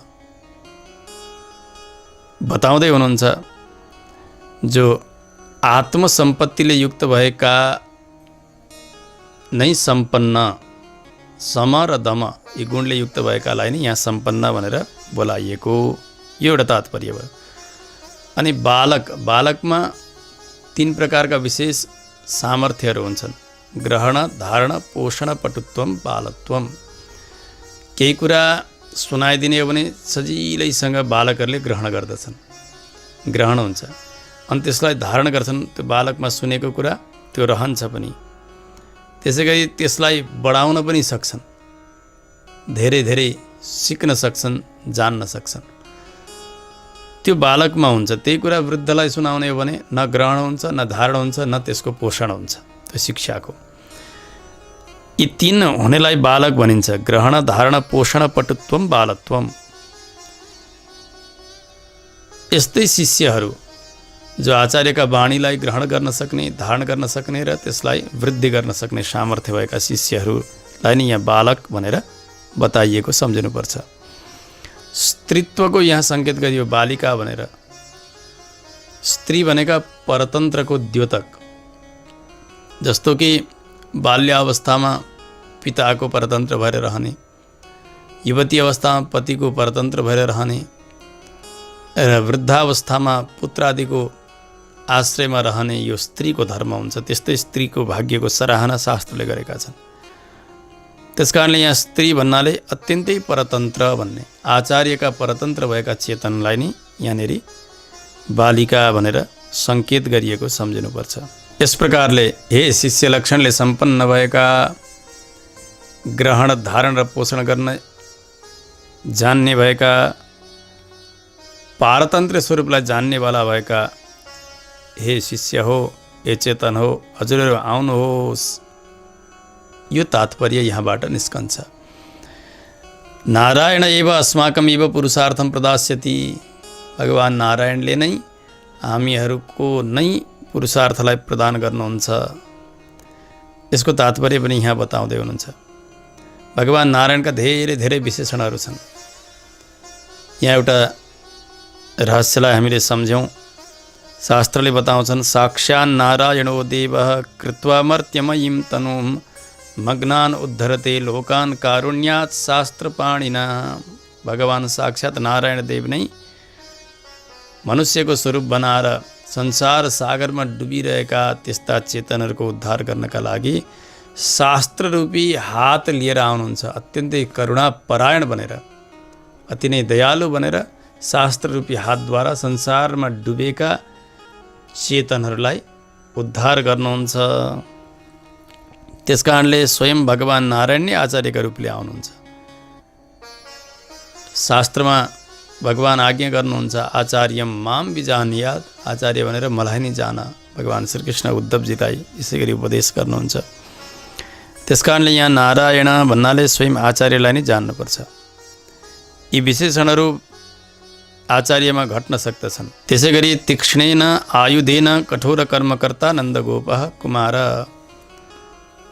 बताउँदै हुनुहुन्छ। जो आत्मसम्पत्तिले युक्त भएका नै सम्पन्न, सम र दम यी गुणले युक्त भएकालाई नै यहाँ सम्पन्न भनेर बोलाइएको, यो एउटा तात्पर्य भयो। अनि बालक, बालकमा 3 प्रकारका विशेष सामर्थ्यहरू हुन्छन्। ग्रहण, धारण, पोषण, पटुत्वम, बालत्वम। केही कुरा सुनाइदिने हो भने सजिलैसँग बालकहरूले ग्रहण गर्दछन्, ग्रहण हुन्छ, अनि त्यसलाई धारण गर्छन्। त्यो बालकमा सुनेको कुरा त्यो रहन्छ पनि। त्यसै गरी त्यसलाई बढाउन पनि सक्छन्, धेरै धेरै सिक्न सक्छन्, जान्न सक्छन्। त्यो बालकमा हुन्छ। त्यही कुरा वृद्धलाई सुनाउने हो भने न ग्रहण हुन्छ, न धारण हुन्छ, न त्यसको पोषण हुन्छ त्यो शिक्षाको। यी 3 हुनेलाई बालक भनिन्छ। ग्रहण, धारण, पोषण, पटुत्वम, बालत्वम। यस्तै शिष्यहरू जो आचार्यका वाणीलाई ग्रहण गर्न सक्ने, धारण गर्न सक्ने र त्यसलाई वृद्धि गर्न सक्ने सामर्थ्य भएका शिष्यहरूलाई नै यहाँ बालक भनेर बताइएको सम्झिनुपर्छ। स्त्रीत्वको यहाँ सङ्केत गरियो बालिका भनेर। स्त्री भनेका परतन्त्रको द्योतक, जस्तो कि बाल्यावस्थामा पिताको परतन्त्र भएर रहने, युवती अवस्थामा पतिको परतन्त्र भएर रहने र वृद्धावस्थामा पुत्रादिको आश्रयमा रहने यो स्त्रीको धर्म हुन्छ। त्यस्तै स्त्रीको भाग्यको सराहना शास्त्रले गरेका छन्। त्यसकारणले यहाँ स्त्री भन्नाले अत्यन्तै परतन्त्र भन्ने, आचार्यका परतन्त्र भएका चेतनलाई नै यहाँनिर बालिका भनेर सङ्केत गरिएको सम्झिनुपर्छ। यस प्रकारले हे शिष्य लक्षणले सम्पन्न भएका, ग्रहण, धारण र पोषण गर्न जान्ने भएका, पारतन्त्र स्वरूपलाई जान्नेवाला भएका हे शिष्य हो, हे चेतन हो, हजुरहरू आउनुहोस्, यो तात्पर्य यहाँबाट निस्कन्छ। नारायण एव अस्माकम एव पुरुषार्थम प्रदास्यति। भगवान् नारायणले नै हामीहरूको नै पुरुषार्थलाई प्रदान गर्नुहुन्छ। यसको तात्पर्य पनि यहाँ बताउँदै हुनुहुन्छ। भगवान् नारायणका धेरै धेरै विशेषणहरू छन्। यहाँ एउटा रहस्यलाई हामीले सम्झौँ। शास्त्रले बताउँछन्, साक्षान् नारायणो देवः कृत्वा मर्त्यमयीं तनुं मग्नान् उद्धरते लोकान् कारुण्यात् शास्त्रपाणिना। भगवान् साक्षात् नारायण देव नै मनुष्यको स्वरूप बनाएर संसार सागरमा डुबिरहेका त्यस्ता चेतनहरूको उद्धार गर्नका लागि शास्त्ररूपी हात लिएर आउनुहुन्छ। अत्यन्तै करुणापरायण बनेर, अति नै दयालु बनेर शास्त्ररूपी हातद्वारा संसारमा डुबेका चेतनहरूलाई उद्धार गर्नुहुन्छ। त्यसकारणले स्वयं भगवान् नारायण नै आचार्यका रूपले आउनुहुन्छ। शास्त्रमा भगवान् आज्ञा गर्नुहुन्छ, आचार्यम माम विजानीयात्। आचार्य भनेर मलाई नै जान भगवान् श्रीकृष्ण उद्धवजीलाई यसै गरी उपदेश गर्नुहुन्छ। त्यसकारणले यहाँ नारायण भन्नाले स्वयं आचार्यलाई नै जान्नुपर्छ। यी विशेषणहरू आचार्यमा घट्न सक्दछन्। त्यसै गरी तीक्ष्णेन आयुधेन कठोर कर्मकर्ता नन्दगोपः कुमार।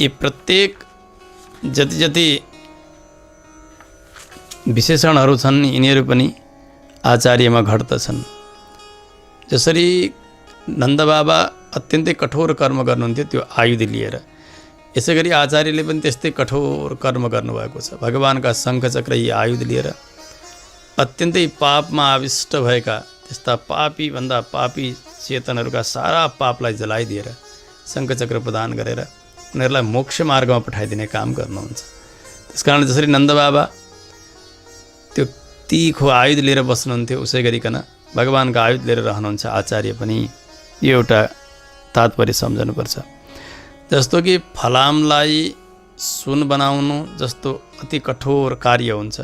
यी प्रत्येक जति जति विशेषणहरू छन् यिनीहरू पनि आचार्यमा घट्दछन्। जसरी नन्दबाबा अत्यन्तै कठोर कर्म गर्नुहुन्थ्यो त्यो आयुध लिएर, यसै गरी आचार्यले पनि त्यस्तै कठोर कर्म गर्नुभएको छ। भगवान्का शङ्खचक्र यी आयुध लिएर अत्यन्तै पापमा आविष्ट भएका यस्ता पापी भन्दा पापी चेतनहरूका सारा पापलाई जलाइदिएर शङ्खचक्र प्रदान गरेर उनीहरूलाई मोक्ष मार्गमा पठाइदिने काम गर्नुहुन्छ। त्यसकारण जसरी नन्दबाबा त्यो तीखो आयुध लिएर बस्नुहुन्थ्यो उसै गरिकन भगवानको आयुध लिएर रहनुहुन्छ आचार्य पनि। यो एउटा तात्पर्य सम्झनुपर्छ। जस्तो कि फलामलाई सुन बनाउनु जस्तो अति कठोर कार्य हुन्छ,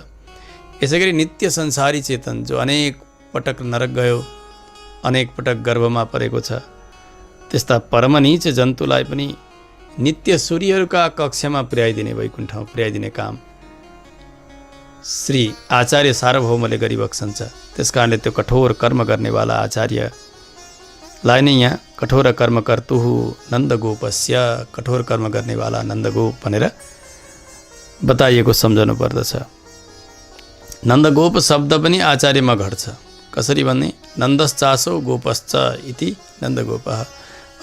यसै गरी नित्य संसारी चेतन जो अनेक पटक नरक गयो, अनेक पटक गर्भमा परेको छ, त्यस्ता परमनीच जन्तुलाई पनि नित्य सूर्यहरूका कक्षमा पुर्याइदिने, वैकुण्ठमा पुर्याइदिने काम श्री आचार्य सार्वभौमले गरिबक्सन्छ। त्यस कारणले त्यो कठोर कर्म गर्नेवाला आचार्यलाई नै यहाँ कठोर कर्म कर्तुहु नन्दगोपस्य, कठोर कर्म गर्नेवाला नन्दगोप भनेर बताइएको सम्झनु पर्दछ। नन्दगोप शब्द पनि आचार्यमा घट्छ। कसरी भन्ने, नन्दश्चासो गोपश्च इति नन्दगोपः,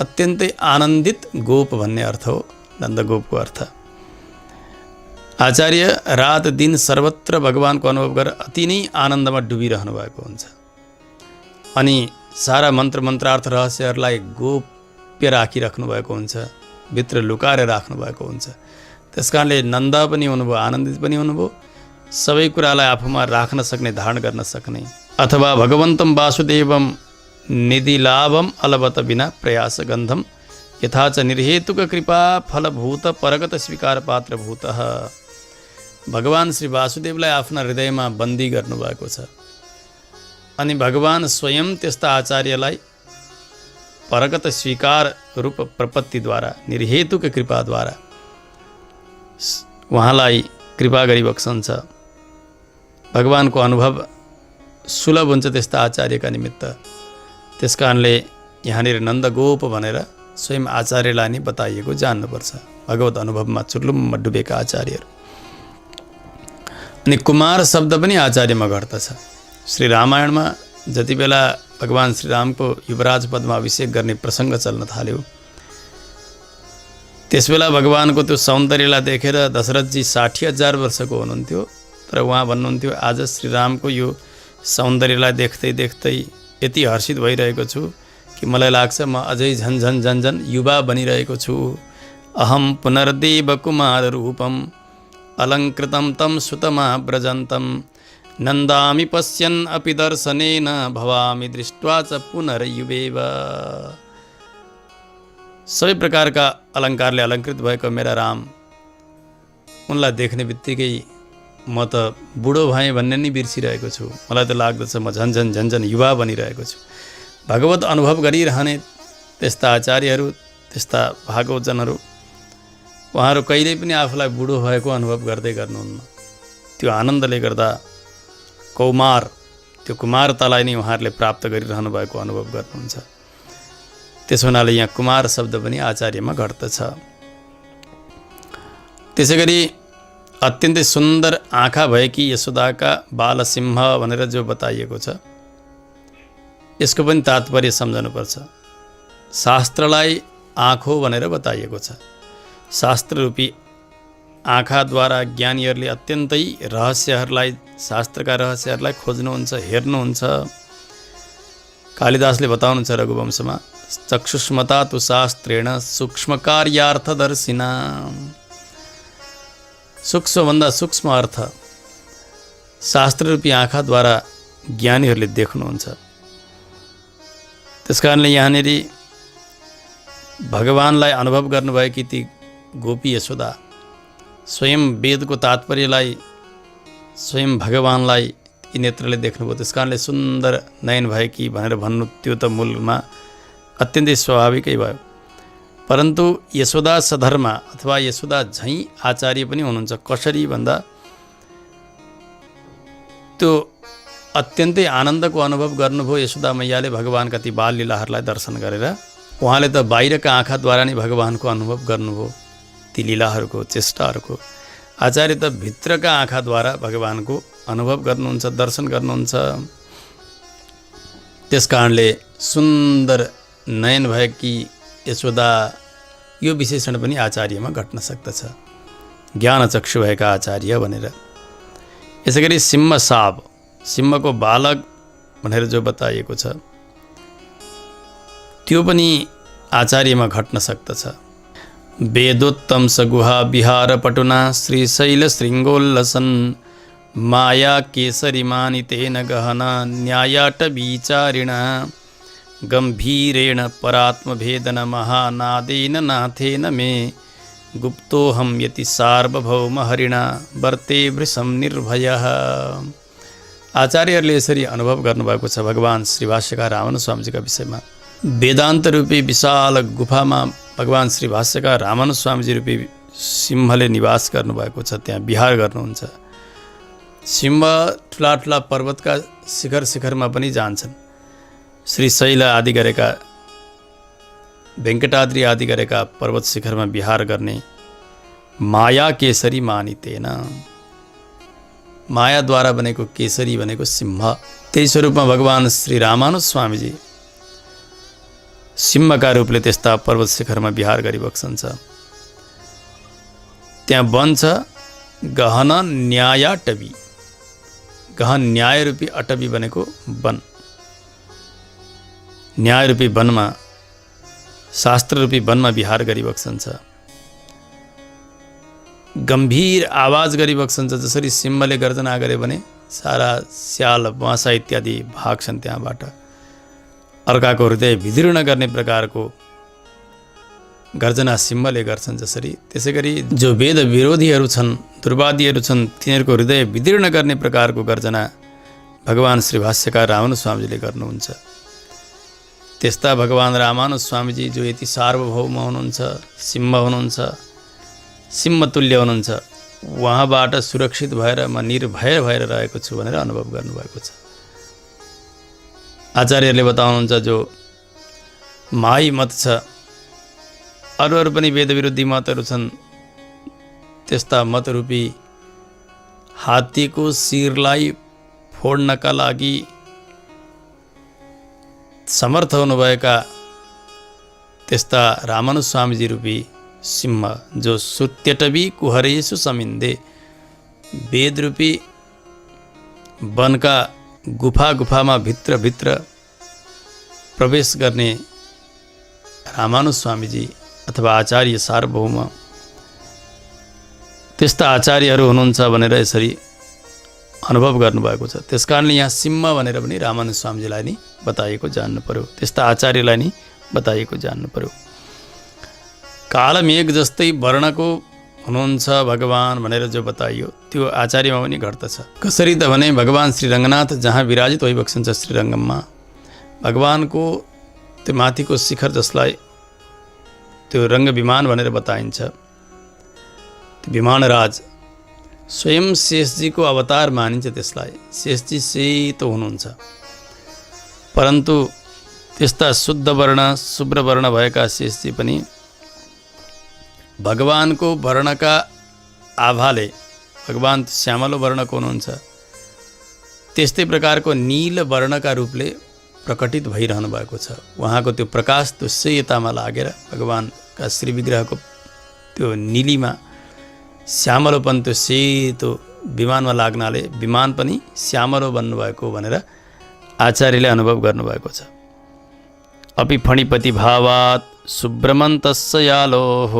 अत्यन्तै आनन्दित गोप भन्ने अर्थ हो नन्दगोपको अर्थ। आचार्य रात दिन सर्वत्र भगवानको अनुभव गरेर अति नै आनन्दमा डुबिरहनु भएको हुन्छ अनि सारा मन्त्र मन्त्रार्थ रहस्यहरूलाई गोप्य राखिराख्नु भएको हुन्छ, भित्र लुकाएर राख्नु भएको हुन्छ। त्यस कारणले नन्द पनि हुनुभयो, आनन्दित पनि हुनुभयो, सबै कुरालाई आफूमा राख्न सक्ने, धारण गर्न सक्ने। अथवा भगवन्तं वासुदेवं निधिलाभम अलबत बिना प्रयास गन्धम यथा च निर्हेतुक कृपा फलभूत परगत स्वीकार पात्रभूत। भगवान श्री वासुदेवलाई आफ्ना हृदयमा बन्दी गर्नुभएको छ अनि भगवान स्वयं त्यस्ता आचार्यलाई परगत स्वीकार रूप प्रपत्तिद्वारा, निर्हेतुक कृपाद्वारा उहाँलाई कृपा गरिबक्सन्छ। भगवानको अनुभव सुलभ हुन्छ त्यस्ता आचार्यका निमित्त। त्यस कारणले यहाँनिर नन्दगोप भनेर स्वयं आचार्यलाई नै बताइएको जान्नुपर्छ, भगवत अनुभवमा चुर्लुम्म डुबेका आचार्यहरू। अनि कुमार शब्द पनि आचार्यमा घट्दछ। श्री रामायणमा जति बेला भगवान श्रीरामको युवराज पदमा अभिषेक गर्ने प्रसङ्ग चल्न थाल्यो, त्यसबेला भगवानको त्यो सौन्दर्यलाई देखेर दशरथजी 60,000 वर्षको हुनुहुन्थ्यो, तर उहाँ भन्नुहुन्थ्यो आज श्रीरामको यो सौन्दर्यलाई देख्दै देख्दै यति हर्षित भइरहेको छु कि मलाई लाग्छ म अझै झन झन झन झन युवा बनिरहेको छु। अहम पुनर्देव कुमार रूपम अलङ्कृतं तं सुतमा व्रजन्तं नन्दामि पश्यन् अपि दर्शनेन भवामि दृष्ट्वा च पुनर्युवेव। सबै प्रकारका अलङ्कारले अलङ्कृत भएको मेरा राम, उनलाई देख्ने बित्तिकै म त बुढो भएँ भन्ने नै बिर्सिरहेको छु। मलाई त लाग्दछ म झन्झन झन्झन युवा बनिरहेको छु। भगवत अनुभव गरिरहने त्यस्ता आचार्यहरू, त्यस्ता भागवतजनहरू, उहाँहरू कहिल्यै पनि आफूलाई बुढो भएको अनुभव गर्दै गर्नुहुन्न। त्यो आनन्दले गर्दा कौमार, त्यो कुमारतालाई नै उहाँहरूले प्राप्त गरिरहनु भएको अनुभव गर्नुहुन्छ। त्यसो हुनाले यहाँ कुमार शब्द पनि आचार्यमा घट्दछ। त्यसै गरी अत्यन्तै सुन्दर आँखा भएकी यशोदाका बालसिंह भनेर जो बताइएको छ, यसको पनि तात्पर्य सम्झनुपर्छ। शास्त्रलाई आँखो भनेर बताइएको छ। शास्त्ररूपी आँखाद्वारा ज्ञानीहरूले अत्यन्तै रहस्यहरूलाई, शास्त्रका रहस्यहरूलाई खोज्नुहुन्छ, हेर्नुहुन्छ। कालिदासले बताउनुहुन्छ रघुवंशमा, चक्षुष्मता तु शास्त्रेण सूक्ष्म कार्यार्थदर्शिना। सूक्ष्मभन्दा सूक्ष्म अर्थ शास्त्ररूपी आँखाद्वारा ज्ञानीहरूले देख्नुहुन्छ। त्यसकारणले यहाँनिर भगवानलाई अनुभव गर्नुभएकी ती गोपी यशोदा स्वयं वेदको तात्पर्यलाई, स्वयं भगवानलाई यी नेत्रले देख्नुभयो। त्यसकारणले सुन्दर नयन भएकी भनेर भन्नु त्यो त मूलमा अत्यन्तै स्वाभाविकै भयो। परन्तु यशोदा सधर्मा अथवा यशोदा झैँ आचार्य पनि हुनुहुन्छ। कसरी भन्दा त्यो अत्यन्तै आनन्दको अनुभव गर्नुभयो यशोदा मैयाले भगवानका ती बाल लीलाहरूलाई दर्शन गरेर। उहाँले त बाहिरका आँखाद्वारा नै भगवानको अनुभव गर्नुभयो, ती लीलाहरूको, चेष्टाहरूको। आचार्य त भित्रका आँखाद्वारा भगवानको अनुभव गर्नुहुन्छ, दर्शन गर्नुहुन्छ। त्यस कारणले सुन्दर नयन भएकी यशोदा, यो विशेषण पनि आचार्यमा घट्न सक्दछ, ज्ञानचक्षु भएका आचार्य भनेर। यसै गरी सिंह साप, सिंहको बालक भनेर जो बताइएको छ त्यो पनि आचार्यमा घट्न सक्दछ। वेदोत्तम सगुहा विहार पटुना श्रीशैल श्रृङ्गोल्लसन माया केसरी मानितेन गहना न्यायाट विचारिणा गम्भीरेण परात्मभेदन महानादेन नाथेन मे गुप्तोऽहं यति सार्वभौम हरिणा वर्ते वृषं निर्भयः। आचार्यहरूले यसरी अनुभव गर्नुभएको छ भगवान् श्री भाष्यकार रामानुज स्वामीजीका विषयमा। वेदान्त रूपी विशाल गुफामा भगवान् श्री भाष्यकार रामानुज स्वामीजी रूपी सिंहले निवास गर्नुभएको छ, त्यहाँ विहार गर्नुहुन्छ। सिंह ठुला ठुला पर्वतका शिखरमा पनि जान्छन्। श्रीशैल आदि गरेका वेङ्कटाद्रि आदि गरेका पर्वत शिखरमा विहार गर्ने माया केसरी मानितेन, मायाद्वारा बनेको केसरी भनेको सिंह। त्यही स्वरूपमा भगवान् श्री रामानुज स्वामीजी सिंहका रूपले त्यस्ता पर्वत शिखरमा विहार गरिबक्सन्छ। त्यहाँ वन छ गहन न्यायाटवी, गहन न्याय रूपी अटवी भनेको वन। न्याय रूपी वनमा, शास्त्र रूपी वनमा विहार गरिबक्सन्छ। गम्भीर आवाज गरिबक्सन्छ, जसरी सिंहले गर्जना गरे भने सारा स्याल बाँसा इत्यादि भाग्छन् त्यहाँबाट। अर्काको हृदय विदीर्ण गर्ने प्रकारको गर्जना सिंहले गर्छन् जसरी, त्यसै गरी जो वेद विरोधीहरू छन्, दुर्वादीहरू छन्, तिनीहरूको हृदय विदीर्ण गर्ने प्रकारको गर्जना भगवान् श्री भाष्यकार रामानुज स्वामीजीले गर्नुहुन्छ। त्यस्ता भगवान् रामानुज स्वामीजी जो यति सार्वभौम हुनुहुन्छ, सिंह हुनुहुन्छ, सिंहतुल्य हुनुहुन्छ, उहाँबाट सुरक्षित भएर म निर्भय भएर रहेको छु भनेर अनुभव गर्नुभएको छ। आचार्यहरूले बताउनुहुन्छ जो माई मत छ, अरू पनि वेदविरोधी मतहरू छन्, त्यस्ता मतरूपी हात्तीको शिरलाई फोड्नका लागि समर्थ हुनुभएका त्यस्ता रामानुज स्वामीजी रूपी सिंह जो सुत्यटवी कुहरेषु समिन्दे, वेदरूपी वनका गुफामा भित्र प्रवेश गर्ने रामानुज स्वामीजी अथवा आचार्य सार्वभौम, त्यस्ता आचार्यहरू हुनुहुन्छ भनेर यसरी अनुभव गर्नुभएको छ। त्यसकारणले यहाँ सिंह भनेर पनि रामानुज स्वामीजीलाई नै बताइएको जान्नु पर्यो, त्यस्ता आचार्यलाई नै बताइएको जान्नु पर्यो। कालमेघ जस्तै वर्णको हुनुहुन्छ भगवान् भनेर जो बताइयो त्यो आचार्यमा पनि घट्दछ। कसरी त भने भगवान् श्री रङ्गनाथ जहाँ विराजित भइबक्सन्छ श्रीरङ्गममा, भगवानको त्यो माथिको शिखर जसलाई त्यो रङ्ग विमान भनेर बताइन्छ, त्यो विमानराज स्वयं शेषजीको अवतार मानिन्छ त्यसलाई। शेषजी सेतो हुनुहुन्छ, परन्तु त्यस्ता शुद्ध वर्ण शुभ्र वर्ण भएका शेषजी पनि भगवानको वर्णका आभाले, भगवान श्यामलो वर्णको हुनुहुन्छ, त्यस्तै प्रकारको नील वर्णका रूपले प्रकटित भइरहनु भएको छ। उहाँको त्यो प्रकाश त्यो सेयतामा लागेर भगवानका श्री विग्रहको त्यो नीलीमा श्यामलोपन त्यो सेतो विमानमा लाग्नाले विमान पनि श्यामलो बन्नुभएको भनेर आचार्यले अनुभव गर्नुभएको छ। अपि फणिपति भावात् शुभ्रमन्तस्य यालोः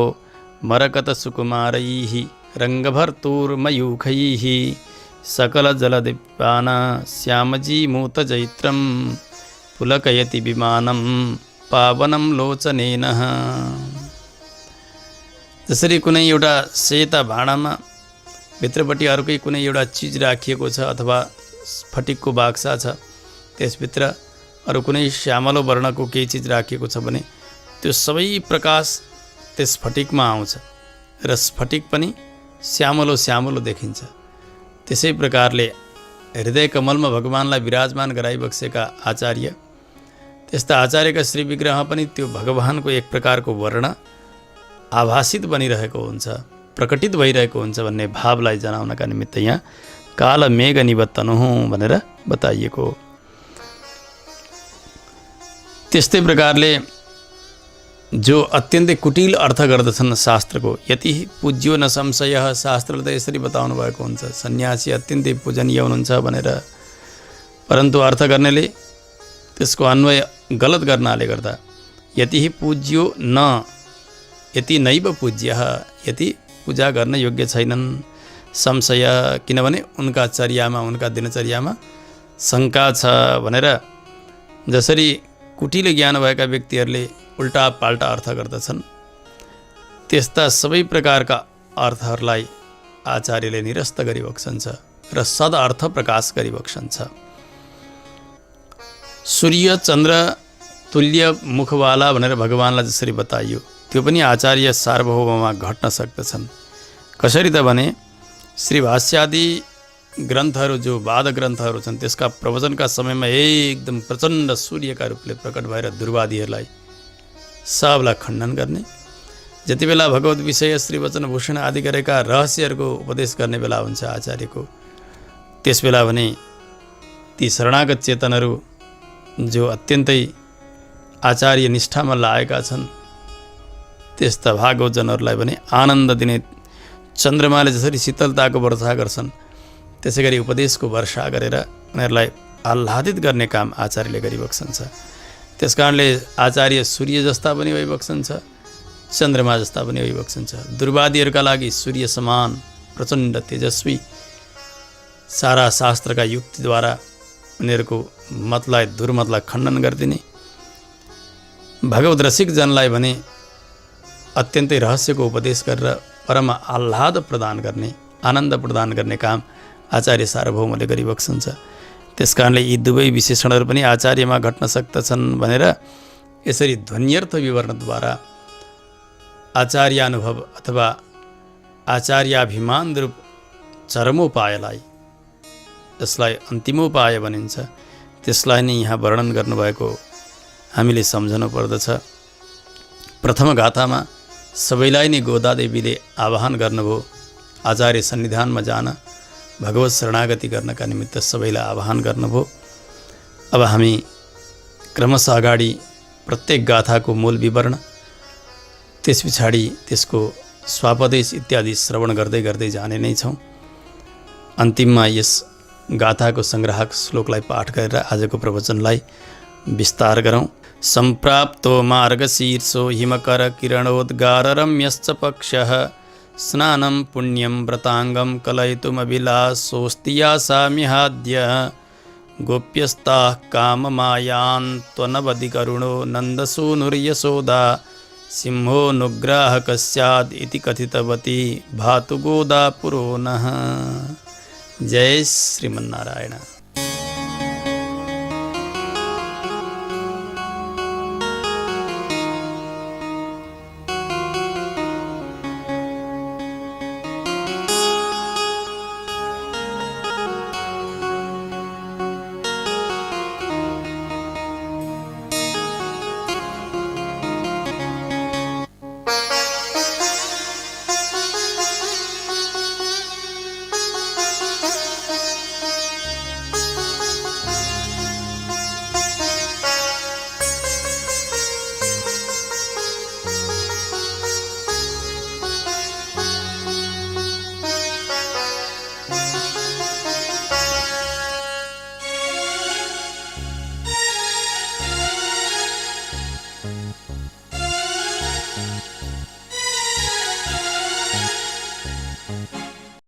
मरकत सुकुमारैः रङ्गभर्तुर्मयूखैः सकलजलदिव्यान श्यामजी मूतजैत्रं पुलकयति विमानं पावनं लोचनेन। जसरी कुनै एउटा सेता भाँडामा भित्रपट्टि अर्कै कुनै एउटा चिज राखिएको छ अथवा फटिकको बाक्सा छ, त्यसभित्र अरू कुनै श्यामलो वर्णको केही चिज राखिएको छ भने त्यो सबै प्रकाश त्यस फटिकमा आउँछ र स्फटिक पनि श्यामलो श्यामलो देखिन्छ। त्यसै प्रकारले हृदय कमलमा भगवानलाई विराजमान गराइबक्सेका आचार्य, त्यस्ता आचार्यका श्री विग्रह पनि त्यो भगवानको एक प्रकारको वर्ण आभासित बनिरहेको हुन्छ, प्रकटित भइरहेको हुन्छ भन्ने भावलाई जनाउनका निमित्त यहाँ काल मेघ निवर्तनु भनेर बताइएको। त्यस्तै प्रकारले जो अत्यन्तै कुटिल अर्थ गर्दछन् शास्त्रको, यति पूज्यो न संशय, शास्त्रले त यसरी बताउनु भएको हुन्छ सन्यासी अत्यन्तै पूजनीय हुनुहुन्छ भनेर, परन्तु अर्थ गर्नेले त्यसको अन्वय गलत गर्नाले गर्दा यति पूज्यो न यति नैव पूज्य, यति पूजा गर्न योग्य छैनन्। संशय, किनभने उनका चर्यामा उनका दिनचर्यामा शङ्का छ भनेर जसरी कुटिलो ज्ञान भएका व्यक्तिहरूले उल्टा पाल्टा अर्थ गर्दछन्, त्यस्ता सबै प्रकारका अर्थहरूलाई आचार्यले निरस्त गरिबक्सन्छ र सद अर्थ प्रकाश गरिबक्सन्छ। सूर्य चन्द्र तुल्य मुखवाला भनेर भगवानलाई जसरी बताइयो त्यो पनि आचार्य सार्वभौममा घट्न सक्दछन्। कसरी त भने श्री भाष्यादि ग्रन्थहरू जो वाद ग्रन्थहरू छन् त्यसका प्रवचनका समयमा एकदम प्रचण्ड सूर्यका रूपले प्रकट भएर दुर्वादीहरूलाई सबलाई खण्डन गर्ने, जति बेला भगवत विषय श्रीवचन भूषण आदि गरेका रहस्यहरूको उपदेश गर्ने बेला हुन्छ आचार्यको, त्यस बेला भने ती शरणागत चेतनहरू जो अत्यन्तै आचार्य निष्ठामा लागेका छन् त्यस्ता भागवतजनहरूलाई पनि आनन्द दिने चन्द्रमाले जसरी शीतलताको वर्षा गर्छन् त्यसै गरी उपदेशको वर्षा गरेर उनीहरूलाई आह्लादित गर्ने काम आचार्यले गरिबक्सन्छ। त्यस कारणले आचार्य सूर्य जस्ता पनि भइबक्सन्छ, चन्द्रमा जस्ता पनि भइबक्सन्छ। दुर्वादीहरूका लागि सूर्य समान प्रचण्ड तेजस्वी, सारा शास्त्रका युक्तिद्वारा उनीहरूको मतलाई दुर्मतलाई खण्डन गरिदिने, भगवत रसिक जनलाई भने अत्यन्तै रहस्यको उपदेश गरेर परम आह्लाद प्रदान गर्ने, आनन्द प्रदान गर्ने काम आचार्य सार्वभौमले गरिबक्सन्छ। त्यस कारणले यी दुवै विशेषणहरू पनि आचार्यमा घट्न सक्दछन् भनेर यसरी ध्वन्यर्थ विवरणद्वारा आचार्यानुभव अथवा आचार्याभिमान रूप चरमोपायलाई, जसलाई अन्तिमोपाय भनिन्छ, त्यसलाई नै यहाँ वर्णन गर्नुभएको हामीले सम्झनु पर्दछ। प्रथम गाथामा सबैलाई नै गोदादेवीले आह्वान गर्नुभयो आचार्य सन्निधानमा जान, भगवत शरणागति गर्नका निमित्त सबैलाई आह्वान गर्नुभयो। अब हामी क्रमशः अगाडि प्रत्येक गाथाको मूल विवरण, त्यस पछाडि त्यसको स्वापदेश इत्यादि श्रवण गर्दै गर्दै जाने नै छौँ। अन्तिममा यस गाथाको सङ्ग्राहक श्लोकलाई पाठ गरेर आजको प्रवचनलाई विस्तार गरौँ। सम्प्राप्तो मार्गशीर्षो हिमकर किरणोद्गाररम्यश्च पक्षः स्नानं पुण्यं व्रताङ्गं कलयितुमभिलाषोऽस्ति यासाम्यहाद्य गोप्यस्ताः काममायान् त्वनवधिकरुणो नन्दसूनुर्यशोदा सिंहोऽनुग्राहकः स्याद् इति कथितवती भातु गोदा पुरो नः। जय श्रीमन्नारायण।